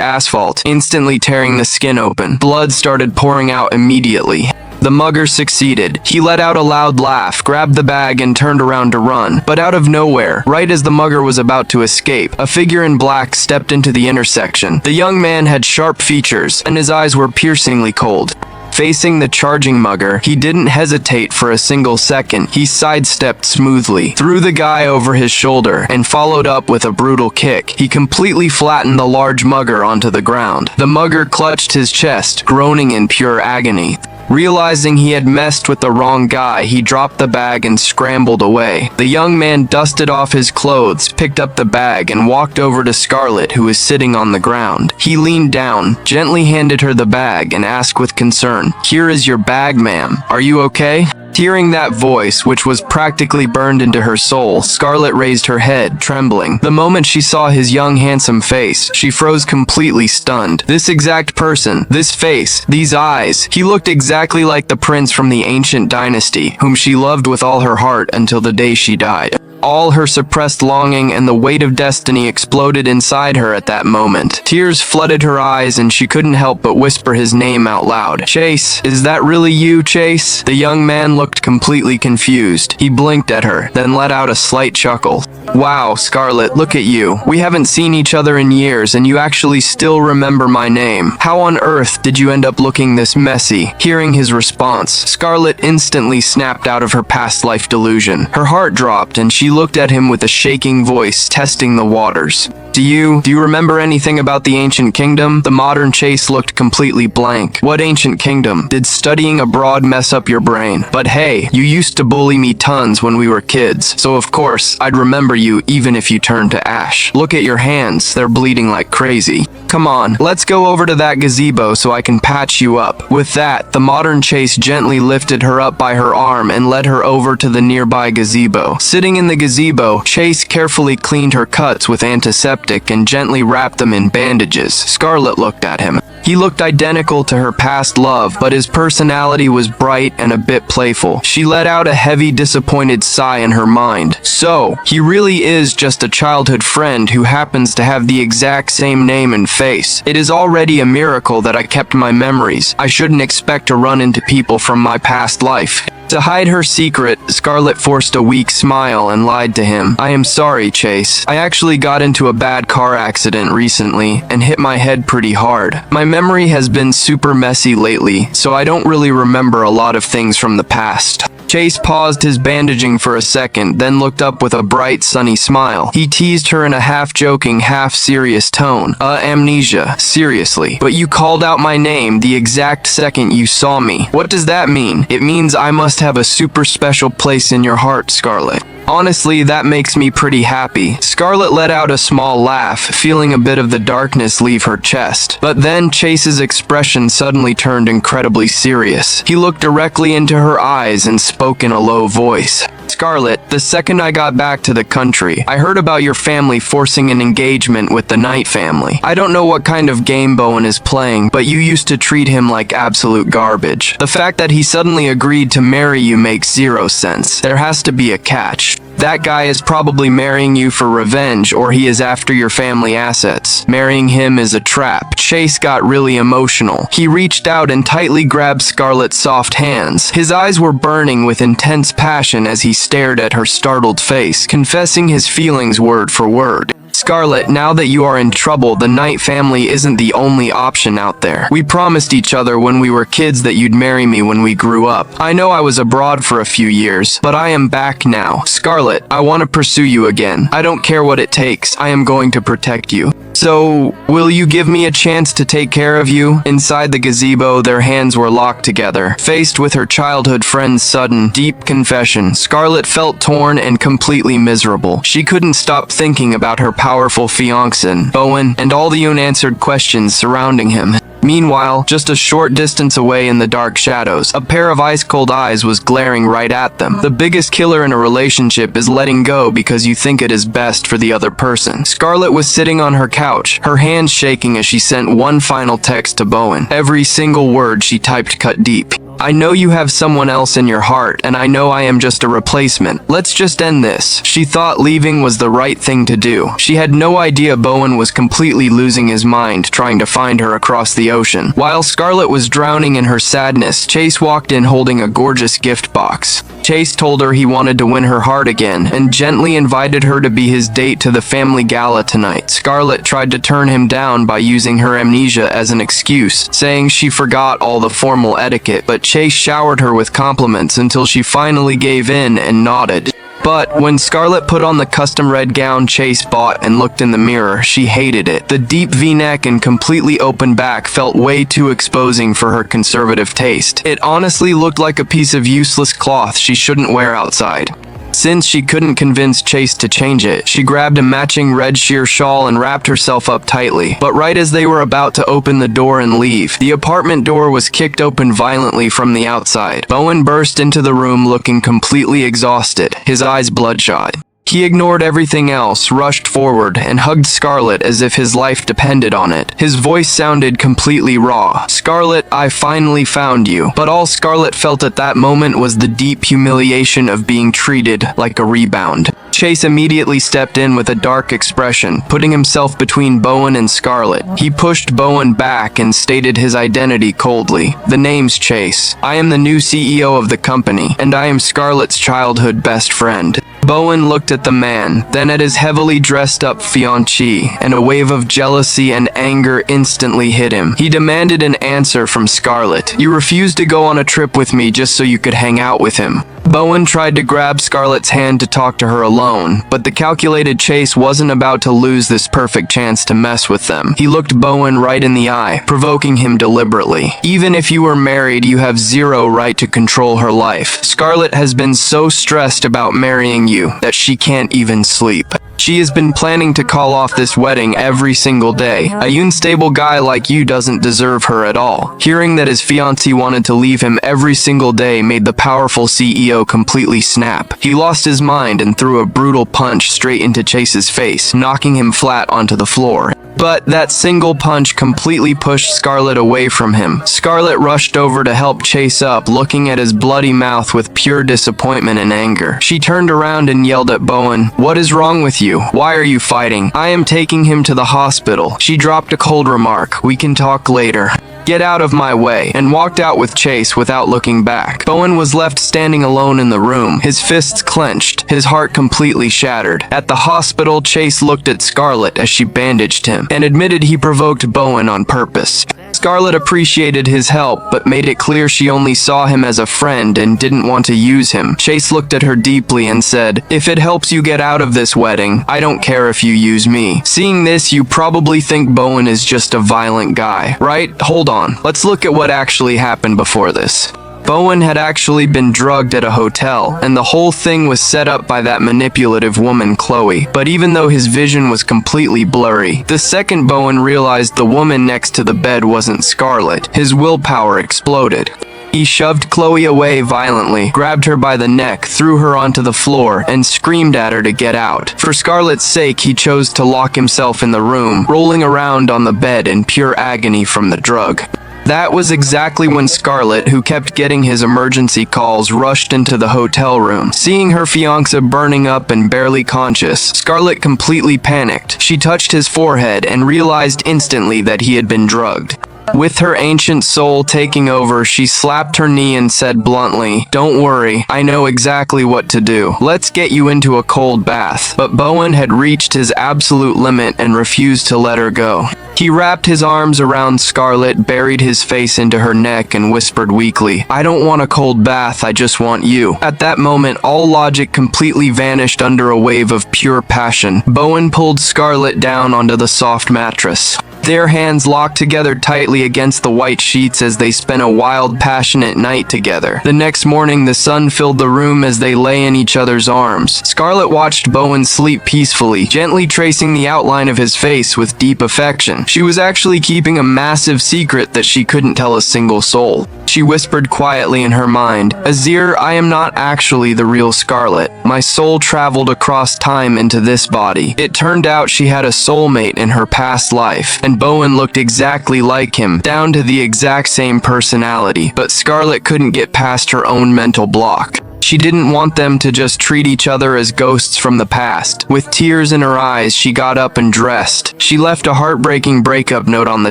asphalt, instantly tearing the skin open. Blood started pouring out immediately. The mugger succeeded. He let out a loud laugh, grabbed the bag, and turned around to run. But out of nowhere, right as the mugger was about to escape, a figure in black stepped into the intersection. The young man had sharp features, and his eyes were piercingly cold. Facing the charging mugger, he didn't hesitate for a single second. He sidestepped smoothly, threw the guy over his shoulder, and followed up with a brutal kick. He completely flattened the large mugger onto the ground. The mugger clutched his chest, groaning in pure agony. Realizing he had messed with the wrong guy, he dropped the bag and scrambled away. The young man dusted off his clothes, picked up the bag, and walked over to Scarlet, who was sitting on the ground. He leaned down, gently handed her the bag, and asked with concern, "Here is your bag, ma'am. Are you okay?" Hearing that voice, which was practically burned into her soul, Scarlet raised her head, trembling. The moment she saw his young, handsome face, she froze completely stunned. This exact person, this face, these eyes, he looked exactly like the prince from the ancient dynasty, whom she loved with all her heart until the day she died. All her suppressed longing and the weight of destiny exploded inside her at that moment. Tears flooded her eyes and she couldn't help but whisper his name out loud. "Chase, is that really you, Chase?" The young man looked completely confused. He blinked at her, then let out a slight chuckle. "Wow, Scarlet, look at you. We haven't seen each other in years and you actually still remember my name. How on earth did you end up looking this messy?" Hearing his response, Scarlet instantly snapped out of her past life delusion. Her heart dropped and she looked at him with a shaking voice, testing the waters. Do you remember anything about the ancient kingdom?" The modern Chase looked completely blank. "What ancient kingdom? Did studying abroad mess up your brain? But hey, you used to bully me tons when we were kids, so of course, I'd remember you even if you turned to ash. Look at your hands, they're bleeding like crazy. Come on, let's go over to that gazebo so I can patch you up." With that, the modern Chase gently lifted her up by her arm and led her over to the nearby gazebo. Sitting in the gazebo, Chase carefully cleaned her cuts with antiseptic and gently wrapped them in bandages. Scarlet looked at him. He looked identical to her past love, but his personality was bright and a bit playful. She let out a heavy, disappointed sigh in her mind. So, he really is just a childhood friend who happens to have the exact same name and face. It is already a miracle that I kept my memories. I shouldn't expect to run into people from my past life. To hide her secret, Scarlet forced a weak smile and lied to him. "I am sorry, Chase. I actually got into a bad car accident recently and hit my head pretty hard. My memory has been super messy lately, so I don't really remember a lot of things from the past." Chase paused his bandaging for a second, then looked up with a bright, sunny smile. He teased her in a half-joking, half-serious tone. Amnesia. Seriously. But you called out my name the exact second you saw me. What does that mean? It means I must have a super special place in your heart, Scarlet. Honestly, that makes me pretty happy. Scarlet let out a small laugh, feeling a bit of the darkness leave her chest. But then Chase's expression suddenly turned incredibly serious. He looked directly into her eyes and spoke in a low voice. "Scarlet, the second I got back to the country, I heard about your family forcing an engagement with the Knight family. I don't know what kind of game Bowen is playing, but you used to treat him like absolute garbage. The fact that he suddenly agreed to marry you makes zero sense. There has to be a catch. That guy is probably marrying you for revenge, or he is after your family assets. Marrying him is a trap." Chase got really emotional. He reached out and tightly grabbed Scarlet's soft hands. His eyes were burning with intense passion as he stared at her startled face, confessing his feelings word for word. "Scarlet, now that you are in trouble, the Knight family isn't the only option out there. We promised each other when we were kids that you'd marry me when we grew up. I know I was abroad for a few years, but I am back now. Scarlet, I want to pursue you again. I don't care what it takes. I am going to protect you. So, will you give me a chance to take care of you?" Inside the gazebo, their hands were locked together. Faced with her childhood friend's sudden, deep confession, Scarlet felt torn and completely miserable. She couldn't stop thinking about her powerful fiancé, Bowen, and all the unanswered questions surrounding him. Meanwhile, just a short distance away in the dark shadows, a pair of ice-cold eyes was glaring right at them. The biggest killer in a relationship is letting go because you think it is best for the other person. Scarlet was sitting on her couch, her hands shaking as she sent one final text to Bowen. Every single word she typed cut deep. "I know you have someone else in your heart, and I know I am just a replacement. Let's just end this." She thought leaving was the right thing to do. She had no idea Bowen was completely losing his mind trying to find her across the ocean. While Scarlet was drowning in her sadness, Chase walked in holding a gorgeous gift box. Chase told her he wanted to win her heart again and gently invited her to be his date to the family gala tonight. Scarlett tried to turn him down by using her amnesia as an excuse, saying she forgot all the formal etiquette, but Chase showered her with compliments until she finally gave in and nodded. But when Scarlett put on the custom red gown Chase bought and looked in the mirror, she hated it. The deep V-neck and completely open back felt way too exposing for her conservative taste. It honestly looked like a piece of useless cloth she shouldn't wear outside. Since she couldn't convince Chase to change it, she grabbed a matching red sheer shawl and wrapped herself up tightly. But right as they were about to open the door and leave, the apartment door was kicked open violently from the outside. Bowen burst into the room looking completely exhausted, his eyes bloodshot. He ignored everything else, rushed forward, and hugged Scarlett as if his life depended on it. His voice sounded completely raw. "Scarlett, I finally found you." But all Scarlett felt at that moment was the deep humiliation of being treated like a rebound. Chase immediately stepped in with a dark expression, putting himself between Bowen and Scarlett. He pushed Bowen back and stated his identity coldly. "The name's Chase. I am the new CEO of the company, and I am Scarlett's childhood best friend." Bowen looked at the man, then at his heavily dressed up fiancée, and a wave of jealousy and anger instantly hit him. He demanded an answer from Scarlett. "You refused to go on a trip with me just so you could hang out with him." Bowen tried to grab Scarlett's hand to talk to her alone, but the calculated Chase wasn't about to lose this perfect chance to mess with them. He looked Bowen right in the eye, provoking him deliberately. "Even if you were married, you have zero right to control her life. Scarlett has been so stressed about marrying you that she can't even sleep. She has been planning to call off this wedding every single day. A unstable guy like you doesn't deserve her at all." Hearing that his fiancée wanted to leave him every single day made the powerful CEO completely snap. He lost his mind and threw a brutal punch straight into Chase's face, knocking him flat onto the floor. But that single punch completely pushed Scarlett away from him. Scarlett rushed over to help Chase up, looking at his bloody mouth with pure disappointment and anger. She turned around and yelled at Bowen, "What is wrong with you? Why are you fighting? I am taking him to the hospital." She dropped a cold remark, "We can talk later. Get out of my way," and walked out with Chase without looking back. Bowen was left standing alone in the room, his fists clenched, his heart completely shattered. At the hospital, Chase looked at Scarlett as she bandaged him, and admitted he provoked Bowen on purpose. Scarlett appreciated his help, but made it clear she only saw him as a friend and didn't want to use him. Chase looked at her deeply and said, "If it helps you get out of this wedding, I don't care if you use me." Seeing this, you probably think Bowen is just a violent guy, right? Hold on, let's look at what actually happened before this. Bowen had actually been drugged at a hotel, and the whole thing was set up by that manipulative woman, Chloe. But even though his vision was completely blurry, the second Bowen realized the woman next to the bed wasn't Scarlett, his willpower exploded. He shoved Chloe away violently, grabbed her by the neck, threw her onto the floor, and screamed at her to get out. For Scarlett's sake, he chose to lock himself in the room, rolling around on the bed in pure agony from the drug. That was exactly when Scarlett, who kept getting his emergency calls, rushed into the hotel room. Seeing her fiancé burning up and barely conscious, Scarlett completely panicked. She touched his forehead and realized instantly that he had been drugged. With her ancient soul taking over, she slapped her knee and said bluntly, "Don't worry, I know exactly what to do. Let's get you into a cold bath." But Bowen had reached his absolute limit and refused to let her go. He wrapped his arms around Scarlett, buried his face into her neck, and whispered weakly, "I don't want a cold bath, I just want you." At that moment, all logic completely vanished under a wave of pure passion. Bowen pulled Scarlett down onto the soft mattress. Their hands locked together tightly against the white sheets as they spent a wild, passionate night together. The next morning, the sun filled the room as they lay in each other's arms. Scarlett watched Bowen sleep peacefully, gently tracing the outline of his face with deep affection. She was actually keeping a massive secret that she couldn't tell a single soul. She whispered quietly in her mind, "Azir, I am not actually the real Scarlett. My soul traveled across time into this body." It turned out she had a soulmate in her past life, and Bowen looked exactly like him, down to the exact same personality. But Scarlett couldn't get past her own mental block. She didn't want them to just treat each other as ghosts from the past. With tears in her eyes, she got up and dressed. She left a heartbreaking breakup note on the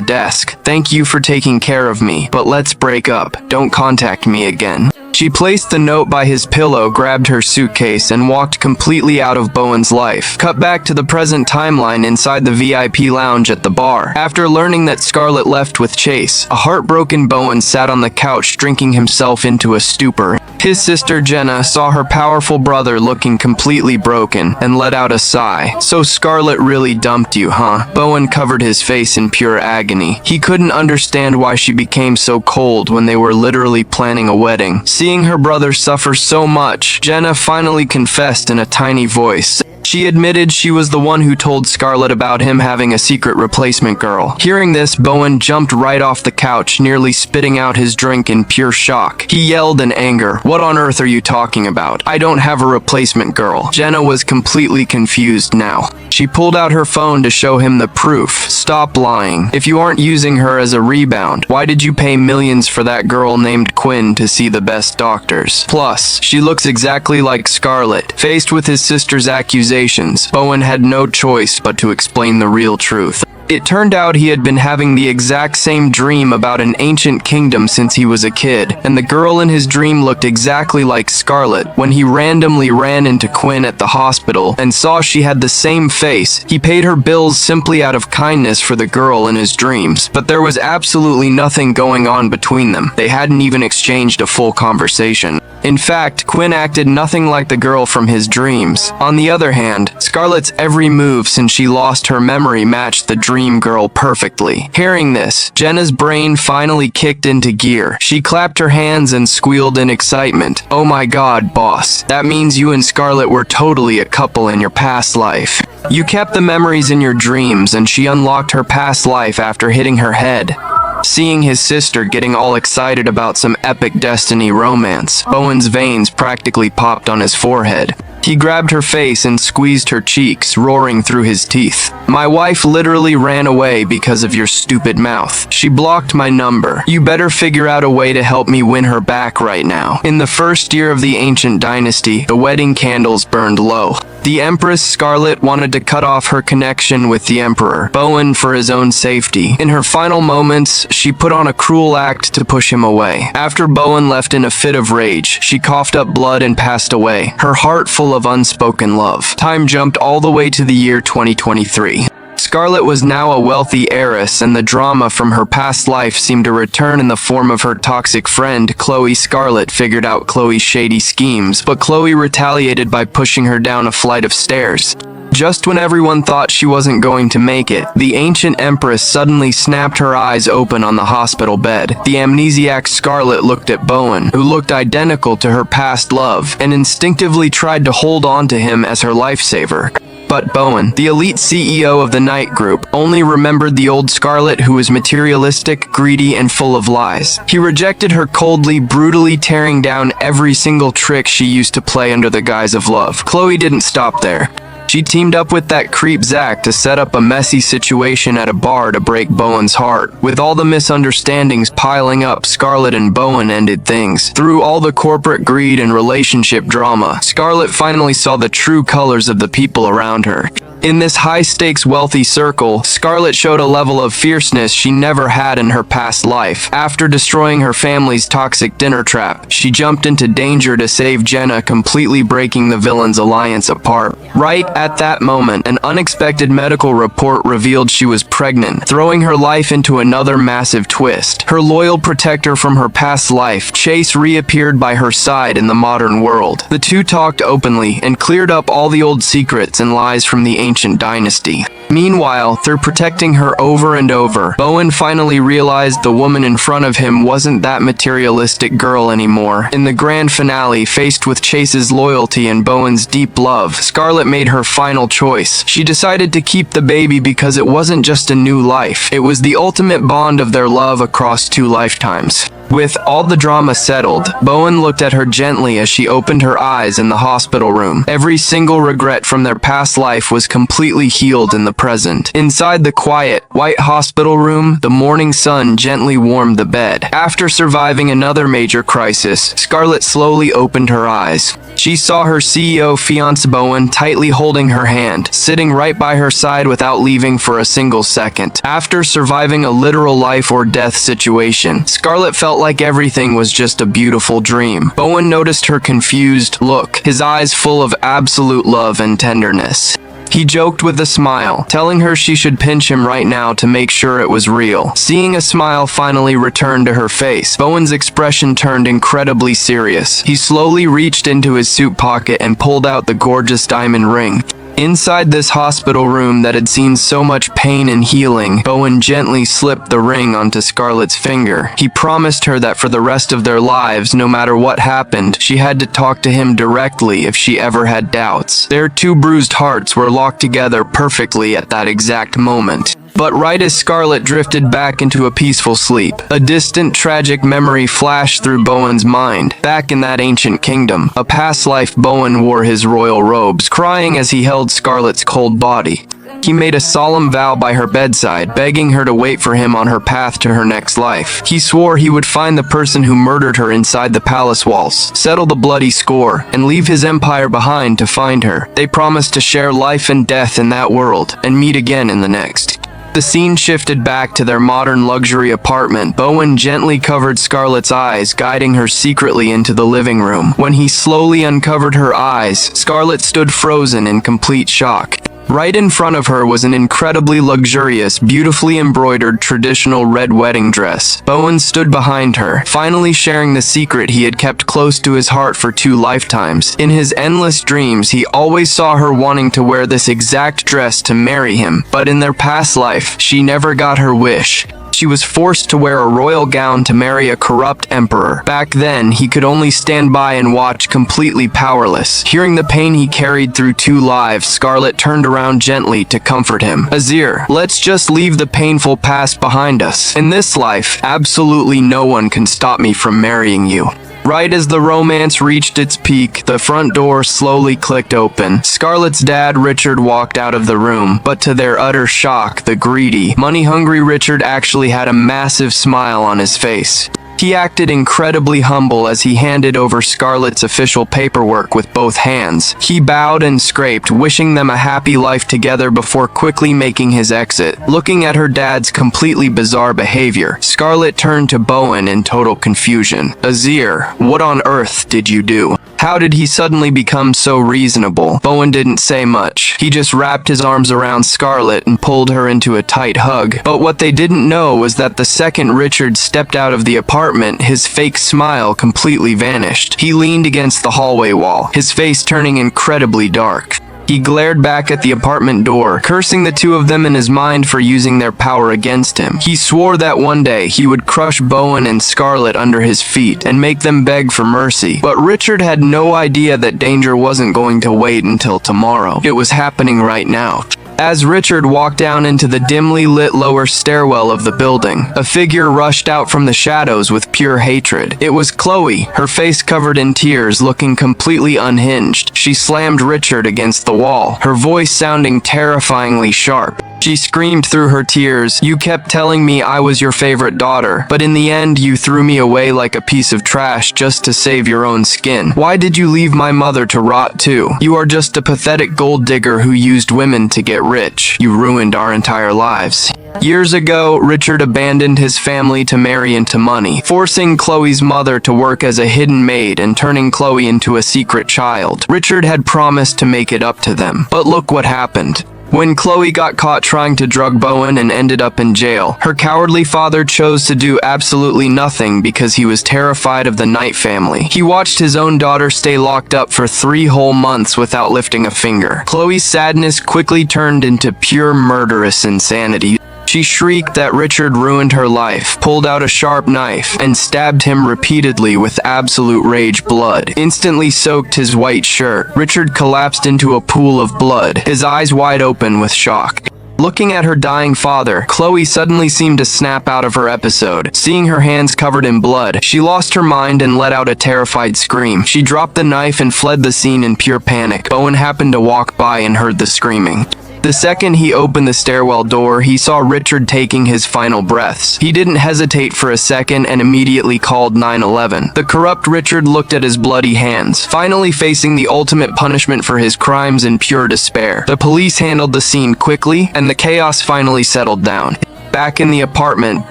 desk. "Thank you for taking care of me, but let's break up. Don't contact me again." She placed the note by his pillow, grabbed her suitcase, and walked completely out of Bowen's life. Cut back to the present timeline inside the VIP lounge at the bar. After learning that Scarlett left with Chase, a heartbroken Bowen sat on the couch drinking himself into a stupor. His sister Jenna saw her powerful brother looking completely broken and let out a sigh. "So Scarlett really dumped you, huh?" Bowen covered his face in pure agony. He couldn't understand why she became so cold when they were literally planning a wedding. Seeing her brother suffer so much, Jenna finally confessed in a tiny voice. She admitted she was the one who told Scarlett about him having a secret replacement girl. Hearing this, Bowen jumped right off the couch, nearly spitting out his drink in pure shock. He yelled in anger, "What on earth are you talking about? I don't have a replacement girl." Jenna was completely confused now. She pulled out her phone to show him the proof. "Stop lying. If you aren't using her as a rebound, why did you pay millions for that girl named Quinn to see the best doctors? Plus, she looks exactly like Scarlett." Faced with his sister's accusations, Bowen had no choice but to explain the real truth. It turned out he had been having the exact same dream about an ancient kingdom since he was a kid, and the girl in his dream looked exactly like Scarlett. When he randomly ran into Quinn at the hospital and saw she had the same face, he paid her bills simply out of kindness for the girl in his dreams. But there was absolutely nothing going on between them. They hadn't even exchanged a full conversation. In fact, Quinn acted nothing like the girl from his dreams. On the other hand, Scarlett's every move since she lost her memory matched the dream girl perfectly. Hearing this, Jenna's brain finally kicked into gear. She clapped her hands and squealed in excitement. "Oh my god, boss. That means you and Scarlett were totally a couple in your past life. You kept the memories in your dreams and she unlocked her past life after hitting her head." Seeing his sister getting all excited about some epic destiny romance, Bowen's veins practically popped on his forehead. He grabbed her face and squeezed her cheeks, roaring through his teeth. "My wife literally ran away because of your stupid mouth. She blocked my number. You better figure out a way to help me win her back right now." In the first year of the ancient dynasty, the wedding candles burned low. The Empress Scarlett wanted to cut off her connection with the Emperor, Bowen, for his own safety. In her final moments, she put on a cruel act to push him away. After Bowen left in a fit of rage, she coughed up blood and passed away, her heart full of unspoken love. Time jumped all the way to the year 2023. Scarlett was now a wealthy heiress, and the drama from her past life seemed to return in the form of her toxic friend, Chloe. Scarlett figured out Chloe's shady schemes, but Chloe retaliated by pushing her down a flight of stairs. Just when everyone thought she wasn't going to make it, the ancient empress suddenly snapped her eyes open on the hospital bed. The amnesiac Scarlett looked at Bowen, who looked identical to her past love, and instinctively tried to hold on to him as her lifesaver. But Bowen, the elite CEO of the Night Group, only remembered the old Scarlett who was materialistic, greedy, and full of lies. He rejected her coldly, brutally tearing down every single trick she used to play under the guise of love. Chloe didn't stop there. She teamed up with that creep Zach to set up a messy situation at a bar to break Bowen's heart. With all the misunderstandings piling up, Scarlett and Bowen ended things. Through all the corporate greed and relationship drama, Scarlett finally saw the true colors of the people around her. In this high-stakes wealthy circle, Scarlett showed a level of fierceness she never had in her past life. After destroying her family's toxic dinner trap, she jumped into danger to save Jenna, completely breaking the villain's alliance apart. Right at that moment, an unexpected medical report revealed she was pregnant, throwing her life into another massive twist. Her loyal protector from her past life, Chase, reappeared by her side in the modern world. The two talked openly and cleared up all the old secrets and lies from the ancient dynasty. Meanwhile, through protecting her over and over, Bowen finally realized the woman in front of him wasn't that materialistic girl anymore. In the grand finale, faced with Chase's loyalty and Bowen's deep love, Scarlett made her final choice. She decided to keep the baby because it wasn't just a new life, it was the ultimate bond of their love across 2 lifetimes. With all the drama settled, Bowen looked at her gently as she opened her eyes in the hospital room. Every single regret from their past life was completely healed in the present. Inside the quiet, white hospital room, the morning sun gently warmed the bed. After surviving another major crisis, Scarlett slowly opened her eyes. She saw her CEO fiancé Bowen tightly holding her hand, sitting right by her side without leaving for a single second. After surviving a literal life or death situation, Scarlett felt felt like everything was just a beautiful dream. Bowen noticed her confused look, his eyes full of absolute love and tenderness. He joked with a smile, telling her she should pinch him right now to make sure it was real. Seeing a smile finally return to her face, Bowen's expression turned incredibly serious. He slowly reached into his suit pocket and pulled out the gorgeous diamond ring. Inside this hospital room that had seen so much pain and healing, Bowen gently slipped the ring onto Scarlett's finger. He promised her that for the rest of their lives, no matter what happened, she had to talk to him directly if she ever had doubts. Their two bruised hearts were locked together perfectly at that exact moment. But right as Scarlett drifted back into a peaceful sleep, a distant, tragic memory flashed through Bowen's mind. Back in that ancient kingdom, a past life, Bowen wore his royal robes, crying as he held Scarlett's cold body. He made a solemn vow by her bedside, begging her to wait for him on her path to her next life. He swore he would find the person who murdered her inside the palace walls, settle the bloody score, and leave his empire behind to find her. They promised to share life and death in that world, and meet again in the next. The scene shifted back to their modern luxury apartment. Bowen gently covered Scarlett's eyes, guiding her secretly into the living room. When he slowly uncovered her eyes, Scarlett stood frozen in complete shock. Right in front of her was an incredibly luxurious, beautifully embroidered traditional red wedding dress. Bowen stood behind her, finally sharing the secret he had kept close to his heart for 2 lifetimes. In his endless dreams, he always saw her wanting to wear this exact dress to marry him, but in their past life, she never got her wish. She was forced to wear a royal gown to marry a corrupt emperor. Back then, he could only stand by and watch, completely powerless. Hearing the pain he carried through 2 lives, Scarlett turned around gently to comfort him. Azir, let's just leave the painful past behind us. In this life, absolutely no one can stop me from marrying you. Right as the romance reached its peak, the front door slowly clicked open. Scarlett's dad, Richard, walked out of the room, but to their utter shock, the greedy, money-hungry Richard actually had a massive smile on his face. He acted incredibly humble as he handed over Scarlett's official paperwork with both hands. He bowed and scraped, wishing them a happy life together before quickly making his exit. Looking at her dad's completely bizarre behavior, Scarlett turned to Bowen in total confusion. Azir, what on earth did you do? How did he suddenly become so reasonable? Bowen didn't say much. He just wrapped his arms around Scarlett and pulled her into a tight hug. But what they didn't know was that the second Richard stepped out of the apartment, his fake smile completely vanished. He leaned against the hallway wall, his face turning incredibly dark. He glared back at the apartment door, cursing the two of them in his mind for using their power against him. He swore that one day he would crush Bowen and Scarlett under his feet and make them beg for mercy. But Richard had no idea that danger wasn't going to wait until tomorrow. It was happening right now. As Richard walked down into the dimly lit lower stairwell of the building, a figure rushed out from the shadows with pure hatred. It was Chloe, her face covered in tears, looking completely unhinged. She slammed Richard against the wall, her voice sounding terrifyingly sharp. She screamed through her tears, "You kept telling me I was your favorite daughter, but in the end you threw me away like a piece of trash just to save your own skin. Why did you leave my mother to rot too? You are just a pathetic gold digger who used women to get rich. You ruined our entire lives." Years ago, Richard abandoned his family to marry into money, forcing Chloe's mother to work as a hidden maid and turning Chloe into a secret child. Richard had promised to make it up to them, but look what happened. When Chloe got caught trying to drug Bowen and ended up in jail, her cowardly father chose to do absolutely nothing because he was terrified of the Knight family. He watched his own daughter stay locked up for 3 whole months without lifting a finger. Chloe's sadness quickly turned into pure murderous insanity. She shrieked that Richard ruined her life, pulled out a sharp knife, and stabbed him repeatedly with absolute rage. Blood instantly soaked his white shirt. Richard collapsed into a pool of blood, his eyes wide open with shock. Looking at her dying father, Chloe suddenly seemed to snap out of her episode. Seeing her hands covered in blood, she lost her mind and let out a terrified scream. She dropped the knife and fled the scene in pure panic. Bowen happened to walk by and heard the screaming. The second he opened the stairwell door, he saw Richard taking his final breaths. He didn't hesitate for a second and immediately called 911. The corrupt Richard looked at his bloody hands, finally facing the ultimate punishment for his crimes in pure despair. The police handled the scene quickly, and the chaos finally settled down. Back in the apartment,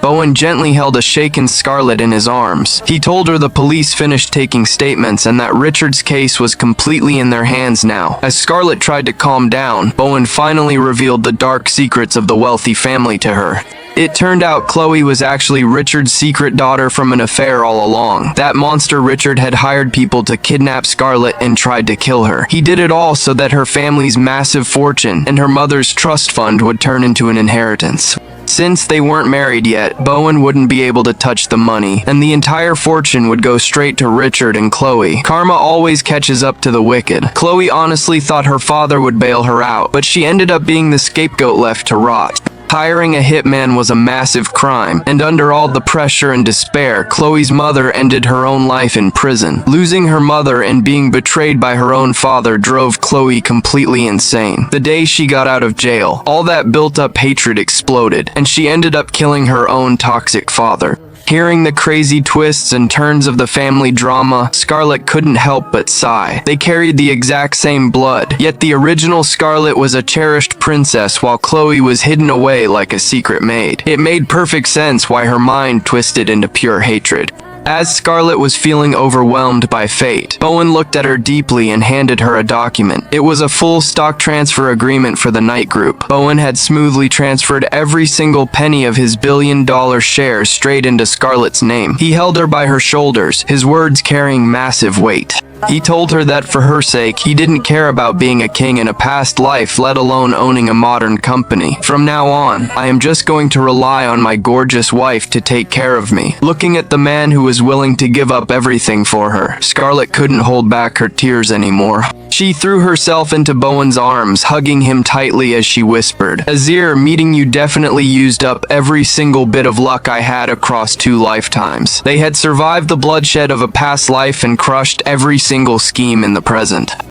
Bowen gently held a shaken Scarlett in his arms. He told her the police finished taking statements and that Richard's case was completely in their hands now. As Scarlett tried to calm down, Bowen finally revealed the dark secrets of the wealthy family to her. It turned out Chloe was actually Richard's secret daughter from an affair all along. That monster Richard had hired people to kidnap Scarlett and tried to kill her. He did it all so that her family's massive fortune and her mother's trust fund would turn into an inheritance. Since they weren't married yet, Bowen wouldn't be able to touch the money, and the entire fortune would go straight to Richard and Chloe. Karma always catches up to the wicked. Chloe honestly thought her father would bail her out, but she ended up being the scapegoat left to rot. Hiring a hitman was a massive crime, and under all the pressure and despair, Chloe's mother ended her own life in prison. Losing her mother and being betrayed by her own father drove Chloe completely insane. The day she got out of jail, all that built-up hatred exploded, and she ended up killing her own toxic father. Hearing the crazy twists and turns of the family drama, Scarlett couldn't help but sigh. They carried the exact same blood, yet the original Scarlett was a cherished princess while Chloe was hidden away like a secret maid. It made perfect sense why her mind twisted into pure hatred. As Scarlett was feeling overwhelmed by fate, Bowen looked at her deeply and handed her a document. It was a full stock transfer agreement for the Night Group. Bowen had smoothly transferred every single penny of his billion-dollar shares straight into Scarlett's name. He held her by her shoulders, his words carrying massive weight. He told her that for her sake, he didn't care about being a king in a past life, let alone owning a modern company. From now on, I am just going to rely on my gorgeous wife to take care of me. Looking at the man who was willing to give up everything for her, Scarlett couldn't hold back her tears anymore. She threw herself into Bowen's arms, hugging him tightly as she whispered, "Azir, meeting you definitely used up every single bit of luck I had across 2 lifetimes." They had survived the bloodshed of a past life and crushed every single scheme in the present.